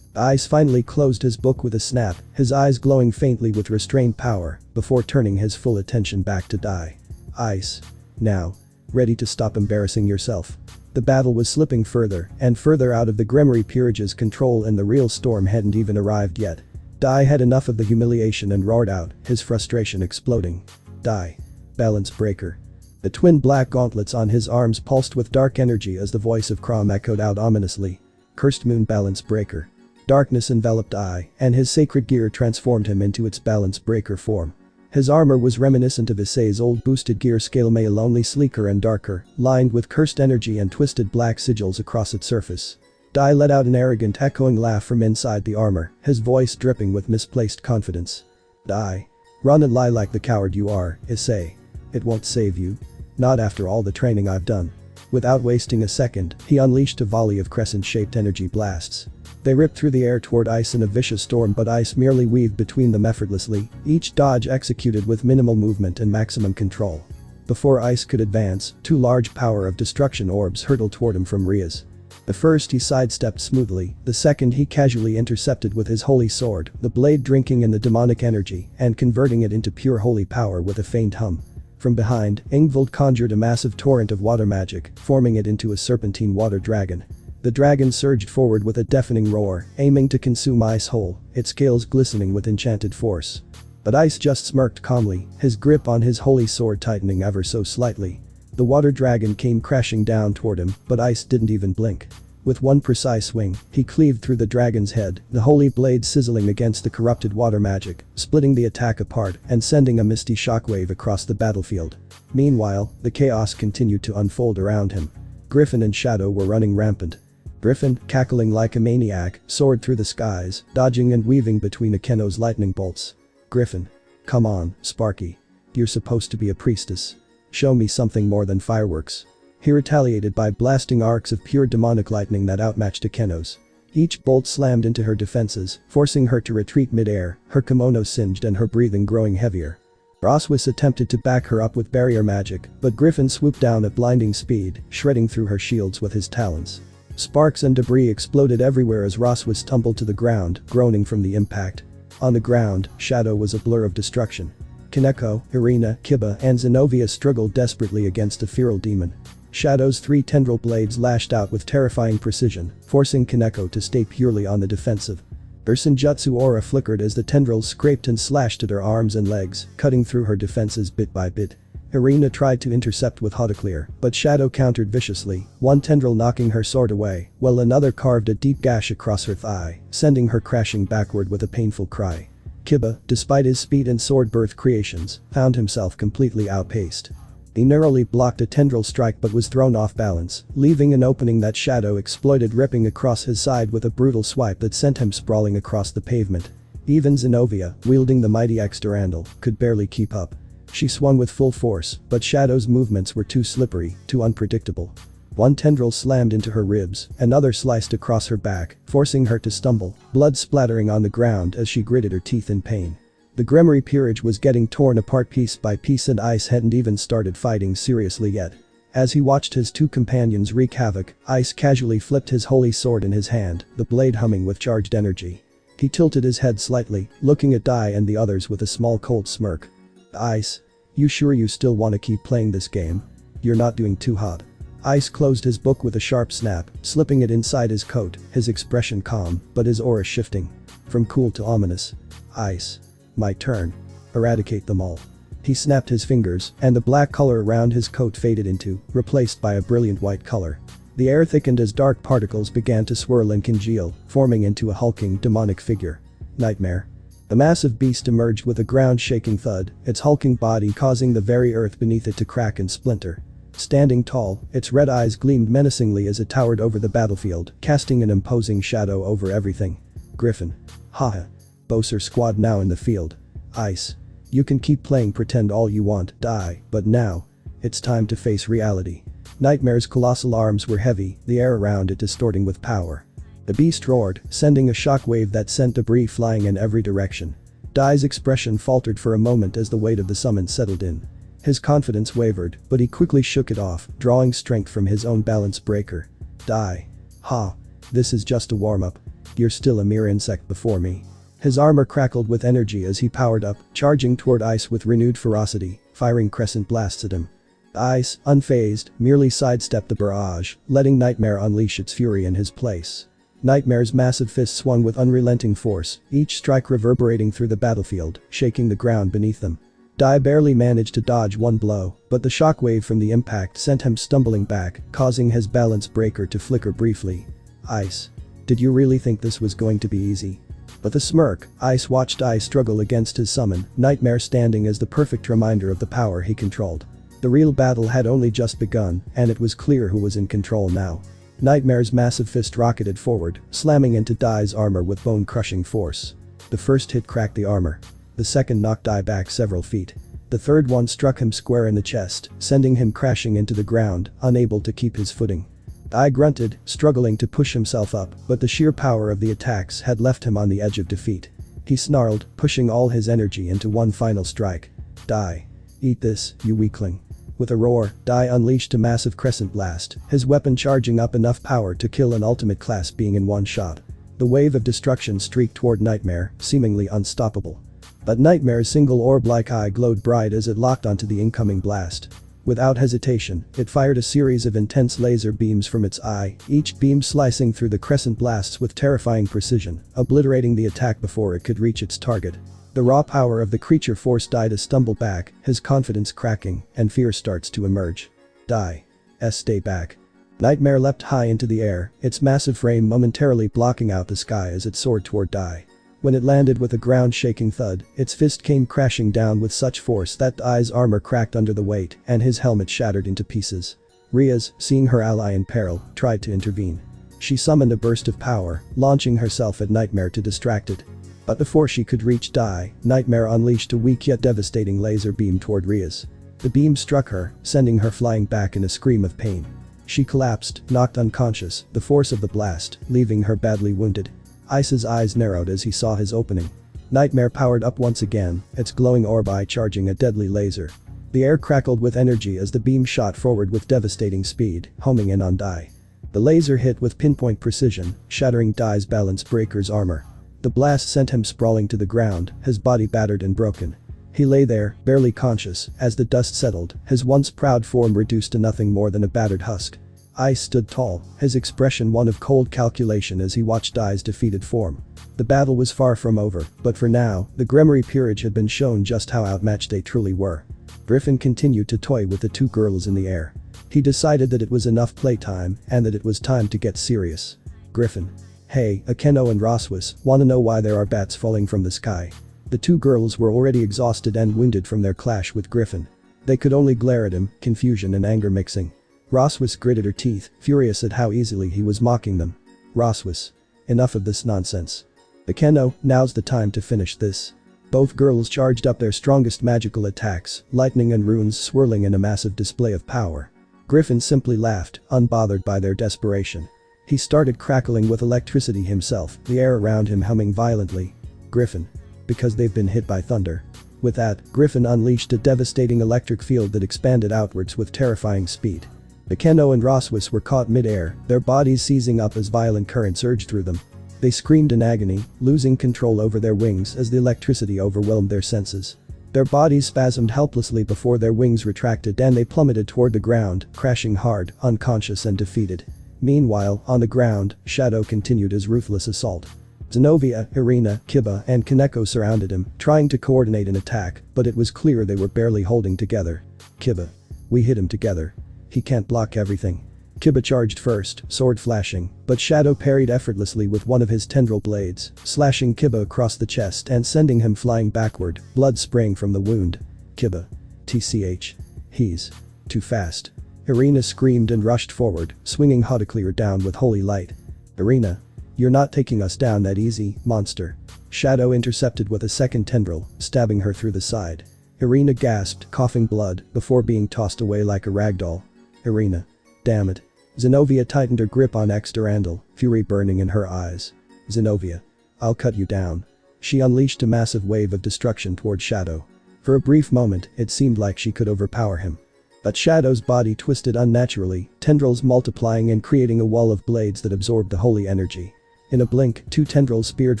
Ice finally closed his book with a snap, his eyes glowing faintly with restrained power, before turning his full attention back to Dai. Ice. Now. Ready to stop embarrassing yourself? The battle was slipping further and further out of the Grimoire Peerage's control and the real storm hadn't even arrived yet. Dai had enough of the humiliation and roared out, his frustration exploding. Dai. Balance breaker. The twin black gauntlets on his arms pulsed with dark energy as the voice of Crom echoed out ominously. Cursed moon balance breaker. Darkness enveloped Dai, and his sacred gear transformed him into its balance breaker form. His armor was reminiscent of Issei's old boosted gear scale, male only sleeker and darker, lined with cursed energy and twisted black sigils across its surface. Dai let out an arrogant echoing laugh from inside the armor, his voice dripping with misplaced confidence. Dai. Run and lie like the coward you are, Issei. It won't save you. Not after all the training I've done. Without wasting a second, he unleashed a volley of crescent-shaped energy blasts. They ripped through the air toward Ice in a vicious storm, but Ice merely weaved between them effortlessly, each dodge executed with minimal movement and maximum control. Before Ice could advance, two large power of destruction orbs hurtled toward him from Rias. The first he sidestepped smoothly, the second he casually intercepted with his holy sword, the blade drinking in the demonic energy and converting it into pure holy power with a faint hum. From behind, Ingvild conjured a massive torrent of water magic, forming it into a serpentine water dragon. The dragon surged forward with a deafening roar, aiming to consume Ice whole, its scales glistening with enchanted force. But Ice just smirked calmly, his grip on his holy sword tightening ever so slightly. The water dragon came crashing down toward him, but Ice didn't even blink. With one precise swing, he cleaved through the dragon's head, the holy blade sizzling against the corrupted water magic, splitting the attack apart and sending a misty shockwave across the battlefield. Meanwhile, the chaos continued to unfold around him. Griffin and Shadow were running rampant. Griffin, cackling like a maniac, soared through the skies, dodging and weaving between Akeno's lightning bolts. Griffin. Come on, Sparky. You're supposed to be a priestess. Show me something more than fireworks. He retaliated by blasting arcs of pure demonic lightning that outmatched Akeno's. Each bolt slammed into her defenses, forcing her to retreat mid-air, her kimono singed and her breathing growing heavier. Roswis attempted to back her up with barrier magic, but Griffin swooped down at blinding speed, shredding through her shields with his talons. Sparks and debris exploded everywhere as Roswis tumbled to the ground, groaning from the impact. On the ground, Shadow was a blur of destruction. Kaneko, Irina, Kiba and Zenobia struggled desperately against a feral demon. Shadow's 3 tendril blades lashed out with terrifying precision, forcing Kaneko to stay purely on the defensive. Her Senjutsu aura flickered as the tendrils scraped and slashed at her arms and legs, cutting through her defenses bit by bit. Irina tried to intercept with Hautaclear, but Shadow countered viciously, one tendril knocking her sword away, while another carved a deep gash across her thigh, sending her crashing backward with a painful cry. Kiba, despite his speed and sword birth creations, found himself completely outpaced. He narrowly blocked a tendril strike but was thrown off balance, leaving an opening that Shadow exploited, ripping across his side with a brutal swipe that sent him sprawling across the pavement. Even Zenobia, wielding the mighty X Durandal, could barely keep up. She swung with full force, but Shadow's movements were too slippery, too unpredictable. One tendril slammed into her ribs, another sliced across her back, forcing her to stumble, blood splattering on the ground as she gritted her teeth in pain. The Grimoire Peerage was getting torn apart piece by piece and Ice hadn't even started fighting seriously yet. As he watched his 2 companions wreak havoc, Ice casually flipped his holy sword in his hand, the blade humming with charged energy. He tilted his head slightly, looking at Dai and the others with a small cold smirk. Ice. You sure you still want to keep playing this game? You're not doing too hot. Ice closed his book with a sharp snap, slipping it inside his coat, his expression calm, but his aura shifting. From cool to ominous. Ice. My turn. Eradicate them all. He snapped his fingers, and the black color around his coat faded into, replaced by a brilliant white color. The air thickened as dark particles began to swirl and congeal, forming into a hulking, demonic figure. Nightmare. The massive beast emerged with a ground-shaking thud, its hulking body causing the very earth beneath it to crack and splinter. Standing tall, its red eyes gleamed menacingly as it towered over the battlefield, casting an imposing shadow over everything. Griffin. Haha. Boser squad now in the field. Ice. You can keep playing pretend all you want, Dai, but now. It's time to face reality. Nightmare's colossal arms were heavy, the air around it distorting with power. The beast roared, sending a shockwave that sent debris flying in every direction. Dai's expression faltered for a moment as the weight of the summons settled in. His confidence wavered, but he quickly shook it off, drawing strength from his own balance breaker. Dai. Ha. This is just a warm-up. You're still a mere insect before me. His armor crackled with energy as he powered up, charging toward Ice with renewed ferocity, firing crescent blasts at him. Ice, unfazed, merely sidestepped the barrage, letting Nightmare unleash its fury in his place. Nightmare's massive fist swung with unrelenting force, each strike reverberating through the battlefield, shaking the ground beneath them. Dai barely managed to dodge one blow, but the shockwave from the impact sent him stumbling back, causing his balance breaker to flicker briefly. Ice. Did you really think this was going to be easy? With a smirk, Ice watched Dai struggle against his summon, Nightmare standing as the perfect reminder of the power he controlled. The real battle had only just begun, and it was clear who was in control now. Nightmare's massive fist rocketed forward, slamming into Dai's armor with bone-crushing force. The first hit cracked the armor. The second knocked Dai back several feet. The third one struck him square in the chest, sending him crashing into the ground, unable to keep his footing. Dai grunted, struggling to push himself up, but the sheer power of the attacks had left him on the edge of defeat. He snarled, pushing all his energy into one final strike. Dai. Eat this, you weakling. With a roar, Dai unleashed a massive crescent blast, his weapon charging up enough power to kill an ultimate class being in one shot. The wave of destruction streaked toward Nightmare, seemingly unstoppable. But Nightmare's single orb-like eye glowed bright as it locked onto the incoming blast. Without hesitation, it fired a series of intense laser beams from its eye, each beam slicing through the crescent blasts with terrifying precision, obliterating the attack before it could reach its target. The raw power of the creature forced Dai to stumble back, his confidence cracking, and fear starts to emerge. Dai. Stay back. Nightmare leapt high into the air, its massive frame momentarily blocking out the sky as it soared toward Dai. When it landed with a ground-shaking thud, its fist came crashing down with such force that Dai's armor cracked under the weight and his helmet shattered into pieces. Riaz, seeing her ally in peril, tried to intervene. She summoned a burst of power, launching herself at Nightmare to distract it. But before she could reach Dai, Nightmare unleashed a weak yet devastating laser beam toward Riaz. The beam struck her, sending her flying back in a scream of pain. She collapsed, knocked unconscious, the force of the blast, leaving her badly wounded. Issei's eyes narrowed as he saw his opening. Nightmare powered up once again, its glowing orb eye charging a deadly laser. The air crackled with energy as the beam shot forward with devastating speed, homing in on Dai. The laser hit with pinpoint precision, shattering Dai's balance breaker's armor. The blast sent him sprawling to the ground, his body battered and broken. He lay there, barely conscious, as the dust settled, his once proud form reduced to nothing more than a battered husk. Issei stood tall, his expression one of cold calculation as he watched Dai's defeated form. The battle was far from over, but for now, the Gremory peerage had been shown just how outmatched they truly were. Griffin continued to toy with the two girls in the air. He decided that it was enough playtime and that it was time to get serious. Griffin. Hey, Akeno and Roswis, wanna know why there are bats falling from the sky? The two girls were already exhausted and wounded from their clash with Griffin. They could only glare at him, confusion and anger mixing. Roswis gritted her teeth, furious at how easily he was mocking them. Roswis. Enough of this nonsense. Akeno, now's the time to finish this. Both girls charged up their strongest magical attacks, lightning and runes swirling in a massive display of power. Griffin simply laughed, unbothered by their desperation. He started crackling with electricity himself, the air around him humming violently. Griffin. Because they've been hit by thunder. With that, Griffin unleashed a devastating electric field that expanded outwards with terrifying speed. Akeno and Roswis were caught mid-air, their bodies seizing up as violent currents surged through them. They screamed in agony, losing control over their wings as the electricity overwhelmed their senses. Their bodies spasmed helplessly before their wings retracted and they plummeted toward the ground, crashing hard, unconscious and defeated. Meanwhile, on the ground, Shadow continued his ruthless assault. Zenovia, Irina, Kiba and Kaneko surrounded him, trying to coordinate an attack, but it was clear they were barely holding together. Kiba. We hit him together. He can't block everything. Kiba charged first, sword flashing, but Shadow parried effortlessly with one of his tendril blades, slashing Kiba across the chest and sending him flying backward, blood spraying from the wound. Kiba. TCH. He's too fast. Irina screamed and rushed forward, swinging Haudiclear down with holy light. Irina. You're not taking us down that easy, monster. Shadow intercepted with a second tendril, stabbing her through the side. Irina gasped, coughing blood, before being tossed away like a ragdoll. Irina. Damn it. Zenovia tightened her grip on Durandal, fury burning in her eyes. Zenovia. I'll cut you down. She unleashed a massive wave of destruction toward Shadow. For a brief moment, it seemed like she could overpower him. But Shadow's body twisted unnaturally, tendrils multiplying and creating a wall of blades that absorbed the holy energy. In a blink, two tendrils speared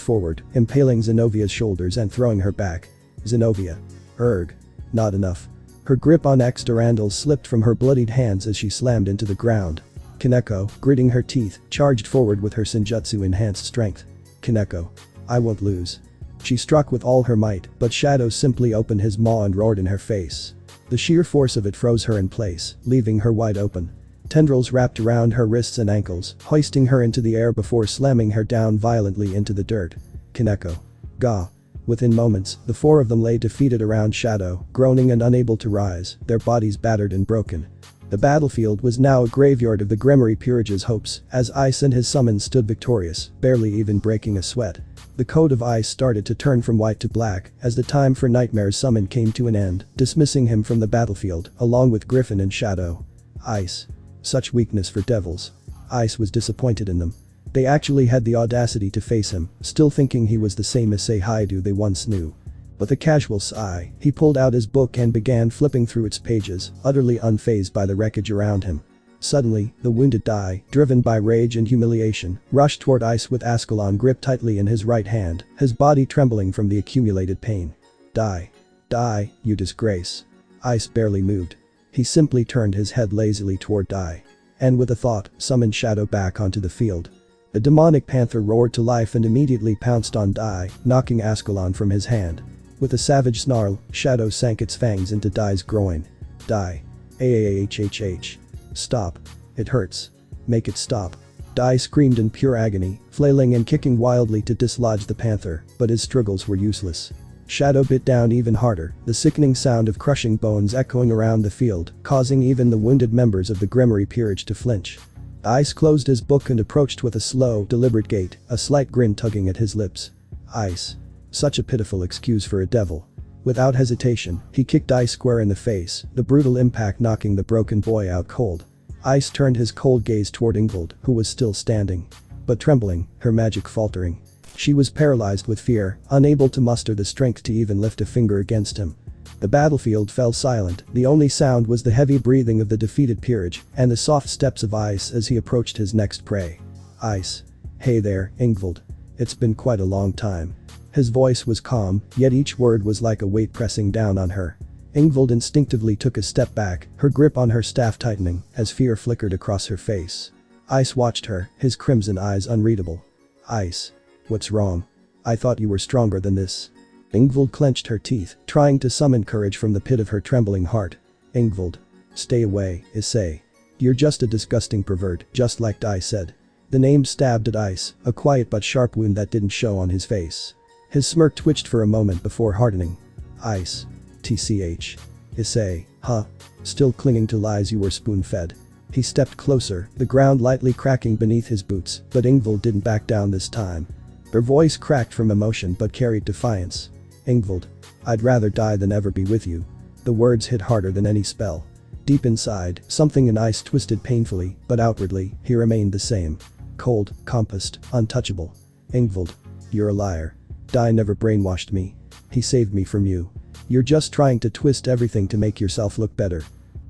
forward, impaling Zenovia's shoulders and throwing her back. Zenovia. Erg. Not enough. Her grip on Durandal slipped from her bloodied hands as she slammed into the ground. Kaneko, gritting her teeth, charged forward with her Senjutsu-enhanced strength. Kaneko. I won't lose. She struck with all her might, but Shadow simply opened his maw and roared in her face. The sheer force of it froze her in place, leaving her wide open. Tendrils wrapped around her wrists and ankles, hoisting her into the air before slamming her down violently into the dirt. Kaneko. Gah. Within moments, the four of them lay defeated around Shadow, groaning and unable to rise, their bodies battered and broken. The battlefield was now a graveyard of the Gremory peerage's hopes, as Ice and his summons stood victorious, barely even breaking a sweat. The coat of Ice started to turn from white to black as the time for Nightmare's summon came to an end, dismissing him from the battlefield, along with Griffin and Shadow. Ice. Such weakness for devils. Ice was disappointed in them. They actually had the audacity to face him, still thinking he was the same Issei Hyoudou they once knew. With a casual sigh, he pulled out his book and began flipping through its pages, utterly unfazed by the wreckage around him. Suddenly, the wounded Dai, driven by rage and humiliation, rushed toward Ice with Ascalon gripped tightly in his right hand, his body trembling from the accumulated pain. Dai. Dai, you disgrace. Ice barely moved. He simply turned his head lazily toward Dai. And with a thought, summoned Shadow back onto the field. The demonic panther roared to life and immediately pounced on Dai, knocking Ascalon from his hand. With a savage snarl, Shadow sank its fangs into Dai's groin. Dai. Ahhhhh. Stop. It hurts. Make it stop. Dai screamed in pure agony, flailing and kicking wildly to dislodge the panther, but his struggles were useless. Shadow bit down even harder, the sickening sound of crushing bones echoing around the field, causing even the wounded members of the Grimoire peerage to flinch. Ice closed his book and approached with a slow, deliberate gait, a slight grin tugging at his lips. Ice. Such a pitiful excuse for a devil. Without hesitation, he kicked Ice square in the face, the brutal impact knocking the broken boy out cold. Ice turned his cold gaze toward Ingvild, who was still standing. But trembling, her magic faltering. She was paralyzed with fear, unable to muster the strength to even lift a finger against him. The battlefield fell silent, the only sound was the heavy breathing of the defeated peerage and the soft steps of Ice as he approached his next prey. Ice. Hey there, Ingvild. It's been quite a long time. His voice was calm, yet each word was like a weight pressing down on her. Ingvild instinctively took a step back, her grip on her staff tightening as fear flickered across her face. Ice watched her, his crimson eyes unreadable. Ice. What's wrong? I thought you were stronger than this. Ingvild clenched her teeth, trying to summon courage from the pit of her trembling heart. Ingvild. Stay away, Issei. You're just a disgusting pervert, just like Dai said. The name stabbed at Ice, a quiet but sharp wound that didn't show on his face. His smirk twitched for a moment before hardening. Ice. TCH. Issei, huh? Still clinging to lies you were spoon-fed. He stepped closer, the ground lightly cracking beneath his boots, but Ingvild didn't back down this time. Her voice cracked from emotion but carried defiance. Ingvild. I'd rather die than ever be with you. The words hit harder than any spell. Deep inside, something in Ice twisted painfully, but outwardly, he remained the same. Cold, compassed, untouchable. Ingvild. You're a liar. Dai never brainwashed me. He saved me from you. You're just trying to twist everything to make yourself look better.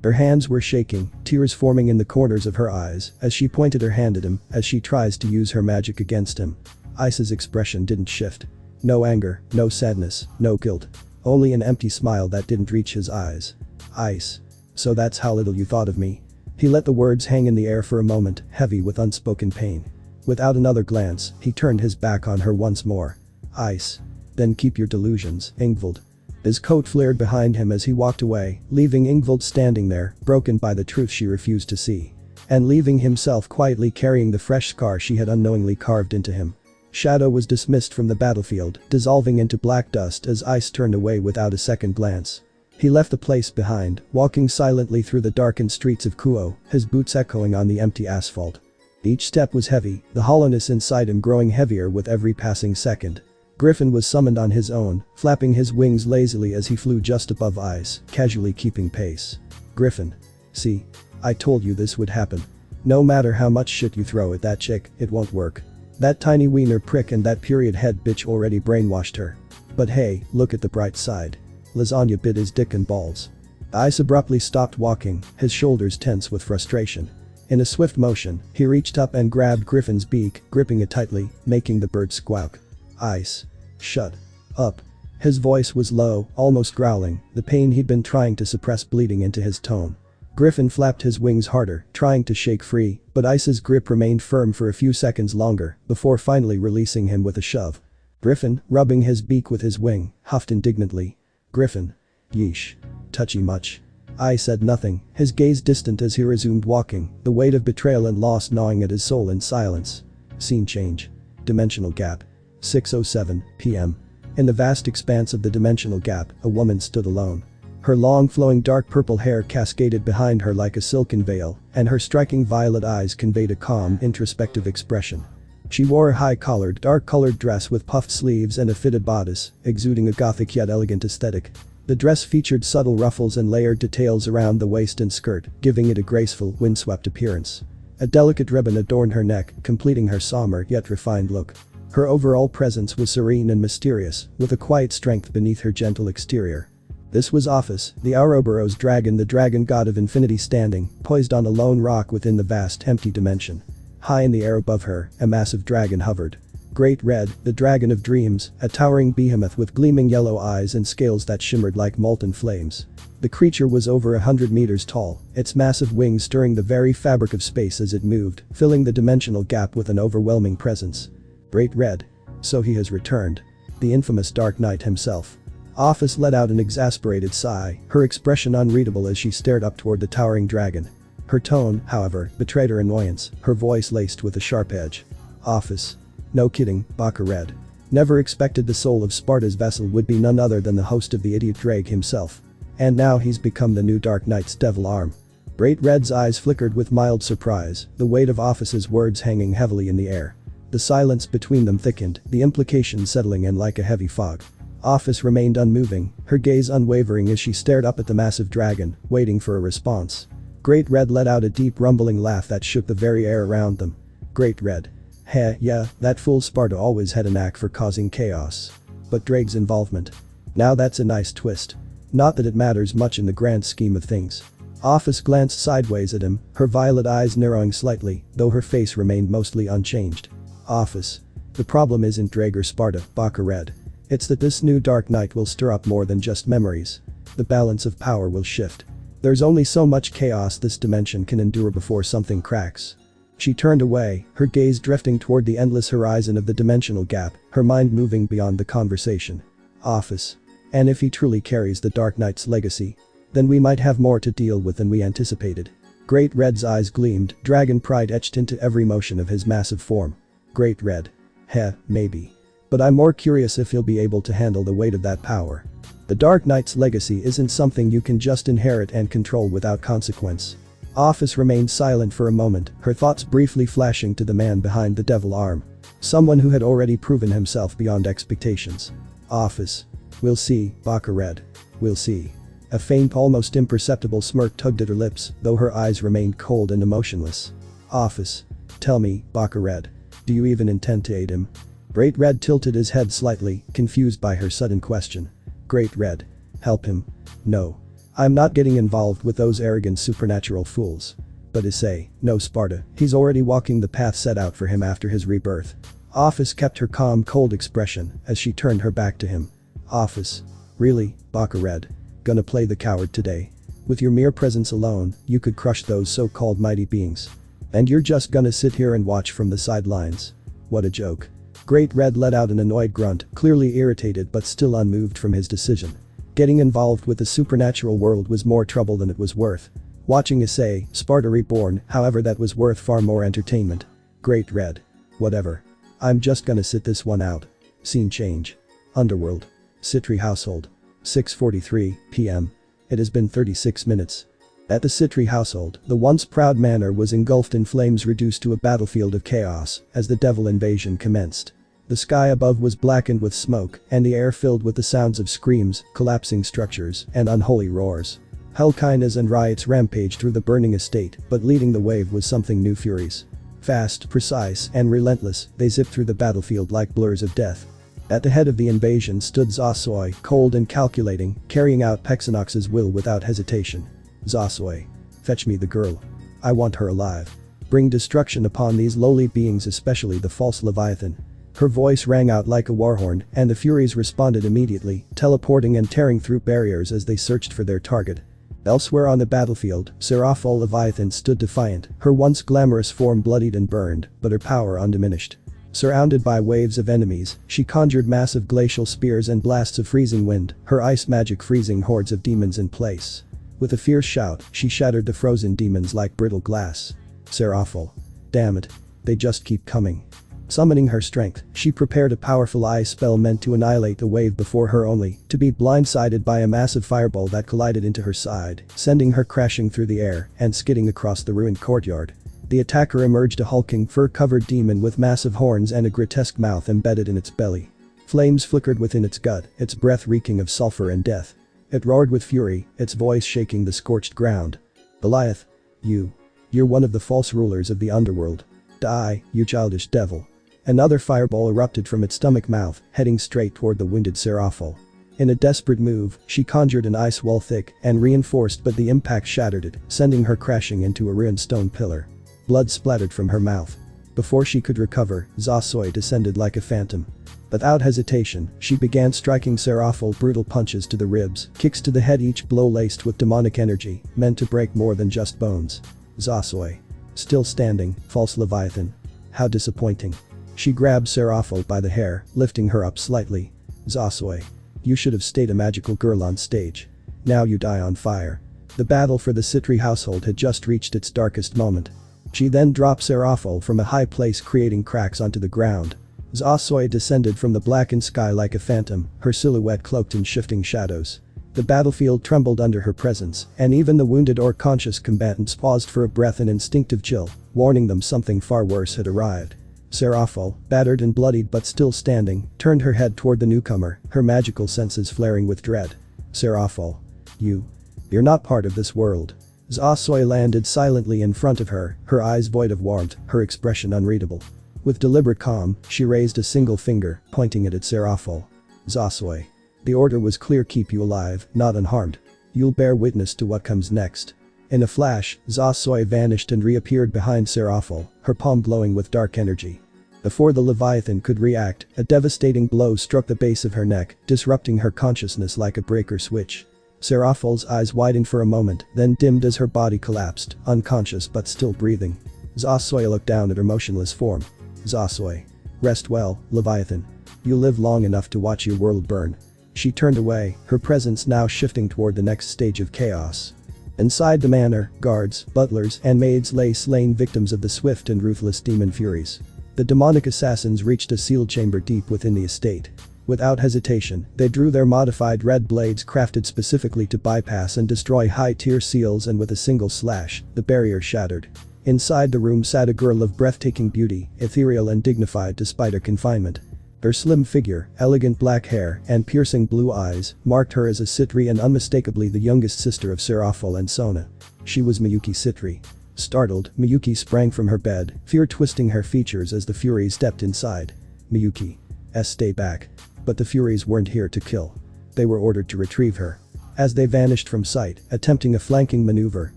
Her hands were shaking, tears forming in the corners of her eyes as she pointed her hand at him as she tries to use her magic against him. Ice's expression didn't shift. No anger, no sadness, no guilt. Only an empty smile that didn't reach his eyes. Ice. So that's how little you thought of me. He let the words hang in the air for a moment, heavy with unspoken pain. Without another glance, he turned his back on her once more. Ice. Then keep your delusions, Ingvild. His coat flared behind him as he walked away, leaving Ingvild standing there, broken by the truth she refused to see. And leaving himself quietly carrying the fresh scar she had unknowingly carved into him. Shadow was dismissed from the battlefield, dissolving into black dust as Ice turned away without a second glance. He left the place behind, walking silently through the darkened streets of Kuoh, his boots echoing on the empty asphalt. Each step was heavy, the hollowness inside him growing heavier with every passing second. Griffin was summoned on his own, flapping his wings lazily as he flew just above Ice, casually keeping pace. Griffin. See? I told you this would happen. No matter how much shit you throw at that chick, it won't work. That tiny wiener prick and that period head bitch already brainwashed her. But hey, look at the bright side. Lasagna bit his dick and balls. Ice abruptly stopped walking, his shoulders tense with frustration. In a swift motion, he reached up and grabbed Griffin's beak, gripping it tightly, making the bird squawk. Ice. Shut up. His voice was low, almost growling, the pain he'd been trying to suppress bleeding into his tone. Griffin flapped his wings harder, trying to shake free, but Ice's grip remained firm for a few seconds longer, before finally releasing him with a shove. Griffin, rubbing his beak with his wing, huffed indignantly. Griffin. Yeesh. Touchy much. Ice said nothing, his gaze distant as he resumed walking, the weight of betrayal and loss gnawing at his soul in silence. Scene change. Dimensional gap. 6:07 p.m. In the vast expanse of the dimensional gap, a woman stood alone. Her long flowing dark purple hair cascaded behind her like a silken veil, and her striking violet eyes conveyed a calm, introspective expression. She wore a high-collared, dark-colored dress with puffed sleeves and a fitted bodice, exuding a gothic yet elegant aesthetic. The dress featured subtle ruffles and layered details around the waist and skirt, giving it a graceful, windswept appearance. A delicate ribbon adorned her neck, completing her somber yet refined look. Her overall presence was serene and mysterious, with a quiet strength beneath her gentle exterior. This was Office, the Ouroboros dragon, the dragon god of infinity, standing, poised on a lone rock within the vast empty dimension. High in the air above her, a massive dragon hovered. Great Red, the dragon of dreams, a towering behemoth with gleaming yellow eyes and scales that shimmered like molten flames. The creature was over 100 meters tall, its massive wings stirring the very fabric of space as it moved, filling the dimensional gap with an overwhelming presence. Great Red. So he has returned. The infamous Dark Knight himself. Office let out an exasperated sigh, her expression unreadable as she stared up toward the towering dragon. Her tone, however, betrayed her annoyance, her voice laced with a sharp edge. Office. No kidding, Baka read. Never expected the soul of Sparda's vessel would be none other than the host of the idiot Drake himself. And now he's become the new Dark Knight's devil arm. Great Red's eyes flickered with mild surprise, the weight of Office's words hanging heavily in the air. The silence between them thickened, the implication settling in like a heavy fog. Office remained unmoving, her gaze unwavering as she stared up at the massive dragon, waiting for a response. Great Red let out a deep rumbling laugh that shook the very air around them. Great Red. Heh, yeah, that fool Sparda always had a knack for causing chaos. But Drake's involvement. Now that's a nice twist. Not that it matters much in the grand scheme of things. Office glanced sideways at him, her violet eyes narrowing slightly, though her face remained mostly unchanged. Office. The problem isn't Drake or Sparda, Baka read. It's that this new Dark Knight will stir up more than just memories. The balance of power will shift. There's only so much chaos this dimension can endure before something cracks. She turned away, her gaze drifting toward the endless horizon of the dimensional gap, her mind moving beyond the conversation. Office. And if he truly carries the Dark Knight's legacy, then we might have more to deal with than we anticipated. Great Red's eyes gleamed, dragon pride etched into every motion of his massive form. Great Red. Heh, maybe. But I'm more curious if he'll be able to handle the weight of that power. The Dark Knight's legacy isn't something you can just inherit and control without consequence. Office remained silent for a moment, her thoughts briefly flashing to the man behind the devil arm. Someone who had already proven himself beyond expectations. Office. We'll see, Baka read. We'll see. A faint, almost imperceptible smirk tugged at her lips, though her eyes remained cold and emotionless. Office. Tell me, Baka read. Do you even intend to aid him? Great Red tilted his head slightly, confused by her sudden question. Great Red. Help him? No. I'm not getting involved with those arrogant supernatural fools. But Issei, no Sparda, he's already walking the path set out for him after his rebirth. Office kept her calm, cold expression as she turned her back to him. Office. Really, Baka read. Gonna play the coward today? With your mere presence alone, you could crush those so-called mighty beings. And you're just gonna sit here and watch from the sidelines? What a joke. Great Red let out an annoyed grunt, clearly irritated but still unmoved from his decision. Getting involved with the supernatural world was more trouble than it was worth. Watching Issei, Sparda reborn, however, that was worth far more entertainment. Great Red. Whatever. I'm just gonna sit this one out. Scene change. Underworld. Citri household. 6:43 p.m. It has been 36 minutes. At the Citri household, the once proud manor was engulfed in flames, reduced to a battlefield of chaos as the devil invasion commenced. The sky above was blackened with smoke and the air filled with the sounds of screams, collapsing structures, and unholy roars. Hellkinas and riots rampaged through the burning estate, but leading the wave was something new: furies. Fast, precise, and relentless, they zipped through the battlefield like blurs of death. At the head of the invasion stood Zasoi, cold and calculating, carrying out Pexinox's will without hesitation. Zasoi. Fetch me the girl. I want her alive. Bring destruction upon these lowly beings, especially the false Leviathan. Her voice rang out like a warhorn, and the Furies responded immediately, teleporting and tearing through barriers as they searched for their target. Elsewhere on the battlefield, Seraphol Leviathan stood defiant, her once glamorous form bloodied and burned, but her power undiminished. Surrounded by waves of enemies, she conjured massive glacial spears and blasts of freezing wind, her ice magic freezing hordes of demons in place. With a fierce shout, she shattered the frozen demons like brittle glass. Seraphol. Damn it. They just keep coming. Summoning her strength, she prepared a powerful ice spell meant to annihilate the wave before her, only to be blindsided by a massive fireball that collided into her side, sending her crashing through the air and skidding across the ruined courtyard. The attacker emerged, a hulking, fur-covered demon with massive horns and a grotesque mouth embedded in its belly. Flames flickered within its gut, its breath reeking of sulfur and death. It roared with fury, its voice shaking the scorched ground. Goliath. You're one of the false rulers of the underworld. Die, you childish devil. Another fireball erupted from its stomach mouth, heading straight toward the wounded Seraphol. In a desperate move, she conjured an ice wall thick and reinforced, but the impact shattered it, sending her crashing into a ruined stone pillar. Blood splattered from her mouth. Before she could recover, Zasoi descended like a phantom. Without hesitation, she began striking Seraphol brutal punches to the ribs, kicks to the head, each blow laced with demonic energy, meant to break more than just bones. Zasoi. Still standing, false Leviathan. How disappointing. She grabbed Seraphol by the hair, lifting her up slightly. Zasoi. You should have stayed a magical girl on stage. Now you die on fire. The battle for the Citri household had just reached its darkest moment. She then dropped Serafol from a high place, creating cracks onto the ground. Zasoi descended from the blackened sky like a phantom, her silhouette cloaked in shifting shadows. The battlefield trembled under her presence, and even the wounded or conscious combatants paused for a breath, an instinctive chill, warning them something far worse had arrived. Serafol, battered and bloodied but still standing, turned her head toward the newcomer, her magical senses flaring with dread. Serafol. You're not part of this world. Zasoi landed silently in front of her, her eyes void of warmth, her expression unreadable. With deliberate calm, she raised a single finger, pointing it at Serafol. Zasoi. The order was clear: keep you alive, not unharmed. You'll bear witness to what comes next. In a flash, Zasoi vanished and reappeared behind Serafol, her palm glowing with dark energy. Before the Leviathan could react, a devastating blow struck the base of her neck, disrupting her consciousness like a breaker switch. Serafol's eyes widened for a moment, then dimmed as her body collapsed, unconscious but still breathing. Zasoi looked down at her motionless form. Zasoi. Rest well, Leviathan. You'll live long enough to watch your world burn. She turned away, her presence now shifting toward the next stage of chaos. Inside the manor, guards, butlers, and maids lay slain, victims of the swift and ruthless demon furies. The demonic assassins reached a sealed chamber deep within the estate. Without hesitation, they drew their modified red blades crafted specifically to bypass and destroy high-tier seals, and with a single slash, the barrier shattered. Inside the room sat a girl of breathtaking beauty, ethereal and dignified despite her confinement. Her slim figure, elegant black hair, and piercing blue eyes marked her as a Citri, and unmistakably the youngest sister of Serafol and Sona. She was Miyuki Citri. Startled, Miyuki sprang from her bed, fear twisting her features as the Furies stepped inside. Miyuki. Stay back. But the Furies weren't here to kill. They were ordered to retrieve her. As they vanished from sight, attempting a flanking maneuver,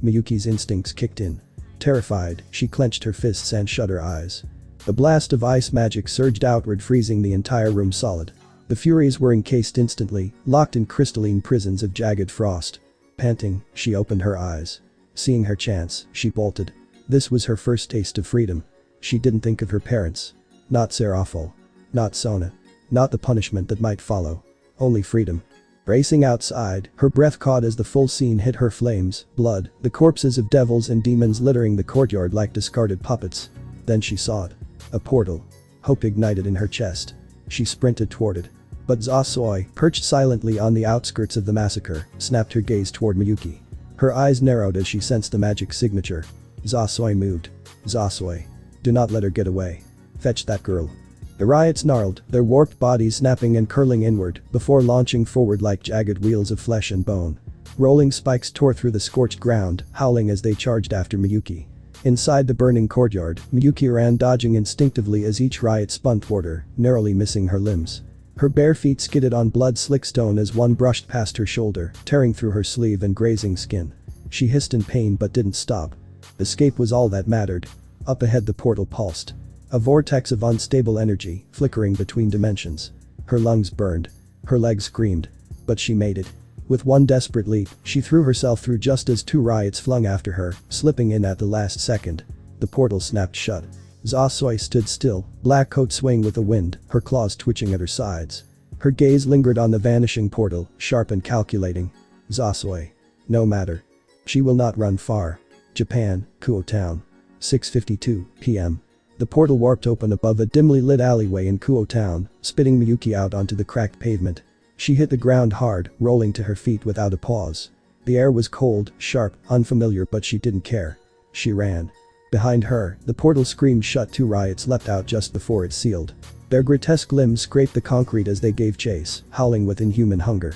Miyuki's instincts kicked in. Terrified, she clenched her fists and shut her eyes. A blast of ice magic surged outward, freezing the entire room solid. The Furies were encased instantly, locked in crystalline prisons of jagged frost. Panting, she opened her eyes. Seeing her chance, she bolted. This was her first taste of freedom. She didn't think of her parents. Not Serafol. Not Sona. Not the punishment that might follow. Only freedom. Racing outside, her breath caught as the full scene hit her: flames, blood, the corpses of devils and demons littering the courtyard like discarded puppets. Then she saw it. A portal. Hope ignited in her chest. She sprinted toward it. But Zasoi, perched silently on the outskirts of the massacre, snapped her gaze toward Miyuki. Her eyes narrowed as she sensed the magic signature. Zasoi moved. Zasoi. Do not let her get away. Fetch that girl. The riots snarled, their warped bodies snapping and curling inward before launching forward like jagged wheels of flesh and bone. Rolling spikes tore through the scorched ground, howling as they charged after Miyuki. Inside the burning courtyard, Miyuki ran, dodging instinctively as each riot spun toward her, narrowly missing her limbs. Her bare feet skidded on blood-slick stone as one brushed past her shoulder, tearing through her sleeve and grazing skin. She hissed in pain but didn't stop. Escape was all that mattered. Up ahead the portal pulsed. A vortex of unstable energy, flickering between dimensions. Her lungs burned. Her legs screamed. But she made it. With one desperate leap, she threw herself through just as two riots flung after her, slipping in at the last second. The portal snapped shut. Zasoi stood still, black coat swaying with the wind, her claws twitching at her sides. Her gaze lingered on the vanishing portal, sharp and calculating. Zasoi. No matter. She will not run far. Japan, Kuoh Town. 6:52 p.m. The portal warped open above a dimly lit alleyway in Kuoh Town, spitting Miyuki out onto the cracked pavement. She hit the ground hard, rolling to her feet without a pause. The air was cold, sharp, unfamiliar, but she didn't care. She ran. Behind her, the portal screamed shut. Two riots leapt out just before it sealed. Their grotesque limbs scraped the concrete as they gave chase, howling with inhuman hunger.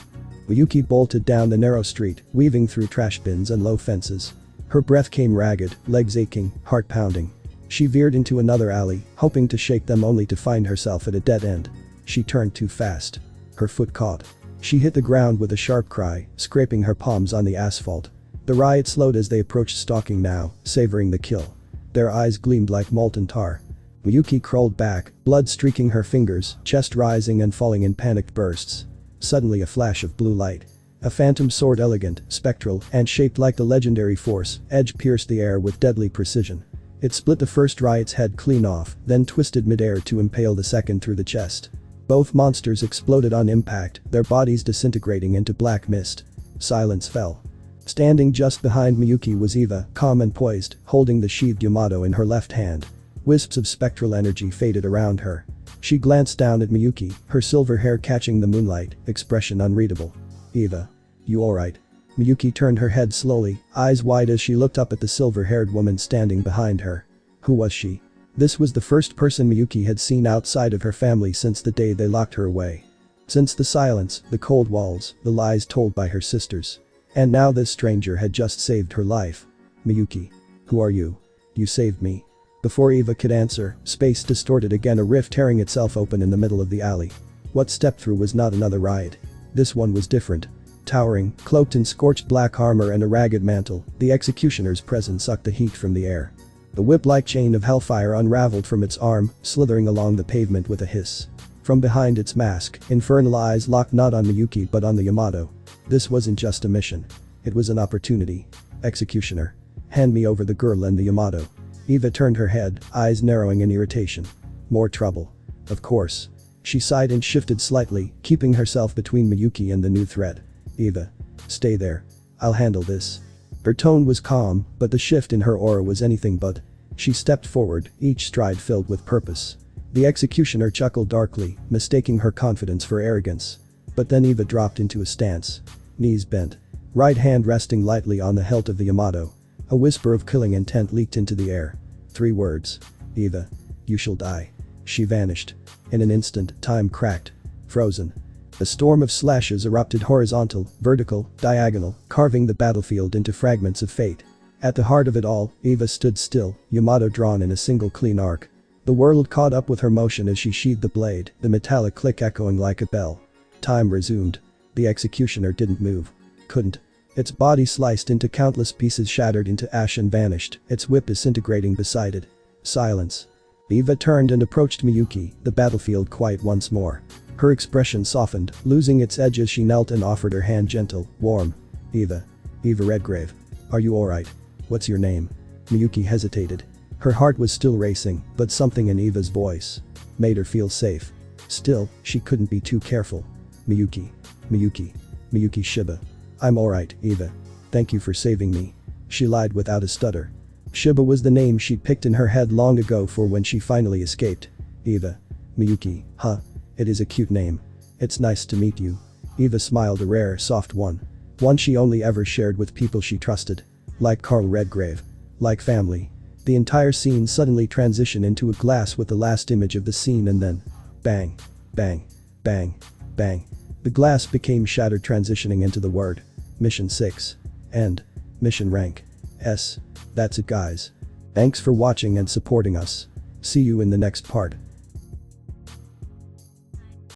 Miyuki bolted down the narrow street, weaving through trash bins and low fences. Her breath came ragged, legs aching, heart pounding. She veered into another alley, hoping to shake them, only to find herself at a dead end. She turned too fast. Her foot caught. She hit the ground with a sharp cry, scraping her palms on the asphalt. The riot slowed as they approached, stalking now, savoring the kill. Their eyes gleamed like molten tar. Miyuki crawled back, blood streaking her fingers, chest rising and falling in panicked bursts. Suddenly a flash of blue light. A phantom sword, elegant, spectral, and shaped like the legendary Force, edge pierced the air with deadly precision. It split the first riot's head clean off, then twisted midair to impale the second through the chest. Both monsters exploded on impact, their bodies disintegrating into black mist. Silence fell. Standing just behind Miyuki was Eva, calm and poised, holding the sheathed Yamato in her left hand. Wisps of spectral energy faded around her. She glanced down at Miyuki, her silver hair catching the moonlight, expression unreadable. "Eva. You alright?" Miyuki turned her head slowly, eyes wide as she looked up at the silver-haired woman standing behind her. Who was she? This was the first person Miyuki had seen outside of her family since the day they locked her away. Since the silence, the cold walls, the lies told by her sisters. And now this stranger had just saved her life. "Miyuki. Who are you? You saved me." Before Eva could answer, space distorted again, a rift tearing itself open in the middle of the alley. What stepped through was not another ride. This one was different. Towering, cloaked in scorched black armor and a ragged mantle, the executioner's presence sucked the heat from the air. The whip-like chain of hellfire unraveled from its arm, slithering along the pavement with a hiss. From behind its mask, infernal eyes locked not on Miyuki but on the Yamato. This wasn't just a mission. It was an opportunity. "Executioner. Hand me over the girl and the Yamato." Eva turned her head, eyes narrowing in irritation. More trouble. Of course. She sighed and shifted slightly, keeping herself between Miyuki and the new threat. "Eva. Stay there. I'll handle this." Her tone was calm, but the shift in her aura was anything but. She stepped forward, each stride filled with purpose. The executioner chuckled darkly, mistaking her confidence for arrogance. But then Eva dropped into a stance. Knees bent. Right hand resting lightly on the hilt of the Yamato. A whisper of killing intent leaked into the air. 3 words. "Eva. You shall die." She vanished. In an instant, time cracked. Frozen. A storm of slashes erupted, horizontal, vertical, diagonal, carving the battlefield into fragments of fate. At the heart of it all, Eva stood still, Yamato drawn in a single clean arc. The world caught up with her motion as she sheathed the blade, the metallic click echoing like a bell. Time resumed. The executioner didn't move. Couldn't. Its body sliced into countless pieces, shattered into ash and vanished, its whip disintegrating beside it. Silence. Eva turned and approached Miyuki, the battlefield quiet once more. Her expression softened, losing its edge as she knelt and offered her hand, gentle, warm. "Eva. Eva Redgrave. Are you alright? What's your name?" Miyuki hesitated. Her heart was still racing, but something in Eva's voice made her feel safe. Still, she couldn't be too careful. "Miyuki. Miyuki. Miyuki Shiba. I'm alright, Eva. Thank you for saving me." She lied without a stutter. Shiba was the name she'd picked in her head long ago for when she finally escaped. "Eva. Miyuki, huh? It is a cute name. It's nice to meet you." Eva smiled, a rare, soft one. One she only ever shared with people she trusted. Like Carl Redgrave. Like family. The entire scene suddenly transitioned into a glass with the last image of the scene, and then bang, bang, bang, bang. The glass became shattered, transitioning into the word Mission 6. End. Mission rank S. That's it, guys. Thanks for watching and supporting us. See you in the next part.